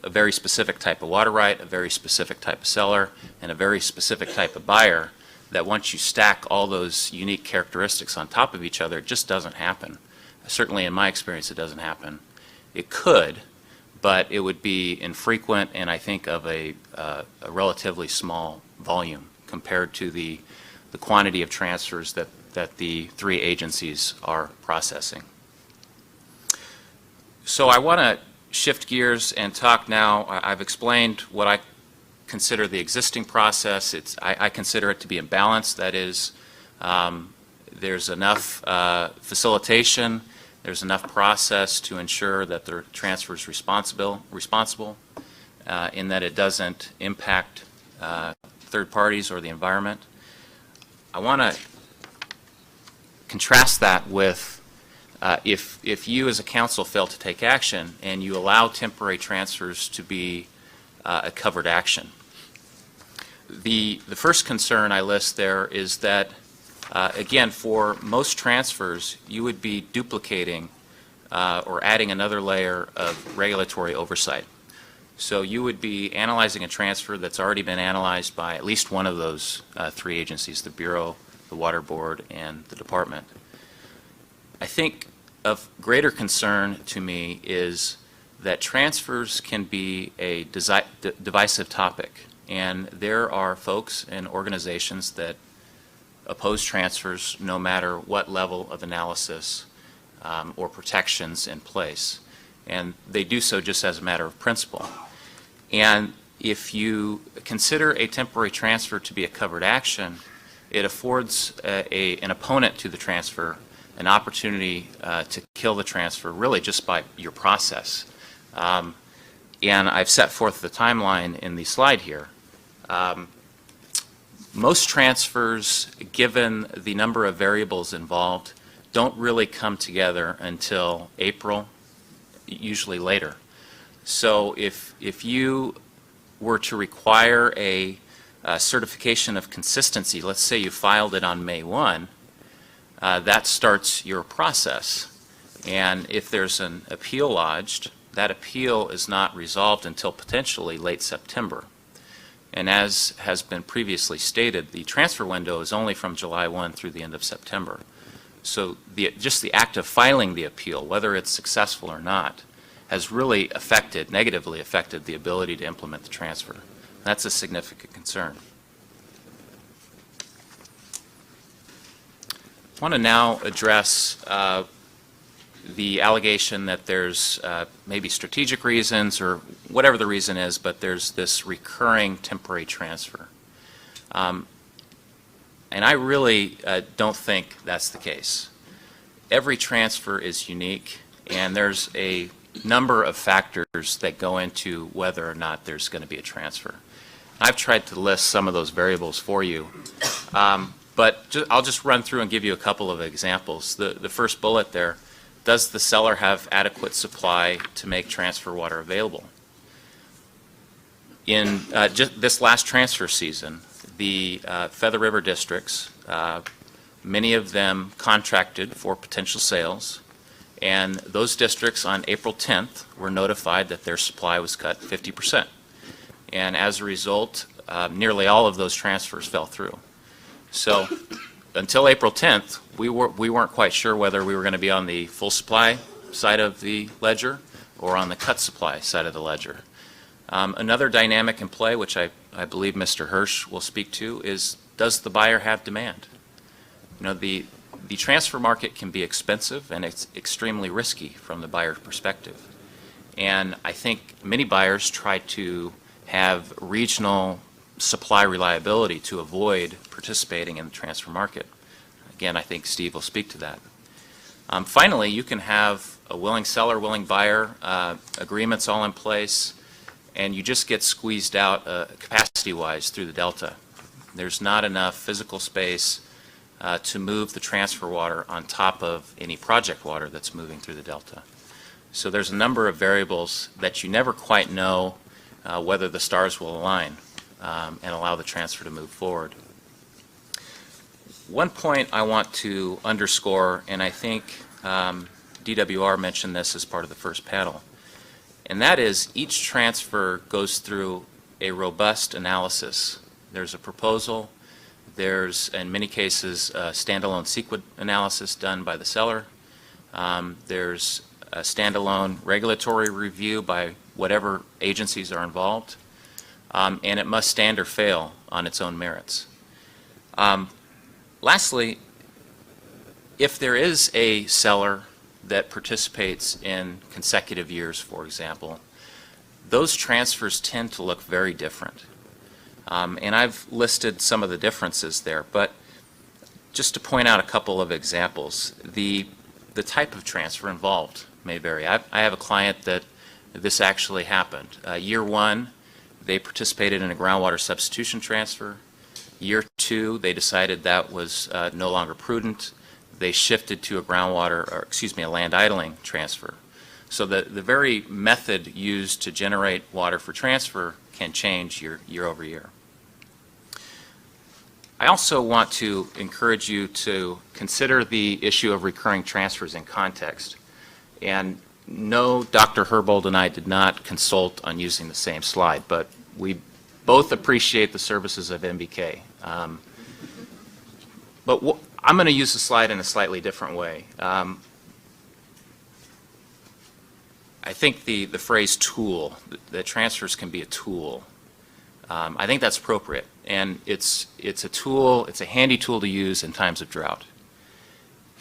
a very specific type of water right, a very specific type of seller, and a very specific type of buyer that once you stack all those unique characteristics on top of each other, it just doesn't happen. Certainly in my experience, it doesn't happen. It could, but it would be infrequent and I think of a relatively small volume compared to the quantity of transfers that the three agencies are processing. So I want to shift gears and talk now. I've explained what I consider the existing process. I consider it to be imbalanced. That is, there's enough facilitation, there's enough process to ensure that the transfer is responsible in that it doesn't impact third parties or the environment. I want to contrast that with if you as a council fail to take action and you allow temporary transfers to be a covered action. The first concern I list there is that, again, for most transfers, you would be duplicating or adding another layer of regulatory oversight. So you would be analyzing a transfer that's already been analyzed by at least one of those three agencies, the Bureau, the Water Board, and the Department. I think of greater concern to me is that transfers can be a divisive topic, and there are folks and organizations that oppose transfers no matter what level of analysis or protections in place, and they do so just as a matter of principle. And if you consider a temporary transfer to be a covered action, it affords an opponent to the transfer an opportunity to kill the transfer really just by your process. And I've set forth the timeline in the slide here. Most transfers, given the number of variables involved, don't really come together until April, usually later. So if you were to require a certification of consistency, let's say you filed it on May 1, that starts your process. And if there's an appeal lodged, that appeal is not resolved until potentially late September. And as has been previously stated, the transfer window is only from July 1 through the end of September. So just the act of filing the appeal, whether it's successful or not, has really negatively affected the ability to implement the transfer. That's a significant concern. I want to now address the allegation that there's maybe strategic reasons or whatever the reason is, but there's this recurring temporary transfer. And I really don't think that's the case. Every transfer is unique, and there's a number of factors that go into whether or not there's going to be a transfer. I've tried to list some of those variables for you. But I'll just run through and give you a couple of examples. The first bullet there, does the seller have adequate supply to make transfer water available? In just this last transfer season, the Feather River districts, many of them contracted for potential sales, and those districts on April 10th were notified that their supply was cut 50%. And as a result, nearly all of those transfers fell through. So until April 10th, we weren't quite sure whether we were going to be on the full supply side of the ledger or on the cut supply side of the ledger. Another dynamic in play, which I believe Mr. Hirsch will speak to, is does the buyer have demand? You know, the transfer market can be expensive and it's extremely risky from the buyer perspective. And I think many buyers try to have regional supply reliability to avoid participating in the transfer market. Again, I think Steve will speak to that. Finally, you can have a willing seller, willing buyer, agreements all in place, and you just get squeezed out capacity-wise through the delta. There's not enough physical space to move the transfer water on top of any project water that's moving through the delta. So there's a number of variables that you never quite know whether the stars will align and allow the transfer to move forward. One point I want to underscore, and I think DWR mentioned this as part of the first panel, And that is each transfer goes through a robust analysis. There's a proposal, there's in many cases a standalone CEQA analysis done by the seller, there's a standalone regulatory review by whatever agencies are involved, and it must stand or fail on its own merits. Lastly, if there is a seller that participates in consecutive years, for example, those transfers tend to look very different. And I've listed some of the differences there, but just to point out a couple of examples, the type of transfer involved may vary. I have a client that this actually happened. Year one, they participated in a groundwater substitution transfer. Year two, they decided that was no longer prudent. They shifted to a a land idling transfer. So the very method used to generate water for transfer can change year over year. I also want to encourage you to consider the issue of recurring transfers in context. And no, Dr. Herbold and I did not consult on using the same slide, but we both appreciate the services of MBK. But I'm going to use the slide in a slightly different way. I think the phrase tool, that transfers can be a tool, I think that's appropriate. And it's a tool, it's a handy tool to use in times of drought.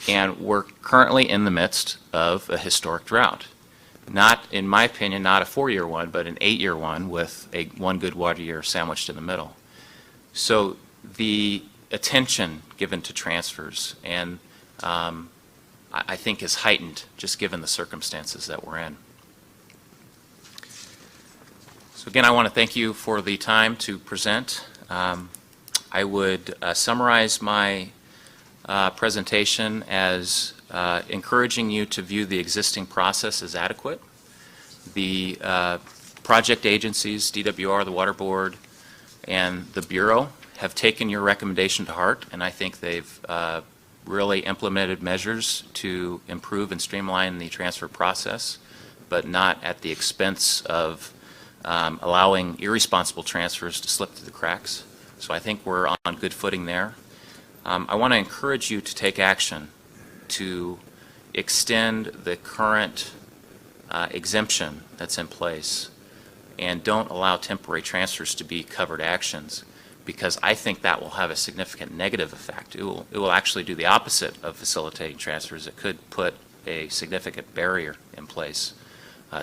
And we're currently in the midst of a historic drought. Not, in my opinion, not a 4-year one, but an 8-year one with one good water year sandwiched in the middle. So the attention given to transfers and I think is heightened just given the circumstances that we're in. So again, I want to thank you for the time to present. I would summarize my presentation as encouraging you to view the existing process as adequate. The project agencies, DWR, the Water Board, and the Bureau have taken your recommendation to heart, and I think they've really implemented measures to improve and streamline the transfer process, but not at the expense of allowing irresponsible transfers to slip through the cracks. So I think we're on good footing there. I want to encourage you to take action to extend the current exemption that's in place and don't allow temporary transfers to be covered actions, because I think that will have a significant negative effect. It will actually do the opposite of facilitating transfers. It could put a significant barrier in place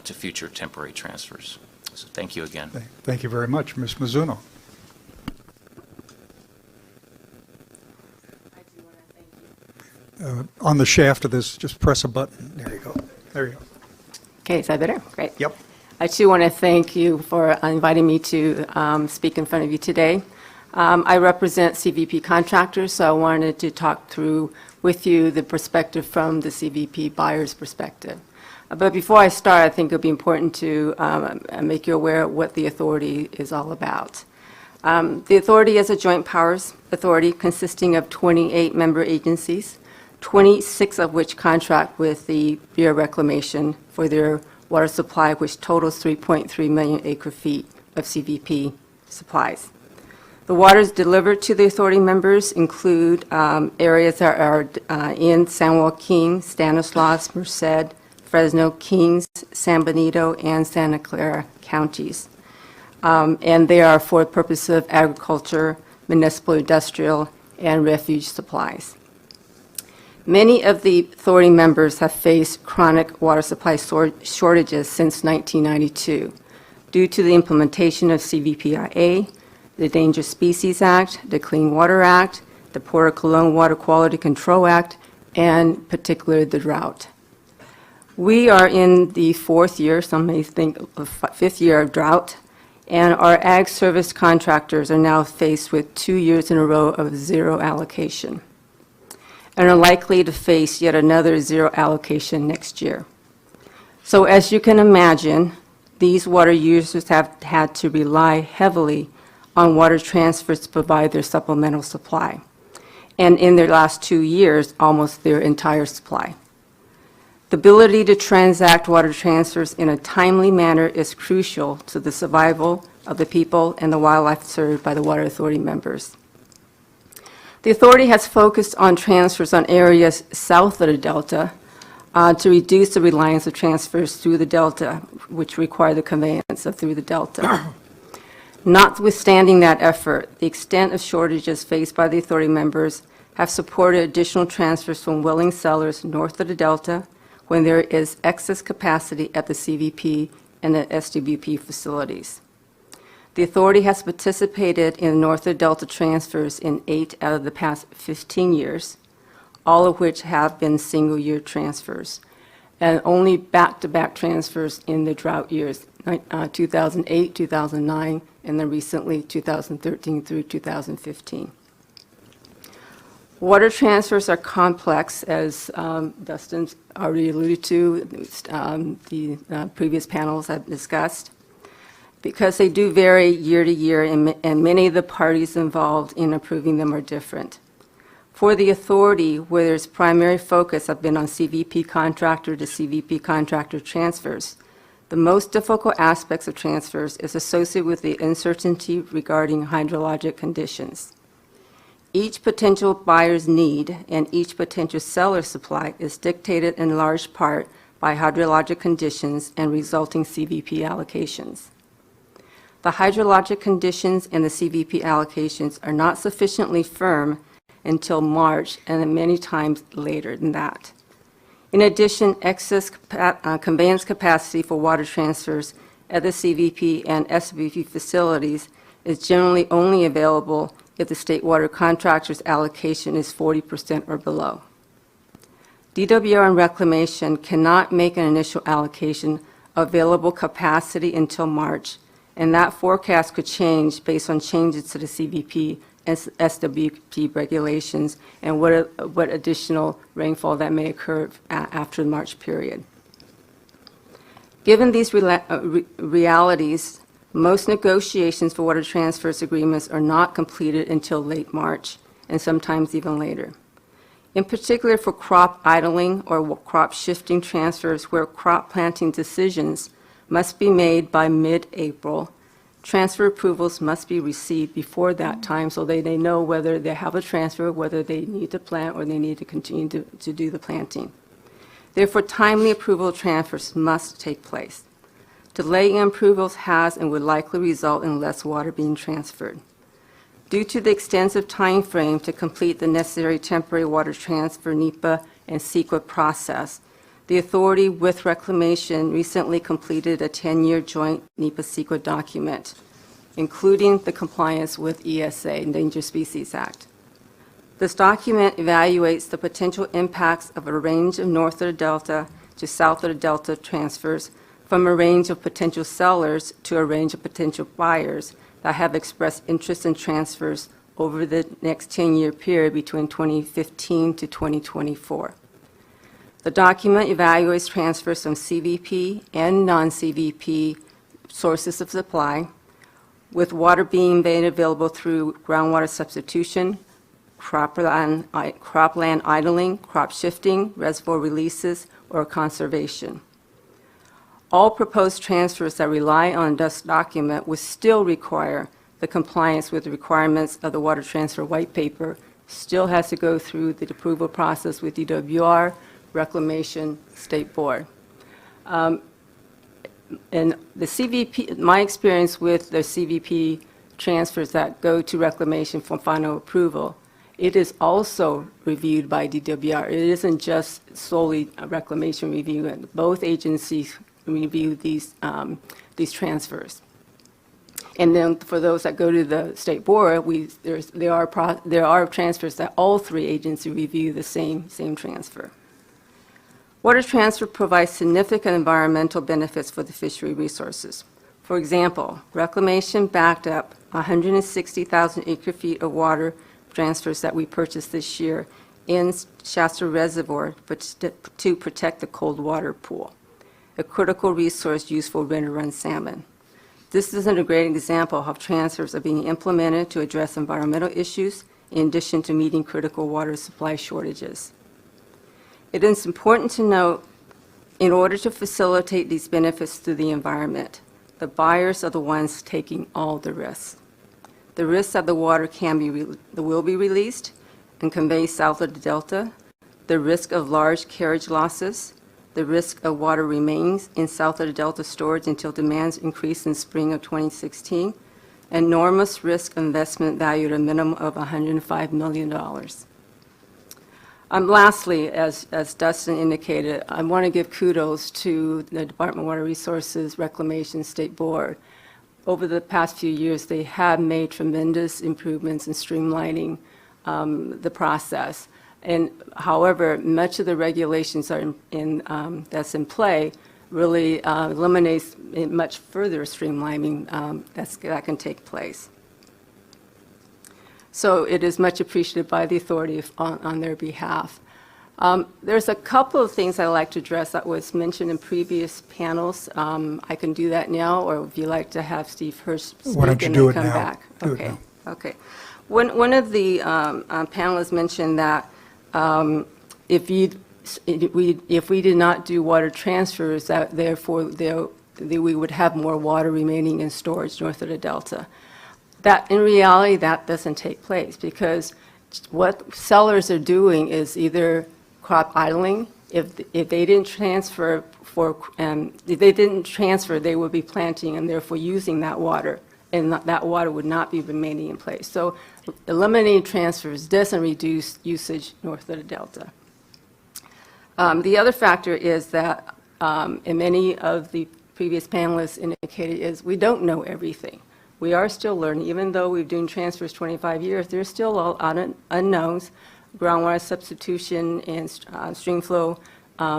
to future temporary transfers. So thank you again. Thank you very much. Ms. Mizuno. On the shaft of this, just press a button. There you go. There you go. Okay, is that better? Great. Yep. I too want to thank you for inviting me to speak in front of you today. I represent CVP contractors, so I wanted to talk through with you the perspective from the CVP buyer's perspective. But before I start, I think it would be important to make you aware of what the authority is all about. The authority is a joint powers authority consisting of 28 member agencies, 26 of which contract with the Bureau of Reclamation for their water supply, which totals 3.3 million acre-feet of CVP supplies. The waters delivered to the authority members include areas that are in San Joaquin, Stanislaus, Merced, Fresno, Kings, San Benito, and Santa Clara counties. And they are for the purpose of agriculture, municipal, industrial, and refuge supplies. Many of the authority members have faced chronic water supply shortages since 1992 due to the implementation of CVPIA, the Endangered Species Act, the Clean Water Act, the Port of Cologne Water Quality Control Act, and particularly the drought. We are in the 4th year, some may think of 5th year of drought, and our ag service contractors are now faced with 2 years in a row of zero allocation, and are likely to face yet another zero allocation next year. So as you can imagine, these water users have had to rely heavily on water transfers to provide their supplemental supply, and in their last 2 years, almost their entire supply. The ability to transact water transfers in a timely manner is crucial to the survival of the people and the wildlife served by the Water Authority members. The Authority has focused on transfers on areas south of the Delta to reduce the reliance of transfers through the Delta, which require the conveyance of through the Delta. Notwithstanding that effort, the extent of shortages faced by the Authority members have supported additional transfers from willing sellers north of the Delta when there is excess capacity at the CVP and the SWP facilities. The Authority has participated in north of the Delta transfers in 8 out of the past 15 years, all of which have been single-year transfers, and only back-to-back transfers in the drought years, 2008, 2009, and then recently 2013 through 2015. Water transfers are complex, as Dustin's already alluded to, the previous panels have discussed, because they do vary year to year, and many of the parties involved in approving them are different. For the Authority, where there's primary focus have been on CVP contractor to CVP contractor transfers, the most difficult aspects of transfers is associated with the uncertainty regarding hydrologic conditions. Each potential buyer's need and each potential seller's supply is dictated in large part by hydrologic conditions and resulting CVP allocations. The hydrologic conditions and the CVP allocations are not sufficiently firm until March, and then many times later than that. In addition, excess conveyance capacity for water transfers at the CVP and SWP facilities is generally only available if the state water contractor's allocation is 40% or below. DWR and Reclamation cannot make an initial allocation of available capacity until March, and that forecast could change based on changes to the CVP and SWP regulations and what additional rainfall that may occur after the March period. Given these realities, most negotiations for water transfers agreements are not completed until late March, and sometimes even later. In particular for crop idling or crop shifting transfers where crop planting decisions must be made by mid-April, transfer approvals must be received before that time so they know whether they have a transfer, whether they need to plant or they need to continue to do the planting. Therefore, timely approval of transfers must take place. Delay in approvals has and would likely result in less water being transferred. Due to the extensive time frame to complete the necessary temporary water transfer NEPA and CEQA process, the Authority with Reclamation recently completed a 10-year joint NEPA-CEQA document, including the compliance with ESA, Endangered Species Act. This document evaluates the potential impacts of a range of north of the Delta to south of the Delta transfers from a range of potential sellers to a range of potential buyers that have expressed interest in transfers over the next 10-year period between 2015 to 2024. The document evaluates transfers from CVP and non-CVP sources of supply, with water being made available through groundwater substitution, cropland idling, crop shifting, reservoir releases, or conservation. All proposed transfers that rely on this document would still require the compliance with the requirements of the Water Transfer White Paper, still has to go through the approval process with DWR, Reclamation, State Board. And the CVP, my experience with the CVP transfers that go to Reclamation for final approval, it is also reviewed by DWR. It isn't just solely a Reclamation review, and both agencies review these transfers. And then for those that go to the State Board, there are transfers that all three agencies review the same transfer. Water transfer provides significant environmental benefits for the fishery resources. For example, Reclamation backed up 160,000 acre-feet of water transfers that we purchased this year in Shasta Reservoir to protect the cold water pool, a critical resource used for winter-run salmon. This is a great example of how transfers are being implemented to address environmental issues in addition to meeting critical water supply shortages. It is important to note In order to facilitate these benefits to the environment, the buyers are the ones taking all the risks. The risks that the water will be released and conveyed south of the delta, the risk of large carriage losses, the risk of water remains in south of the delta storage until demands increase in spring of 2016, enormous risk investment valued at a minimum of $105 million. Lastly, as Dustin indicated, I want to give kudos to the Department of Water Resources Reclamation State Board. Over the past few years, they have made tremendous improvements in streamlining the process. And however, much of the regulations are that's in play really eliminates much further streamlining that can take place. So it is much appreciated by the authority on their behalf. There's a couple of things I'd like to address that was mentioned in previous panels. I can do that now, or if you'd like to have Steve Hirsch speak Why don't you and do then it come now? back. Do it Okay. now. Okay. One of the panelists mentioned that if we did not do water transfers, that therefore we would have more water remaining in storage north of the delta. That in reality, that doesn't take place, because what sellers are doing is either crop idling. If they didn't transfer they would be planting and therefore using that water, and that water would not be remaining in place. So eliminating transfers doesn't reduce usage north of the delta. The other factor is that, and many of the previous panelists indicated, is we don't know everything. We are still learning. Even though we've been doing transfers 25 years, there's still a lot of unknowns. Groundwater substitution and stream flow,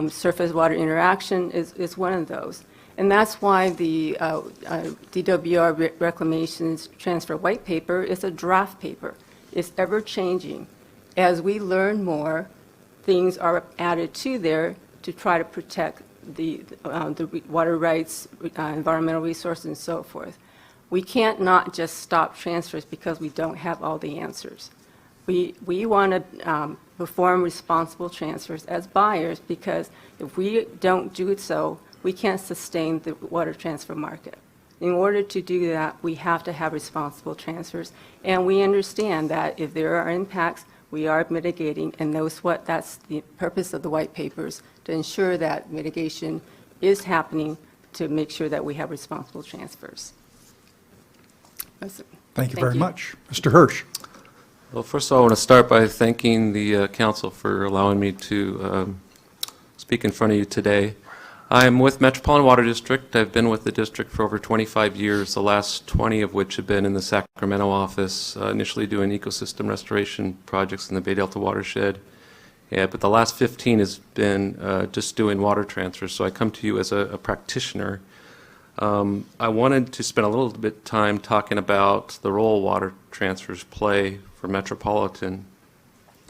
surface water interaction is one of those. And that's why the DWR Reclamation's transfer white paper is a draft paper. It's ever changing. As we learn more, things are added to there to try to protect the water rights, environmental resources, and so forth. We can't not just stop transfers because we don't have all the answers. We want to perform responsible transfers as buyers, because if we don't do it so, we can't sustain the water transfer market. In order to do that, we have to have responsible transfers, and we understand that if there are impacts, we are mitigating, and that's the purpose of the white papers, to ensure that mitigation is happening, to make sure that we have responsible transfers. Thank you very much. Mr. Hirsch. Well, first of all, I want to start by thanking the council for allowing me to speak in front of you today. I'm with Metropolitan Water District. I've been with the district for over 25 years, the last 20 of which have been in the Sacramento office, initially doing ecosystem restoration projects in the Bay Delta watershed. Yeah, but the last 15 has been just doing water transfers, so I come to you as a practitioner. I wanted to spend a little bit of time talking about the role water transfers play for Metropolitan.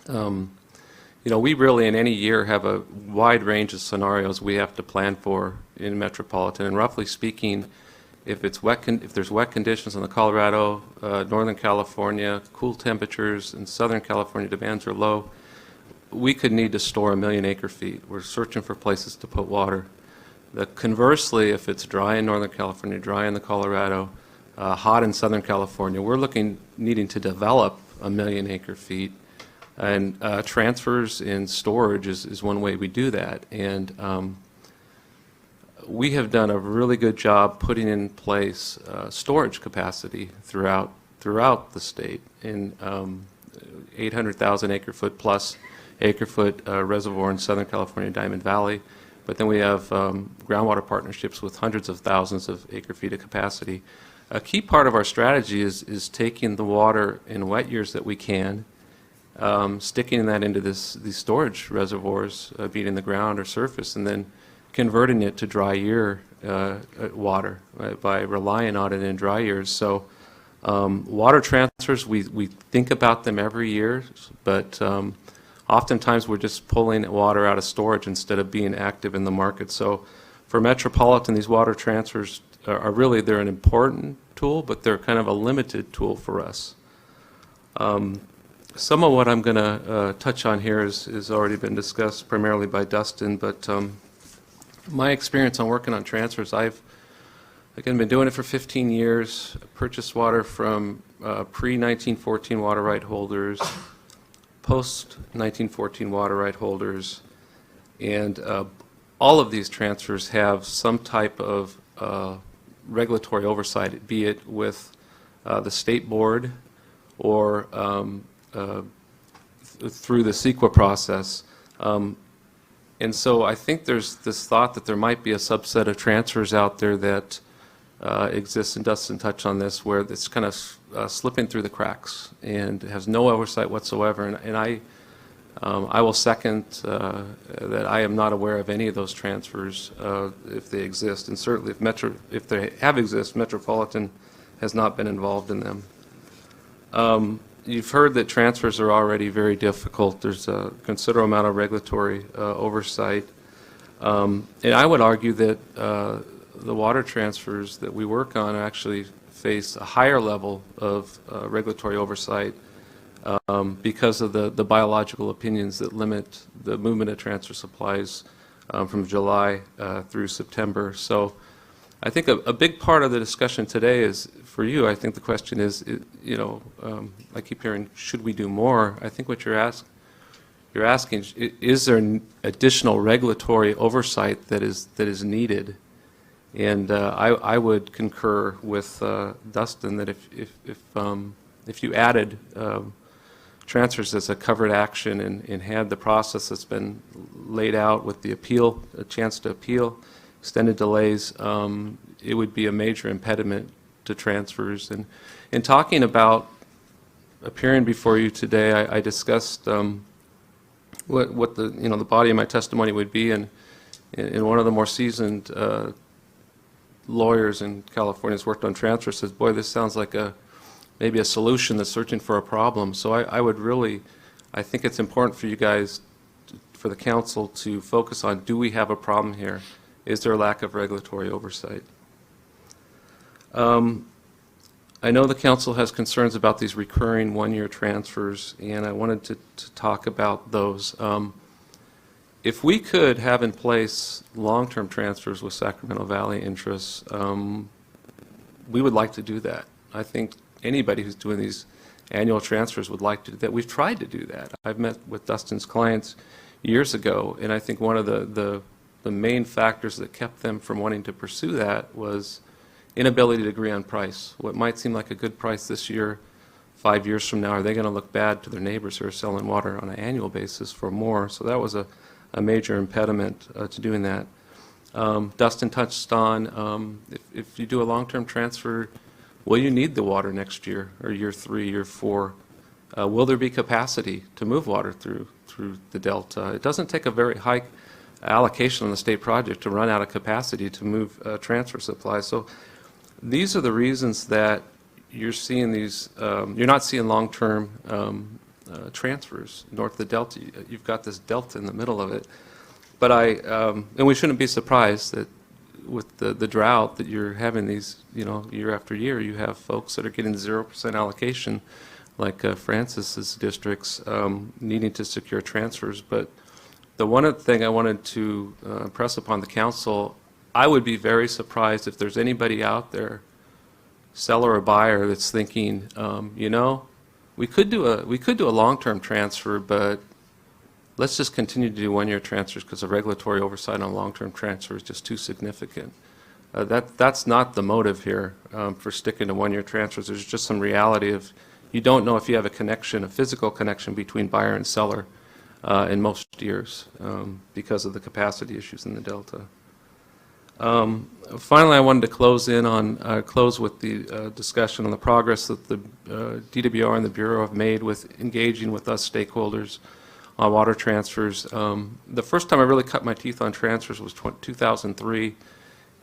You know, we really in any year have a wide range of scenarios we have to plan for in Metropolitan, and roughly speaking, if there's wet conditions in the Colorado, Northern California, cool temperatures, and Southern California demands are low, we could need to store 1 million acre feet. We're searching for places to put water. Conversely, if it's dry in Northern California, dry in the Colorado, hot in Southern California, we're needing to develop 1 million acre feet. And transfers in storage is one way we do that. And we have done a really good job putting in place storage capacity throughout the state in 800,000 acre foot plus acre foot reservoir in Southern California, Diamond Valley. But then we have groundwater partnerships with hundreds of thousands of acre feet of capacity. A key part of our strategy is taking the water in wet years that we can, sticking that into these storage reservoirs, be it in the ground or surface, and then converting it to dry year water by relying on it in dry years. So water transfers, we think about them every year, but oftentimes we're just pulling water out of storage instead of being active in the market. So for Metropolitan, these water transfers are really, they're an important tool, but they're kind of a limited tool for us. Some of what I'm going to touch on here has already been discussed primarily by Dustin, but my experience on working on transfers, I've, again, been doing it for 15 years, purchased water from pre-1914 water right holders, post-1914 water right holders, and all of these transfers have some type of regulatory oversight, be it with the state board or through the CEQA process. And so I think there's this thought that there might be a subset of transfers out there that exists, and Dustin touched on this, where it's kind of slipping through the cracks and has no oversight whatsoever. And I will second that I am not aware of any of those transfers if they exist, and certainly if they have existed, Metropolitan has not been involved in them. You've heard that transfers are already very difficult. There's a considerable amount of regulatory oversight. And I would argue that the water transfers that we work on actually face a higher level of regulatory oversight because of the biological opinions that limit the movement of transfer supplies from July through September. So I think a big part of the discussion today is, for you, I think the question is, you know, I keep hearing, should we do more? I think what you're asking, is there additional regulatory oversight that is needed? And I would concur with Dustin that if you added transfers as a covered action and had the process that's been laid out with the appeal, a chance to appeal, extended delays, it would be a major impediment to transfers. And in talking about appearing before you today, I discussed what the body of my testimony would be, and one of the more seasoned lawyers in California has worked on transfer says, boy, this sounds like maybe a solution that's searching for a problem. So I think it's important for you guys, for the council, to focus on, do we have a problem here? Is there a lack of regulatory oversight? I know the council has concerns about these recurring one-year transfers, and I wanted to talk about those. If we could have in place long-term transfers with Sacramento Valley interests, we would like to do that. I think anybody who's doing these annual transfers would like to do that. We've tried to do that. I've met with Dustin's clients years ago, and I think one of the main factors that kept them from wanting to pursue that was inability to agree on price. What might seem like a good price this year, 5 years from now, are they going to look bad to their neighbors who are selling water on an annual basis for more? So that was a major impediment to doing that. Dustin touched on if you do a long-term transfer, will you need the water next year, or year 3, year 4? Will there be capacity to move water through the Delta? It doesn't take a very high allocation on the state project to run out of capacity to move transfer supplies. So these are the reasons that you're seeing these, you're not seeing long-term transfers north of the Delta. You've got this Delta in the middle of it. But and we shouldn't be surprised that with the drought that you're having these, year after year, you have folks that are getting 0% allocation, like Francis's districts, needing to secure transfers. But the one other thing I wanted to impress upon the council, I would be very surprised if there's anybody out there, seller or buyer, that's thinking, we could do a long-term transfer, but let's just continue to do one-year transfers because the regulatory oversight on long-term transfer is just too significant. That's not the motive here for sticking to one-year transfers. There's just some reality of you don't know if you have a connection, a physical connection between buyer and seller in most years because of the capacity issues in the Delta. Finally, I wanted to close with the discussion on the progress that the DWR and the Bureau have made with engaging with us stakeholders on water transfers. The first time I really cut my teeth on transfers was 2003,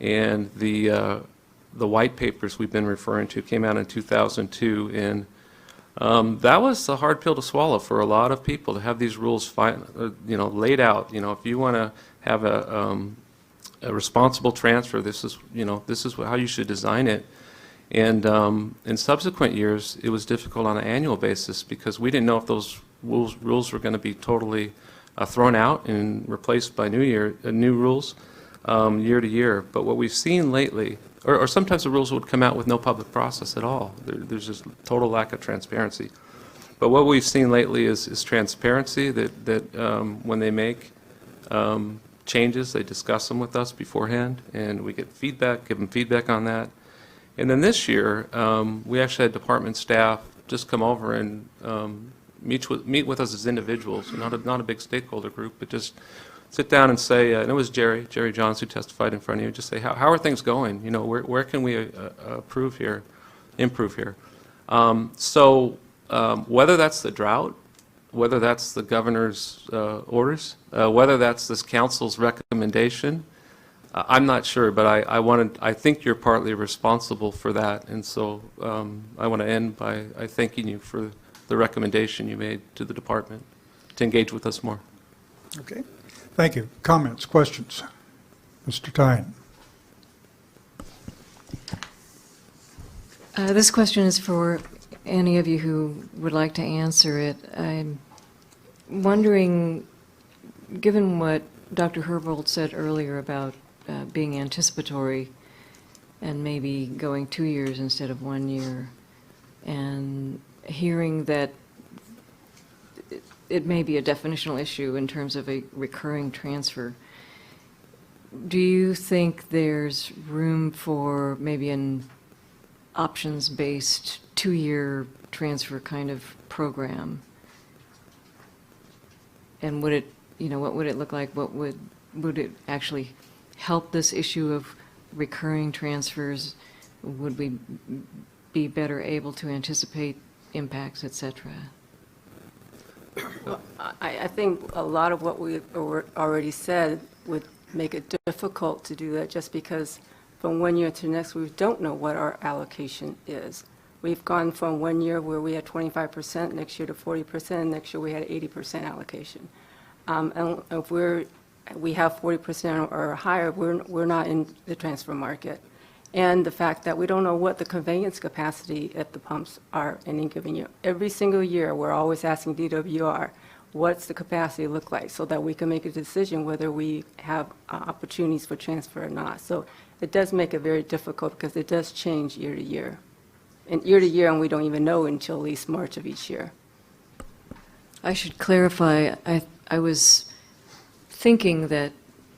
and the white papers we've been referring to came out in 2002, and that was a hard pill to swallow for a lot of people to have these rules laid out. If you want to have a responsible transfer, this is how you should design it. And in subsequent years, it was difficult on an annual basis because we didn't know if those rules were going to be totally thrown out and replaced by new rules. year to year. But what we've seen lately, or sometimes the rules would come out with no public process at all. There's just total lack of transparency. But what we've seen lately is transparency, that when they make changes, they discuss them with us beforehand, and we get feedback, give them feedback on that. And then this year, we actually had department staff just come over and meet with us as individuals, not a big stakeholder group, but just sit down and say, and it was Jerry Johns who testified in front of you, just say, how are things going? You know, where can we improve here? Whether that's the drought, whether that's the governor's orders, whether that's this council's recommendation, I'm not sure, but I think you're partly responsible for that, and so I want to end by thanking you for the recommendation you made to the department to engage with us more. Okay. Thank you. Comments, questions? Mr. Tyan. This question is for any of you who would like to answer it. I'm wondering, given what Dr. Herbold said earlier about being anticipatory and maybe going 2 years instead of 1 year, and hearing that it may be a definitional issue in terms of a recurring transfer, do you think there's room for maybe an options-based 2-year transfer kind of program? And would it, what would it look like? What would it actually help this issue of recurring transfers? Would we be better able to anticipate impacts, et cetera? Well, I think a lot of what we already said would make it difficult to do that, just because from 1 year to the next, we don't know what our allocation is. We've gone from 1 year where we had 25%, next year to 40%, next year we had 80% allocation. And if we have 40% or higher, we're not in the transfer market. And the fact that we don't know what the conveyance capacity at the pumps are in any given year. Every single year, we're always asking DWR, what's the capacity look like, so that we can make a decision whether we have opportunities for transfer or not. So it does make it very difficult, because it does change year to year. And year to year, and we don't even know until at least March of each year. I should clarify, I was thinking that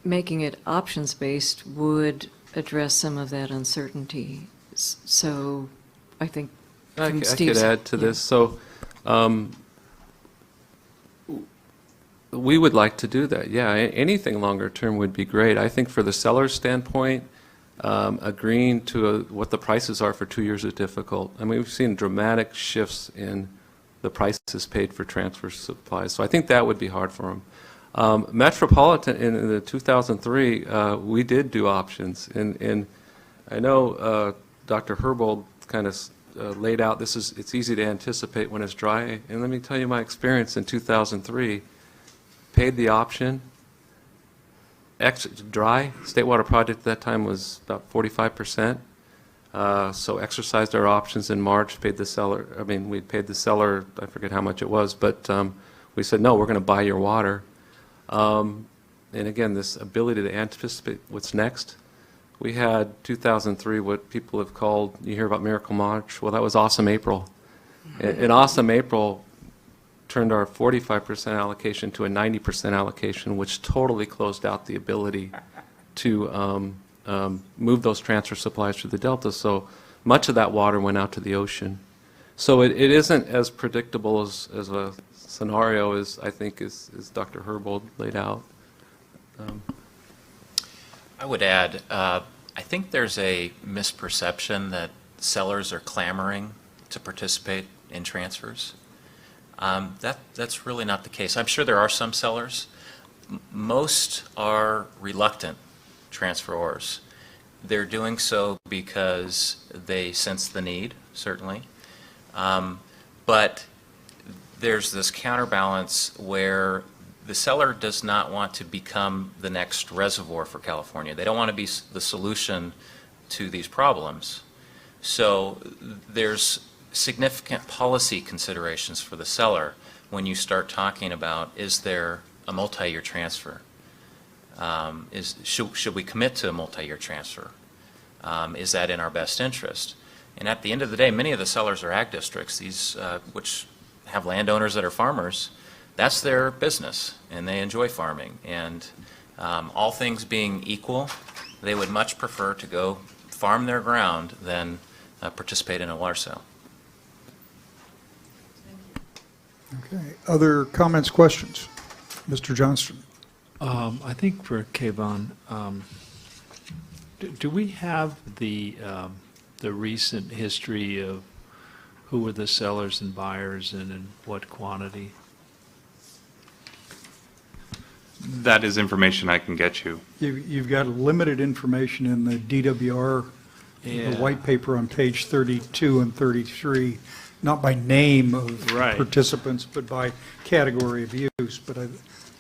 making it options-based would address some of that uncertainty. So I think I from could Steve's... add to this. So we would like to do that. Yeah, anything longer term would be great. I think for the seller's standpoint, agreeing to what the prices are for 2 years is difficult. I mean, we've seen dramatic shifts in the prices paid for transfer supplies. So I think that would be hard for them. Metropolitan, in the 2003, we did do options. And I know Dr. Herbold kind of laid out, it's easy to anticipate when it's dry. And let me tell you my experience in 2003. Paid the option. Dry, State Water Project at that time was about 45%. So exercised our options in March, paid the seller, we paid the seller, I forget how much it was, but we said, no, we're going to buy your water. And again, this ability to anticipate what's next. We had 2003, what people have called, you hear about Miracle March, well, that was Awesome April. And Awesome April turned our 45% allocation to a 90% allocation, which totally closed out the ability to move those transfer supplies through the Delta. So much of that water went out to the ocean. So it isn't as predictable as a scenario as I think as Dr. Herbold laid out. I would add, I think there's a misperception that sellers are clamoring to participate in transfers. That's really not the case. I'm sure there are some sellers. Most are reluctant transferors. They're doing so because they sense the need, certainly. But there's this counterbalance where the seller does not want to become the next reservoir for California. They don't want to be the solution to these problems. So there's significant policy considerations for the seller when you start talking about, is there a multi-year transfer? Is, should we commit to a multi-year transfer? Is that in our best interest? And at the end of the day, many of the sellers are ag districts, these, which have landowners that are farmers. That's their business, and they enjoy farming. And all things being equal, they would much prefer to go farm their ground than participate in a water sale. Okay. Other comments, questions? Mr. Johnston? I think for Kayvon, do we have the recent history of who were the sellers and buyers and in what quantity? That is information I can get you. You've got limited information in the DWR, the Yeah. white paper on page 32 and 33, not by name of Right. participants, but by category of use, but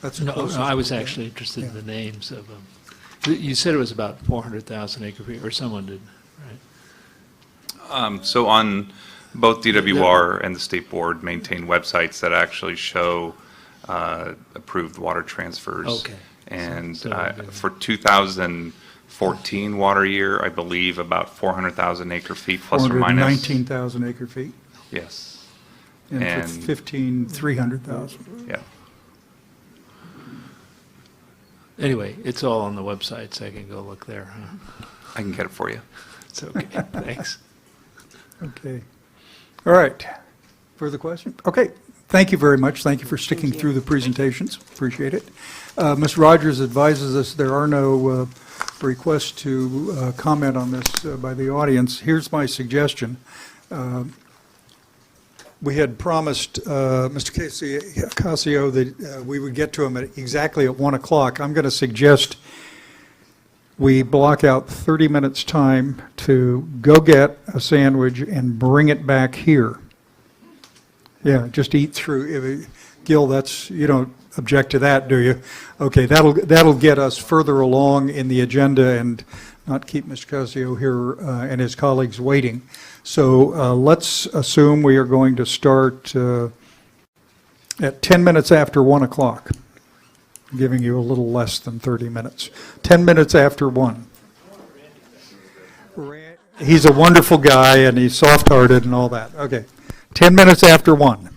that's the No, closest. I was we get. actually interested in the names of them. You said it was about 400,000 acre feet, or someone did, right? So on both DWR and the state board maintain websites that actually show approved water transfers. Okay. And So- for 2014 water year, I believe about 400,000 acre feet plus or minus. 419,000 acre feet, Yes, and for And- 15, 300,000. yeah. Anyway, it's all on the website, so I can go look there, huh? I can get it for you. It's okay, thanks. Okay. All right. Further question? Okay. Thank you very much. Thank you for sticking through the presentations. Appreciate it. Ms. Rogers advises us there are no requests to comment on this by the audience. Here's my suggestion. We had promised Mr. Casio that we would get to him exactly at 1 o'clock. I'm going to suggest we block out 30 minutes' time to go get a sandwich and bring it back here. Yeah, just eat through. Gil, you don't object to that, do you? Okay, that'll get us further along in the agenda and not keep Mr. Casio here and his colleagues waiting. So let's assume we are going to start at 10 minutes after 1 o'clock. I'm giving you a little less than 30 minutes. 10 minutes after 1. He's a wonderful guy, and he's soft-hearted and all that. Okay. 10 minutes after 1.